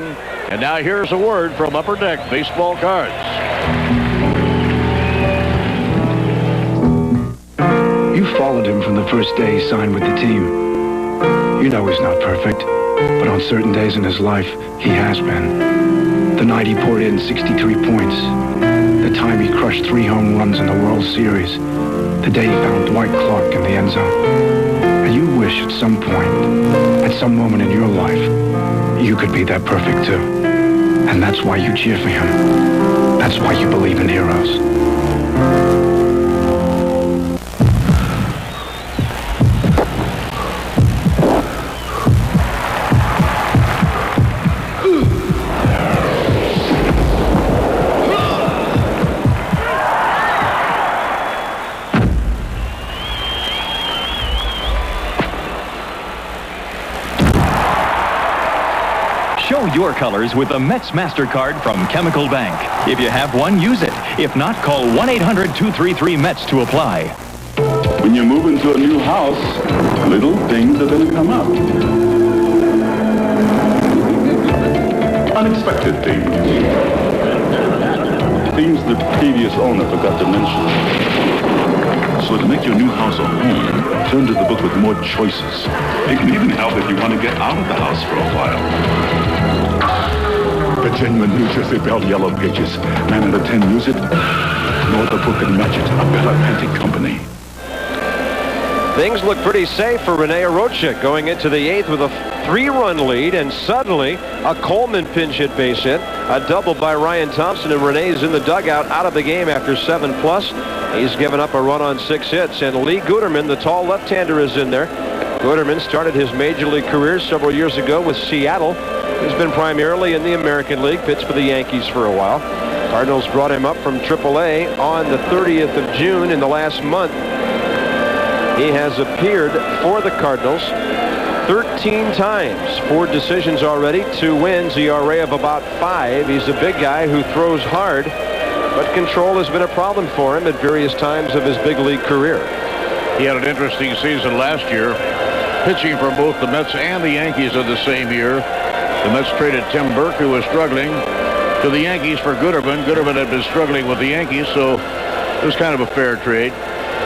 And now here's a word from Upper Deck Baseball Cards. You followed him from the first day he signed with the team. You know he's not perfect, but on certain days in his life, he has been. The night he poured in 63 points. The time he crushed 3 home runs in the World Series. The day he found Dwight Clark in the end zone. And you wish at some point, at some moment in your life, you could be that perfect too. And that's why you cheer for him. That's why you believe in heroes. Show your colors with the Mets MasterCard from Chemical Bank. If you have one, use it. If not, call 1-800-233-METS to apply. When you move into a new house, little things are going to come up. Unexpected things. Things the previous owner forgot to mention. So to make your new house a home, turn to the book with more choices. It can even help if you want to get out of the house for a while. The genuine New Jersey Belle Yellow Pages. 9 out of 10 use it. No other book can match it. A Bella Pantic Company. Things look pretty safe for Rene Arocha going into the 8th with a 3-run lead, and suddenly a Coleman pinch hit base hit, a double by Ryan Thompson, and Rene's in the dugout out of the game after 7+. He's given up a run on 6 hits, and Lee Guterman, the tall left-hander, is in there. Guterman started his major league career several years ago with Seattle. He's been primarily in the American League, pitched for the Yankees for a while. Cardinals brought him up from AAA on the 30th of June in the last month. He has appeared for the Cardinals 13 times, 4 decisions already, 2 wins, ERA of about 5. He's a big guy who throws hard, but control has been a problem for him at various times of his big league career. He had an interesting season last year, pitching for both the Mets and the Yankees in the same year. The Mets traded Tim Burke, who was struggling, to the Yankees for Guterman. Guterman had been struggling with the Yankees, so it was kind of a fair trade.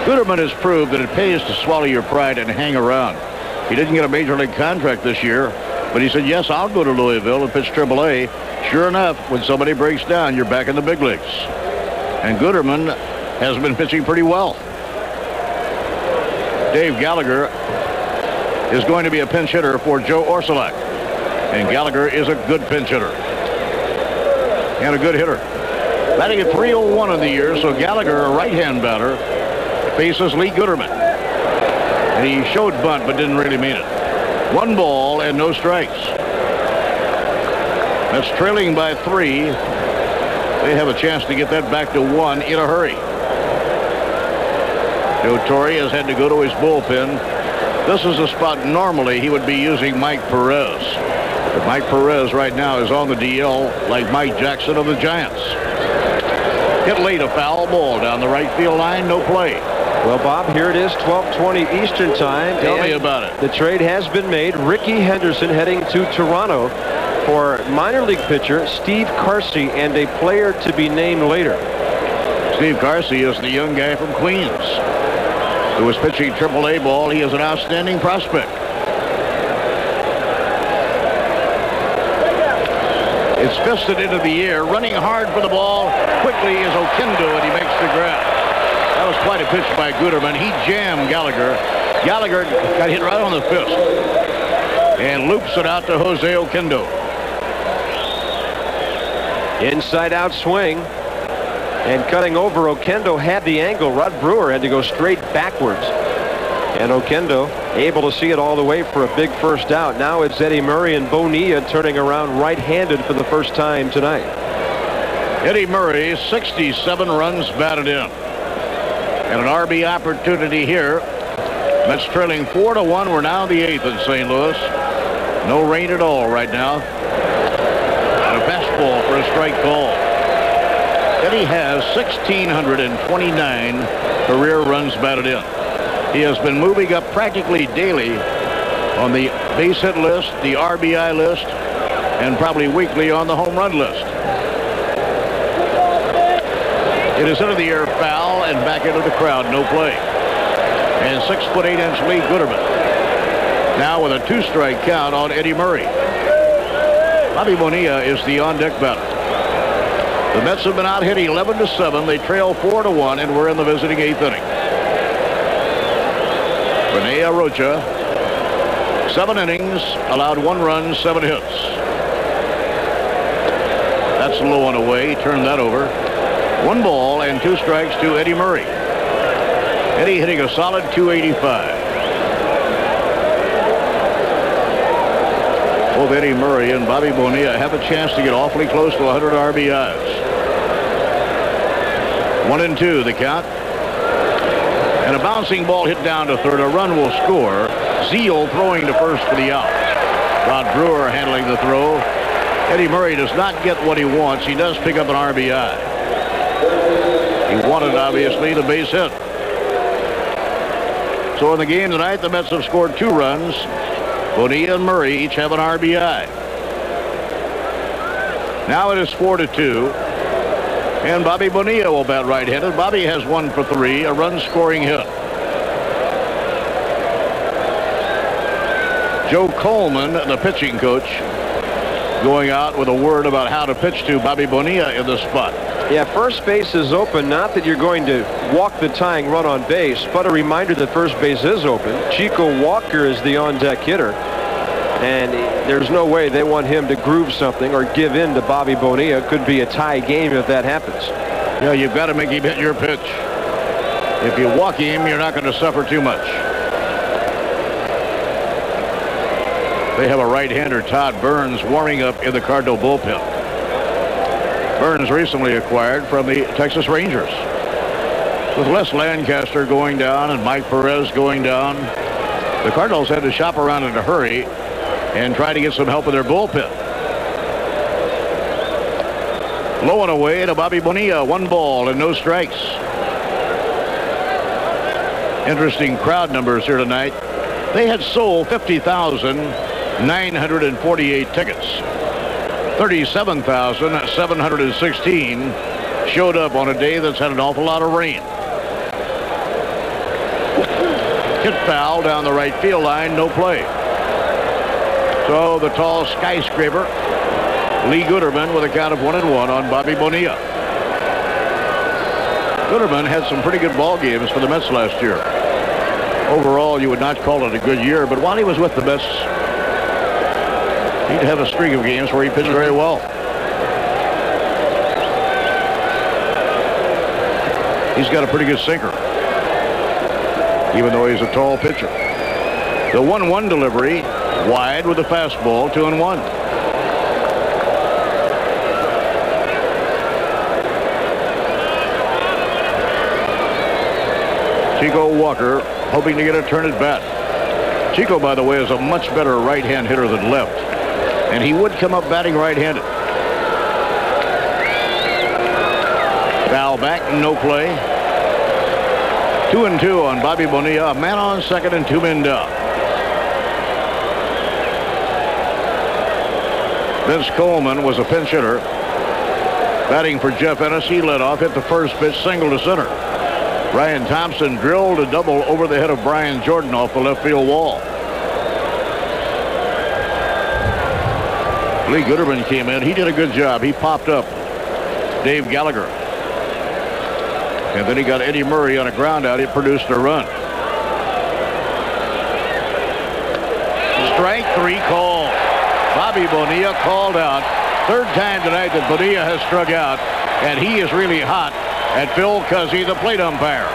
Guterman has proved that it pays to swallow your pride and hang around. He didn't get a major league contract this year, but he said, yes, I'll go to Louisville and pitch AAA. Sure enough, when somebody breaks down, you're back in the big leagues. And Guterman has been pitching pretty well. Dave Gallagher is going to be a pinch hitter for Joe Orsulak. And Gallagher is a good pinch hitter. And a good hitter. Batting at .301 in the year, so Gallagher, a right-hand batter, faces Lee Gooderman. And he showed bunt, but didn't really mean it. 1 ball and no strikes. That's trailing by 3. They have a chance to get that back to 1 in a hurry. Joe Torre has had to go to his bullpen. This is a spot normally he would be using Mike Perez. But Mike Perez right now is on the DL like Mike Jackson of the Giants. Hit late, a foul ball down the right field line, no play. Well, Bob, here it is, 12:20 Eastern Time. Tell me about it. The trade has been made. Ricky Henderson heading to Toronto for minor league pitcher Steve Carsey and a player to be named later. Steve Carsey is the young guy from Queens who was pitching AAA ball. He is an outstanding prospect. It's fisted into the air, running hard for the ball. Quickly is Oquendo, and he makes the grab. That was quite a pitch by Gooderman. He jammed Gallagher. Gallagher got hit right on the fist and loops it out to Jose Oquendo. Inside out swing. And cutting over, Oquendo had the angle. Rod Brewer had to go straight backwards. And Oquendo able to see it all the way for a big first out. Now it's Eddie Murray and Bonilla turning around right-handed for the first time tonight. Eddie Murray, 67 runs batted in. And an RB opportunity here. Mets trailing 4-1. We're now the 8th in St. Louis. No rain at all right now. And a fastball for a strike call. Eddie has 1,629 career runs batted in. He has been moving up practically daily on the base hit list, the RBI list, and probably weekly on the home run list. It is into the air, foul, and back into the crowd, no play. And 6'8" Lee Gooderman. Now with a 2-strike count on Eddie Murray. Bobby Bonilla is the on-deck batter. The Mets have been out hit 11-7. They trail 4-1, and we're in the visiting 8th inning. Rene Arocha, 7 innings, allowed 1 run, 7 hits. That's low and away. He turned that over. 1 ball and 2 strikes to Eddie Murray. Eddie hitting a solid .285. Both Eddie Murray and Bobby Bonilla have a chance to get awfully close to 100 RBIs. 1-2 the count. And a bouncing ball hit down to third. A run will score. Zeal throwing to first for the out. Rod Brewer handling the throw. Eddie Murray does not get what he wants. He does pick up an RBI. He wanted, obviously, the base hit. So in the game tonight, the Mets have scored 2 runs. Bonilla and Murray each have an RBI. Now it is 4-2. And Bobby Bonilla will bat right-handed. Bobby has 1 for 3, a run-scoring hit. Joe Coleman, the pitching coach, going out with a word about how to pitch to Bobby Bonilla in this spot. Yeah, first base is open. Not that you're going to walk the tying run on base, but a reminder that first base is open. Chico Walker is the on-deck hitter. And there's no way they want him to groove something or give in to Bobby Bonilla. Could be a tie game if that happens. Yeah, you've got to make him hit your pitch. If you walk him, you're not going to suffer too much. They have a right-hander, Todd Burns, warming up in the Cardinal bullpen. Burns recently acquired from the Texas Rangers. With Les Lancaster going down and Mike Perez going down, the Cardinals had to shop around in a hurry and try to get some help with their bullpen. Low and away to Bobby Bonilla. 1 ball and no strikes. Interesting crowd numbers here tonight. They had sold 50,948 tickets. 37,716 showed up on a day that's had an awful lot of rain. Hit foul down the right field line, no play. So the tall skyscraper, Lee Gooderman, with a count of 1-1 on Bobby Bonilla. Gooderman had some pretty good ball games for the Mets last year. Overall, you would not call it a good year, but while he was with the Mets, he'd have a string of games where he pitched very well. He's got a pretty good sinker, even though he's a tall pitcher. The 1-1 delivery, wide with a fastball, 2-1. Chico Walker hoping to get a turn at bat. Chico, by the way, is a much better right-hand hitter than left, and he would come up batting right-handed. Foul back, no play. 2-2 on Bobby Bonilla. A man on second and 2 men down. Vince Coleman was a pinch hitter. Batting for Jeff Ennis, he led off, hit the first pitch, single to center. Ryan Thompson drilled a double over the head of Brian Jordan off the left field wall. Lee Gooderman came in. He did a good job. He popped up Dave Gallagher. And then he got Eddie Murray on a ground out. It produced a run. Strike 3 call. Bobby Bonilla called out. Third time tonight that Bonilla has struck out. And he is really hot at Phil Cuzzy, the plate umpire.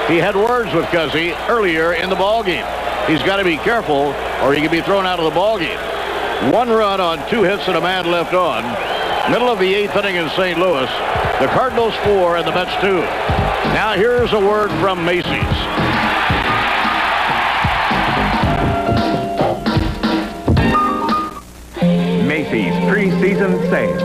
He had words with Cuzzy earlier in the ball game. He's got to be careful or he can be thrown out of the ball game. 1 run on 2 hits and a man left on. Middle of the 8th inning in St. Louis. The Cardinals 4 and the Mets 2. Now here's a word from Macy's. Macy's preseason sale.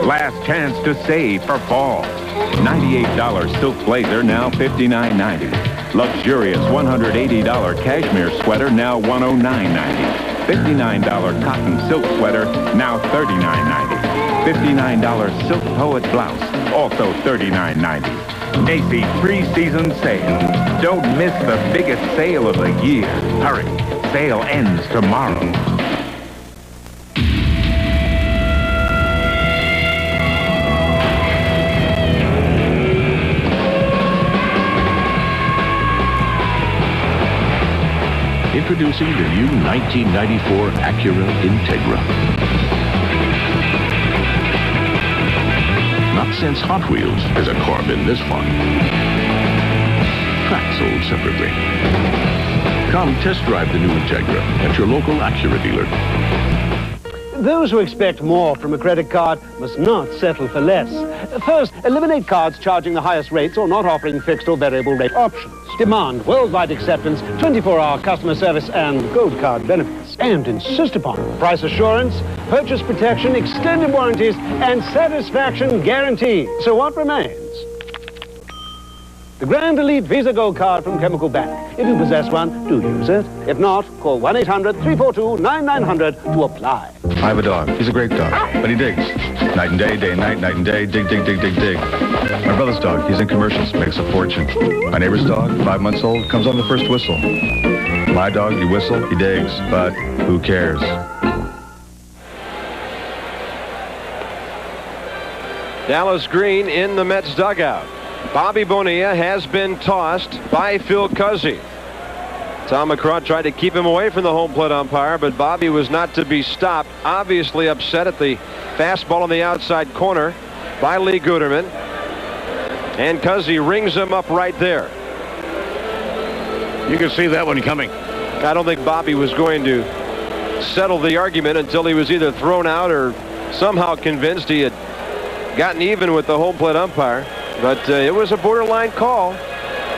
Last chance to save for fall. $98 silk blazer, now $59.90. Luxurious $180 cashmere sweater, now $109.90. $59 cotton silk sweater, now $39.90. $59 silk poet blouse, also $39.90. Macy's preseason sale. Don't miss the biggest sale of the year. Hurry, sale ends tomorrow. Introducing the new 1994 Acura Integra. Not since Hot Wheels has a car been this fun. Tracks sold separately. Come test drive the new Integra at your local Acura dealer. Those who expect more from a credit card must not settle for less. First, eliminate cards charging the highest rates or not offering fixed or variable rate options. Demand worldwide acceptance, 24-hour customer service, and gold card benefits. And insist upon price assurance, purchase protection, extended warranties, and satisfaction guarantee. So what remains? The Grand Elite Visa Gold Card from Chemical Bank. If you possess one, do use it. If not, call 1-800-342-9900 to apply. I have a dog. He's a great dog, but he digs. Night and day, day and night, night and day, dig, dig, dig, dig, dig. My brother's dog, he's in commercials, makes a fortune. My neighbor's dog, 5 months old, comes on the first whistle. My dog, you whistle, he digs, but who cares? Dallas Green in the Mets dugout. Bobby Bonilla has been tossed by Phil Cuzzy. Tom McCraw tried to keep him away from the home plate umpire, but Bobby was not to be stopped. Obviously upset at the fastball on the outside corner by Lee Gooderman. And Cuzzy rings him up right there. You can see that one coming. I don't think Bobby was going to settle the argument until he was either thrown out or somehow convinced he had gotten even with the home plate umpire. But it was a borderline call.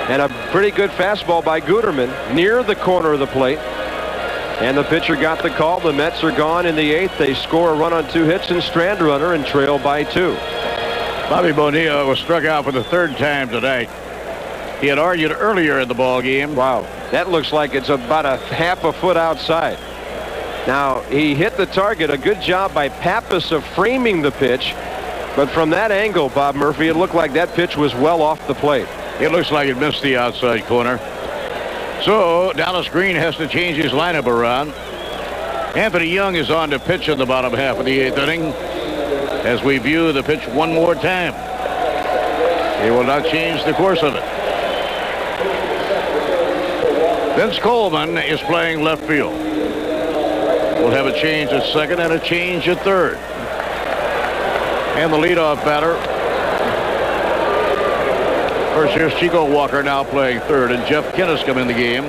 And a pretty good fastball by Gooderman near the corner of the plate. And the pitcher got the call. The Mets are gone in the 8th. They score a run on 2 hits and strand runner and trail by 2. Bobby Bonilla was struck out for the 3rd time tonight. He had argued earlier in the ball game. Wow, that looks like it's about a half a foot outside. Now, he hit the target. A good job by Pappas of framing the pitch. But from that angle, Bob Murphy, it looked like that pitch was well off the plate. It looks like it missed the outside corner. So Dallas Green has to change his lineup around. Anthony Young is on to pitch in the bottom half of the 8th inning as we view the pitch one more time. He will not change the course of it. Vince Coleman is playing left field. We'll have a change at second and a change at third. And the leadoff batter. First, here's Chico Walker now playing third, and Jeff Kinnis come in the game.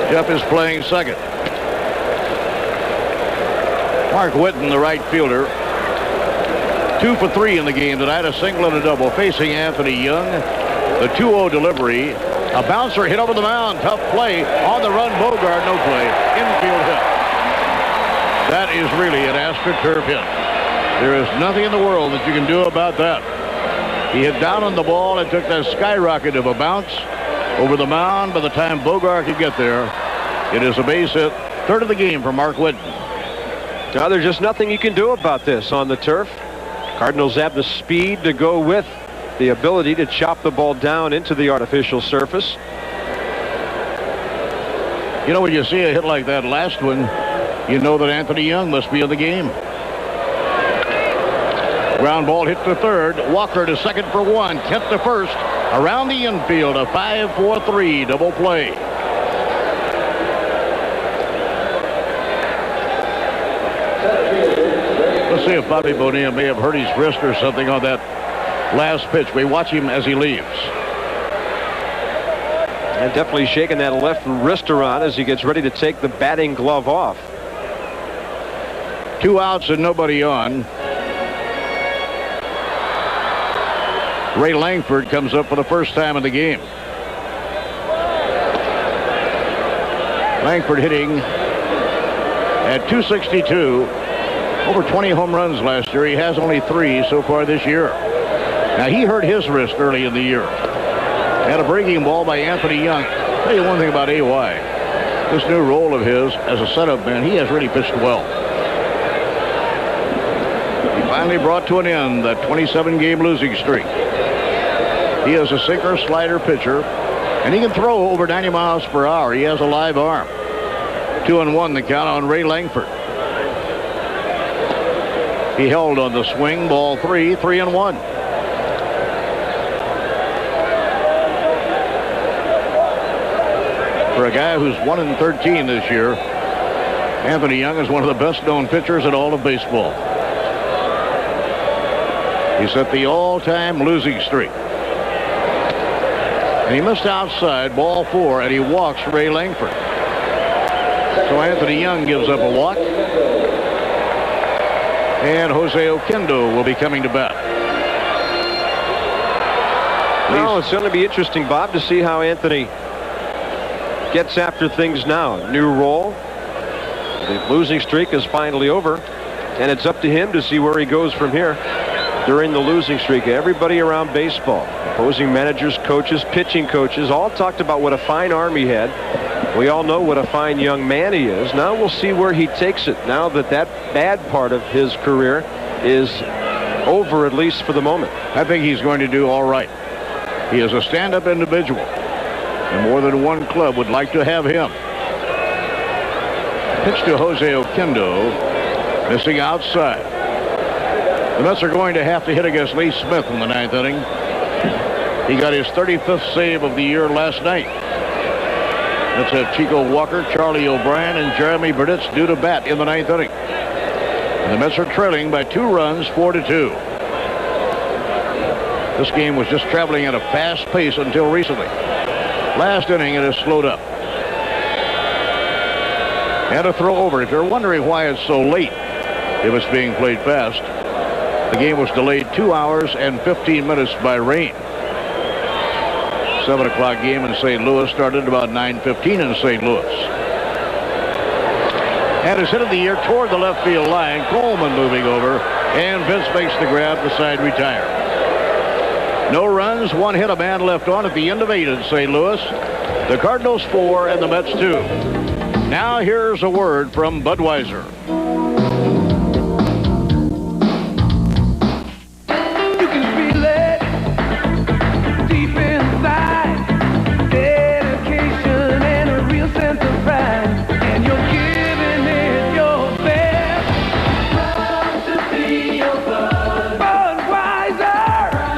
Jeff is playing second. Mark Whitten, the right fielder, 2 for 3 in the game tonight, a single and a double, facing Anthony Young. The 2-0 delivery. A bouncer hit over the mound. Tough play. On the run, Bogart, no play. Infield hit. That is really an AstroTurf hit. There is nothing in the world that you can do about that. He hit down on the ball and took that skyrocket of a bounce over the mound. By the time Bogart could get there, it is a base hit. Third of the game for Mark Whitten. Now, there's just nothing you can do about this on the turf. Cardinals have the speed to go with the ability to chop the ball down into the artificial surface. You know, when you see a hit like that last one, you know that Anthony Young must be in the game. Ground ball hit to third. Walker to second for one. Kent to first. Around the infield, a 5-4-3 double play. Let's see if Bobby Bonilla may have hurt his wrist or something on that last pitch. We watch him as he leaves. And definitely shaking that left wrist around as he gets ready to take the batting glove off. 2 outs and nobody on. Ray Langford comes up for the first time in the game. Langford hitting at .262. Over 20 home runs last year. He has only 3 so far this year. Now, he hurt his wrist early in the year. Had a breaking ball by Anthony Young. I'll tell you one thing about A.Y. This new role of his as a setup man, he has really pitched well. He finally brought to an end that 27-game losing streak. He is a sinker slider pitcher, and he can throw over 90 miles per hour. He has a live arm. 2-1 the count on Ray Langford. He held on the swing. Ball 3, 3-1. For a guy who's 1-13 this year, Anthony Young is one of the best-known pitchers in all of baseball. He set the all-time losing streak. And he missed outside, ball 4, and he walks Ray Langford. So Anthony Young gives up a walk. And Jose Oquendo will be coming to bat. Well, it's going to be interesting, Bob, to see how Anthony gets after things now. New role. The losing streak is finally over, and it's up to him to see where he goes from here during the losing streak. Everybody around baseball, opposing managers, coaches, pitching coaches, all talked about what a fine arm he had. We all know what a fine young man he is. Now we'll see where he takes it now that that bad part of his career is over, at least for the moment. I think he's going to do all right. He is a stand-up individual, and more than one club would like to have him. Pitch to Jose Oquendo, missing outside. The Mets are going to have to hit against Lee Smith in the 9th inning. He got his 35th save of the year last night. Let's have Chico Walker, Charlie O'Brien, and Jeremy Burditz due to bat in the 9th inning. And the Mets are trailing by 2 runs, 4-2. This game was just traveling at a fast pace until recently. Last inning, it has slowed up. And a throw over. If you're wondering why it's so late, if it's being played fast, the game was delayed 2 hours and 15 minutes by rain. 7 o'clock game in St. Louis started about 9:15 in St. Louis. And his hit of the year toward the left field line. Coleman moving over, and Vince makes the grab. The side retired. No runs, 1 hit, a man left on at the end of 8 in St. Louis. The Cardinals 4 and the Mets 2. Now here's a word from Budweiser. You can feel it deep inside. Dedication and a real sense of pride. And you're giving it your best. Proud to be your bud. Budweiser.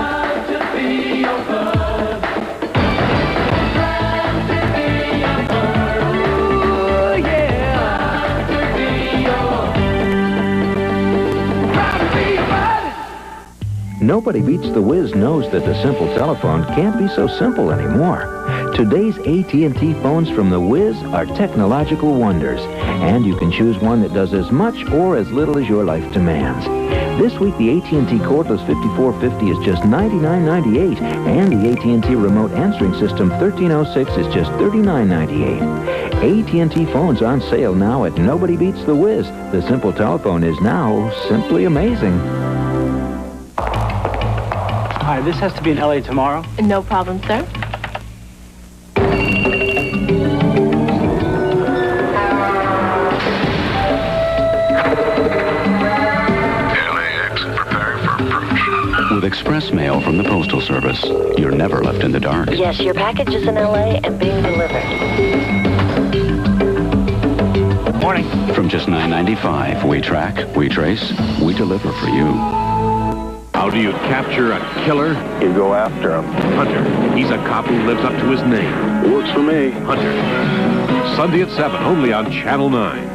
Nobody Beats the Whiz knows that the simple telephone can't be so simple anymore. Today's AT&T phones from the Whiz are technological wonders, and you can choose one that does as much or as little as your life demands. This week, the AT&T Cordless 5450 is just $99.98, and the AT&T Remote Answering System 1306 is just $39.98. AT&T phones on sale now at Nobody Beats the Whiz. The simple telephone is now simply amazing. Hi, this has to be in LA tomorrow. No problem, sir. With express mail from the Postal Service, you're never left in the dark. Yes, your package is in LA and being delivered. Morning. From just $9.95, we track, we trace, we deliver for you. How do you capture a killer? You go after him. Hunter. He's a cop who lives up to his name. Works for me. Hunter. Sunday at 7, only on Channel 9.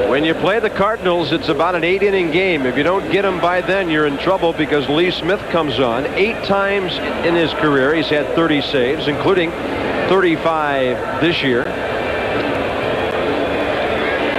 When you play the Cardinals, it's about an 8-inning game. If you don't get them by then, you're in trouble because Lee Smith comes on. 8 times in his career, he's had 30 saves, including 35 this year.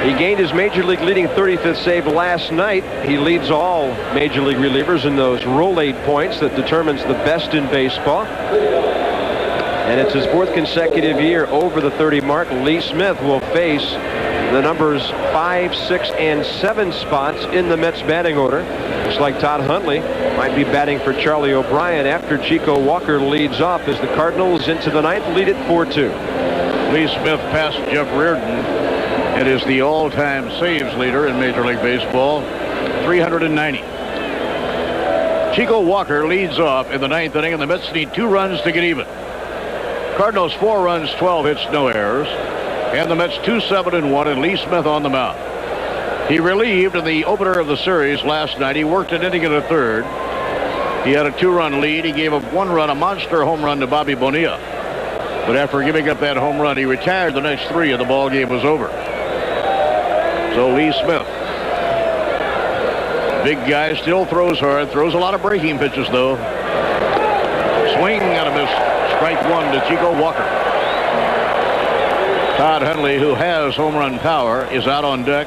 He gained his Major League leading 35th save last night. He leads all Major League relievers in those roll-aid points that determines the best in baseball. And it's his 4th consecutive year over the 30 mark. Lee Smith will face the numbers 5, 6, and 7 spots in the Mets batting order. Looks like Todd Huntley might be batting for Charlie O'Brien after Chico Walker leads off as the Cardinals into the 9th lead at 4-2. Lee Smith passed Jeff Reardon and is the all-time saves leader in Major League Baseball, 390. Chico Walker leads off in the 9th inning, and the Mets need 2 runs to get even. Cardinals 4 runs, 12 hits, no errors. And the Mets 2-7-1, and Lee Smith on the mound. He relieved in the opener of the series last night. He worked an inning and a third. He had a 2-run lead. He gave up 1 run, a monster home run to Bobby Bonilla. But after giving up that home run, he retired the next 3 and the ball game was over. So Lee Smith, big guy, still throws hard, throws a lot of breaking pitches though. Swing and a miss. Strike 1 to Chico Walker. Todd Huntley, who has home run power, is out on deck.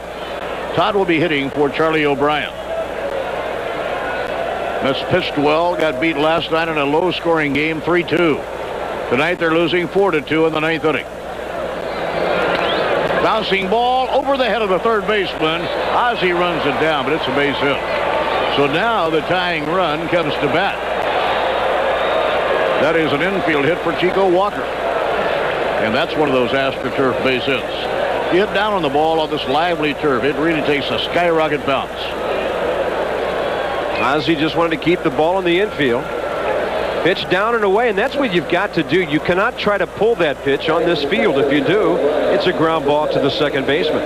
Todd will be hitting for Charlie O'Brien. Mets pitched well, got beat last night in a low-scoring game, 3-2. Tonight they're losing 4-2 in the 9th inning. Bouncing ball over the head of the third baseman. Ozzie runs it down, but it's a base hit. So now the tying run comes to bat. That is an infield hit for Chico Walker. And that's one of those AstroTurf base hits. You hit down on the ball on this lively turf, it really takes a skyrocket bounce. Ozzie just wanted to keep the ball in the infield. Pitch down and away, and that's what you've got to do. You cannot try to pull that pitch on this field. If you do, it's a ground ball to the second baseman.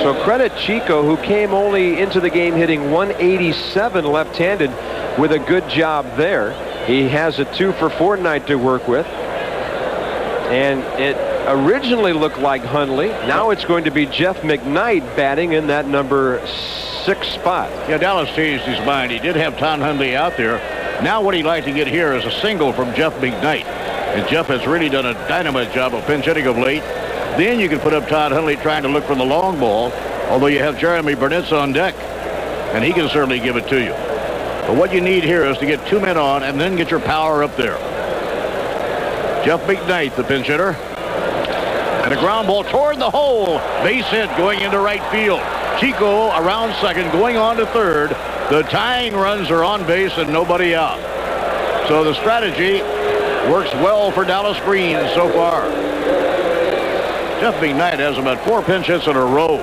So credit Chico, who came only into the game hitting 187 left-handed with a good job there. He has a 2-for-4 night to work with. And it originally looked like Hundley. Now it's going to be Jeff McKnight batting in that number 6 spot. Yeah, Dallas changed his mind. He did have Todd Hundley out there. Now what he'd like to get here is a single from Jeff McKnight. And Jeff has really done a dynamite job of pinch hitting of late. Then you can put up Todd Hundley trying to look for the long ball, although you have Jeremy Burnitz on deck. And he can certainly give it to you. But what you need here is to get 2 men on and then get your power up there. Jeff McKnight, the pinch hitter. And a ground ball toward the hole. Base hit going into right field. Chico around second, going on to third. The tying runs are on base and nobody out. So the strategy works well for Dallas Green so far. Jeff McKnight has about 4 pinch hits in a row.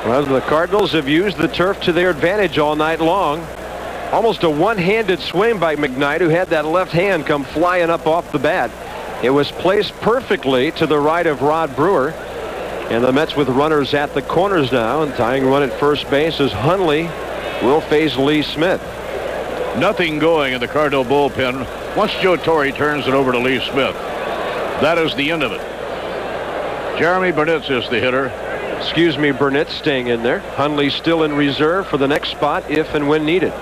Well, the Cardinals have used the turf to their advantage all night long. Almost a one-handed swing by McKnight, who had that left hand come flying up off the bat. It was placed perfectly to the right of Rod Brewer. And the Mets with runners at the corners now, and tying run at first base as Hundley will face Lee Smith. Nothing going in the Cardinal bullpen once Joe Torre turns it over to Lee Smith. That is the end of it. Jeremy Burnitz is the hitter. Burnett staying in there. Hundley still in reserve for the next spot if and when needed.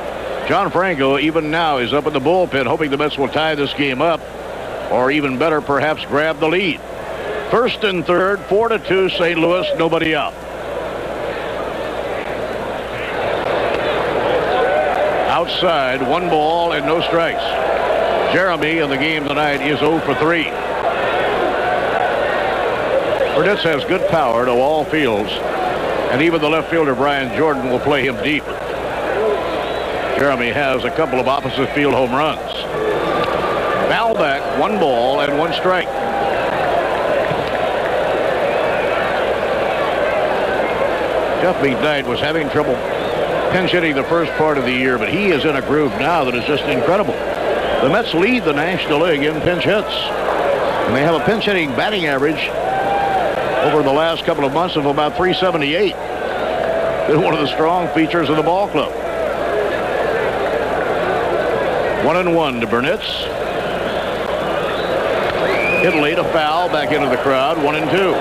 John Franco, even now, is up in the bullpen, hoping the Mets will tie this game up, or even better, perhaps grab the lead. First and third, 4-2, St. Louis, nobody out. Outside, 1 ball and no strikes. Jeremy in the game tonight is 0 for 3. Burnett has good power to all fields, and even the left fielder Brian Jordan will play him deep. Jeremy has a couple of opposite field home runs. Foul back, 1 ball and 1 strike. Jeff McKnight was having trouble pinch hitting the first part of the year, but he is in a groove now that is just incredible. The Mets lead the National League in pinch hits, and they have a pinch hitting batting average over the last couple of months of about 378. It's one of the strong features of the ball club. 1-1 to Burnett. Hit late, a foul, back into the crowd, 1-2.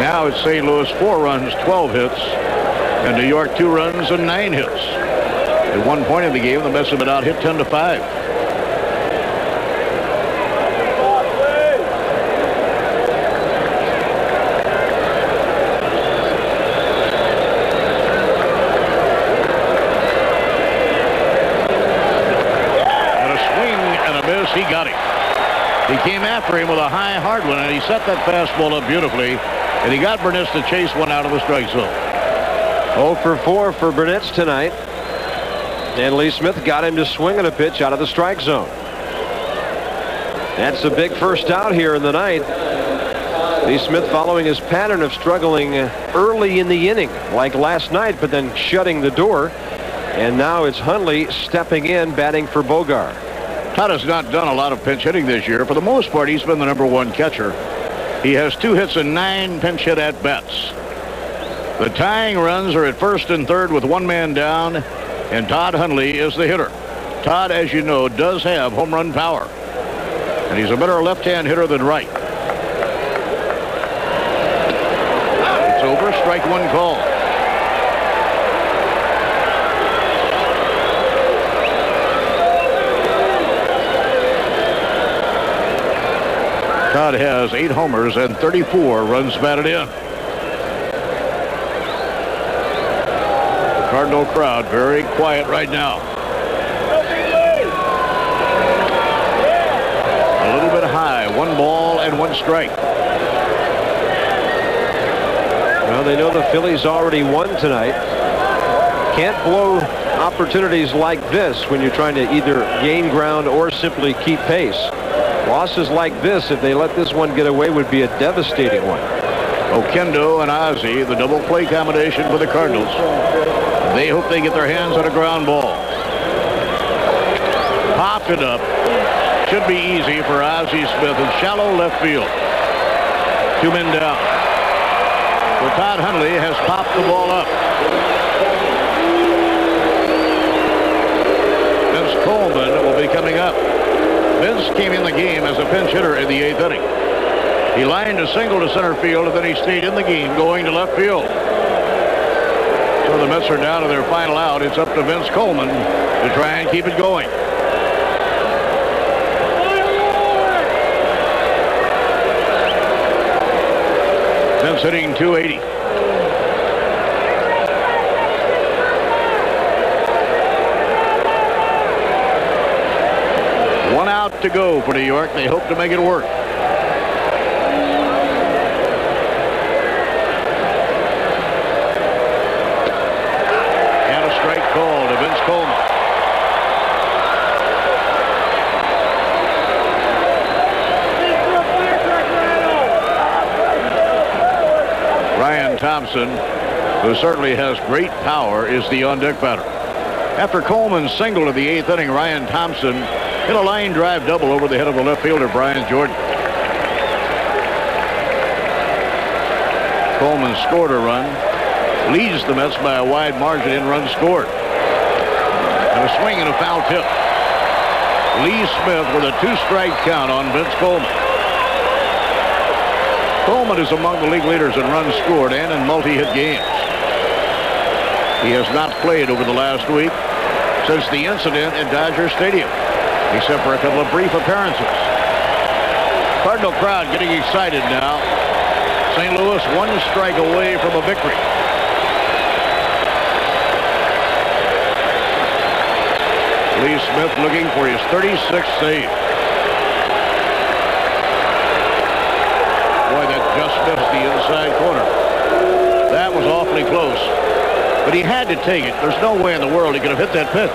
Now it's St. Louis 4 runs, 12 hits, and New York 2 runs and 9 hits. At one point in the game, the Mets have been out hit 10-5. He got him. He came after him with a high, hard one, and he set that fastball up beautifully, and he got Burnett to chase one out of the strike zone. 0 for 4 for Burnett tonight. And Lee Smith got him to swing at a pitch out of the strike zone. That's a big first out here in the night. Lee Smith following his pattern of struggling early in the inning, like last night, but then shutting the door. And now it's Hundley stepping in, batting for Bogart. Todd has not done a lot of pinch hitting this year. For the most part, he's been the #1 catcher. He has 2 hits and 9 pinch hit at-bats. The tying runs are at first and third with 1 man down, and Todd Hundley is the hitter. Todd, as you know, does have home run power, and he's a better left-hand hitter than right. It's over, strike 1 call. Todd has 8 homers and 34 runs batted in. The Cardinal crowd very quiet right now. A little bit high, 1 ball and 1 strike. Well, they know the Phillies already won tonight. Can't blow opportunities like this when you're trying to either gain ground or simply keep pace. Losses like this, if they let this one get away, would be a devastating one. Oquendo and Ozzie, the double play combination for the Cardinals. They hope they get their hands on a ground ball. Popped it up. Should be easy for Ozzie Smith in shallow left field. 2 men down. So Todd Hundley has popped the ball up. Vince Coleman will be coming up. Vince came in the game as a pinch hitter in the 8th inning. He lined a single to center field, and then he stayed in the game going to left field. So the Mets are down to their final out. It's up to Vince Coleman to try and keep it going. Vince hitting .280. One out to go for New York. They hope to make it work. And a strike call to Vince Coleman. Ryan Thompson, who certainly has great power, is the on-deck batter. After Coleman's single to the 8th inning, Ryan Thompson hit a line drive double over the head of the left fielder, Brian Jordan. Coleman scored a run, leads the Mets by a wide margin in runs scored. And a swing and a foul tip. Lee Smith with a 2-strike count on Vince Coleman. Coleman is among the league leaders in runs scored and in multi-hit games. He has not played over the last week since the incident at Dodger Stadium, except for a couple of brief appearances. Cardinal crowd getting excited now. St. Louis 1 strike away from a victory. Lee Smith looking for his 36th save. Boy, that just missed the inside corner. That was awfully close. But he had to take it. There's no way in the world he could have hit that pitch.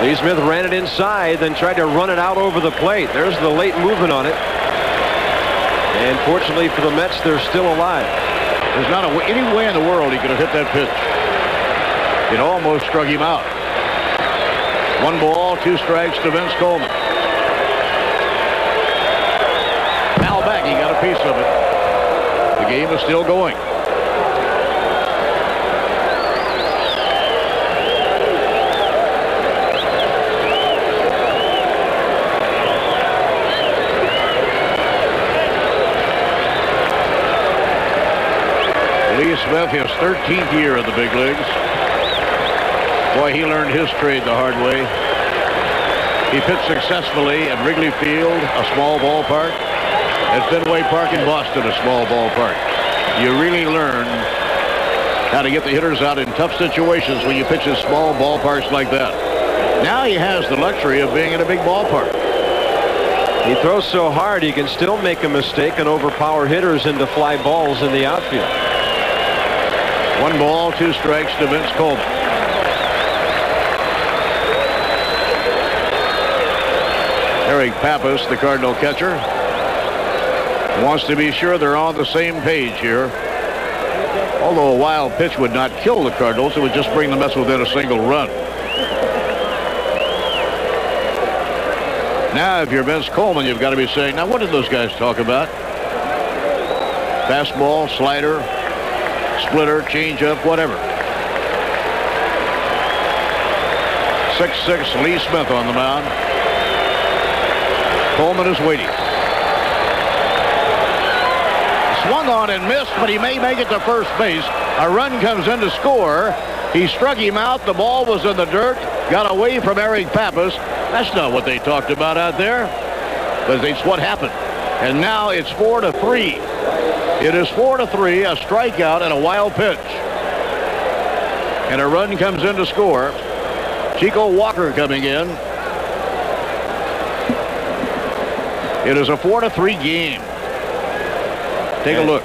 Lee Smith ran it inside, then tried to run it out over the plate. There's the late movement on it. And fortunately for the Mets, they're still alive. There's not any way in the world he could have hit that pitch. It almost struck him out. 1 ball, 2 strikes to Vince Coleman. Foul back, he got a piece of it. The game is still going. Lee Smith, his 13th year in the big leagues. Boy, he learned his trade the hard way. He pitched successfully at Wrigley Field, a small ballpark, at Fenway Park in Boston, a small ballpark. You really learn how to get the hitters out in tough situations when you pitch in small ballparks like that. Now he has the luxury of being in a big ballpark. He throws so hard he can still make a mistake and overpower hitters into fly balls in the outfield. 1 ball, 2 strikes to Vince Coleman. Eric Pappas, the Cardinal catcher, wants to be sure they're on the same page here. Although a wild pitch would not kill the Cardinals, it would just bring the Mets within a single run. Now, if you're Vince Coleman, you've got to be saying, now what did those guys talk about? Fastball, slider, splitter, changeup, whatever. 6'6" Lee Smith on the mound. Coleman is waiting. Swung on and missed, but he may make it to first base. A run comes in to score. He struck him out. The ball was in the dirt. Got away from Eric Pappas. That's not what they talked about out there. But it's what happened. And now it's 4-3. It is 4-3, a strikeout and a wild pitch. And a run comes in to score. Chico Walker coming in. It is a 4-3 game. Take a look.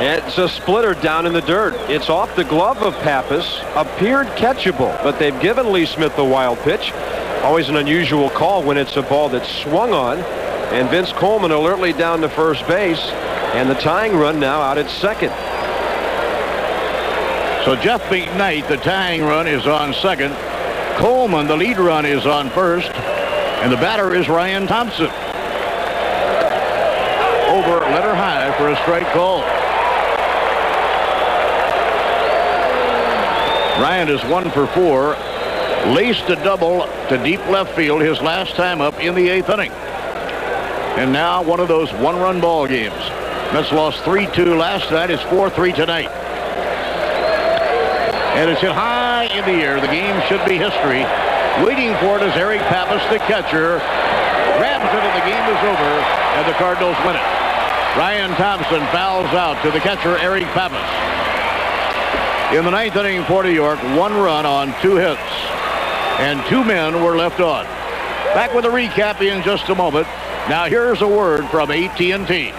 It's a splitter down in the dirt. It's off the glove of Pappas. Appeared catchable, but they've given Lee Smith the wild pitch. Always an unusual call when it's a ball that's swung on. And Vince Coleman alertly down to first base. And the tying run now out at second. So Jeff McKnight, the tying run, is on second. Coleman, the lead run, is on first. And the batter is Ryan Thompson. Over letter high for a strike call. Ryan is 1 for 4. Laced a double to deep left field his last time up in the 8th inning. And now one of those one-run ball games. Mets lost 3-2 last night. It's 4-3 tonight. And it's hit high in the air. The game should be history. Waiting for it is Eric Pappas, the catcher. Grabs it and the game is over. And the Cardinals win it. Ryan Thompson fouls out to the catcher, Eric Pappas. In the 9th inning for New York, 1 run on 2 hits. And 2 men were left on. Back with a recap in just a moment. Now here's a word from AT&T.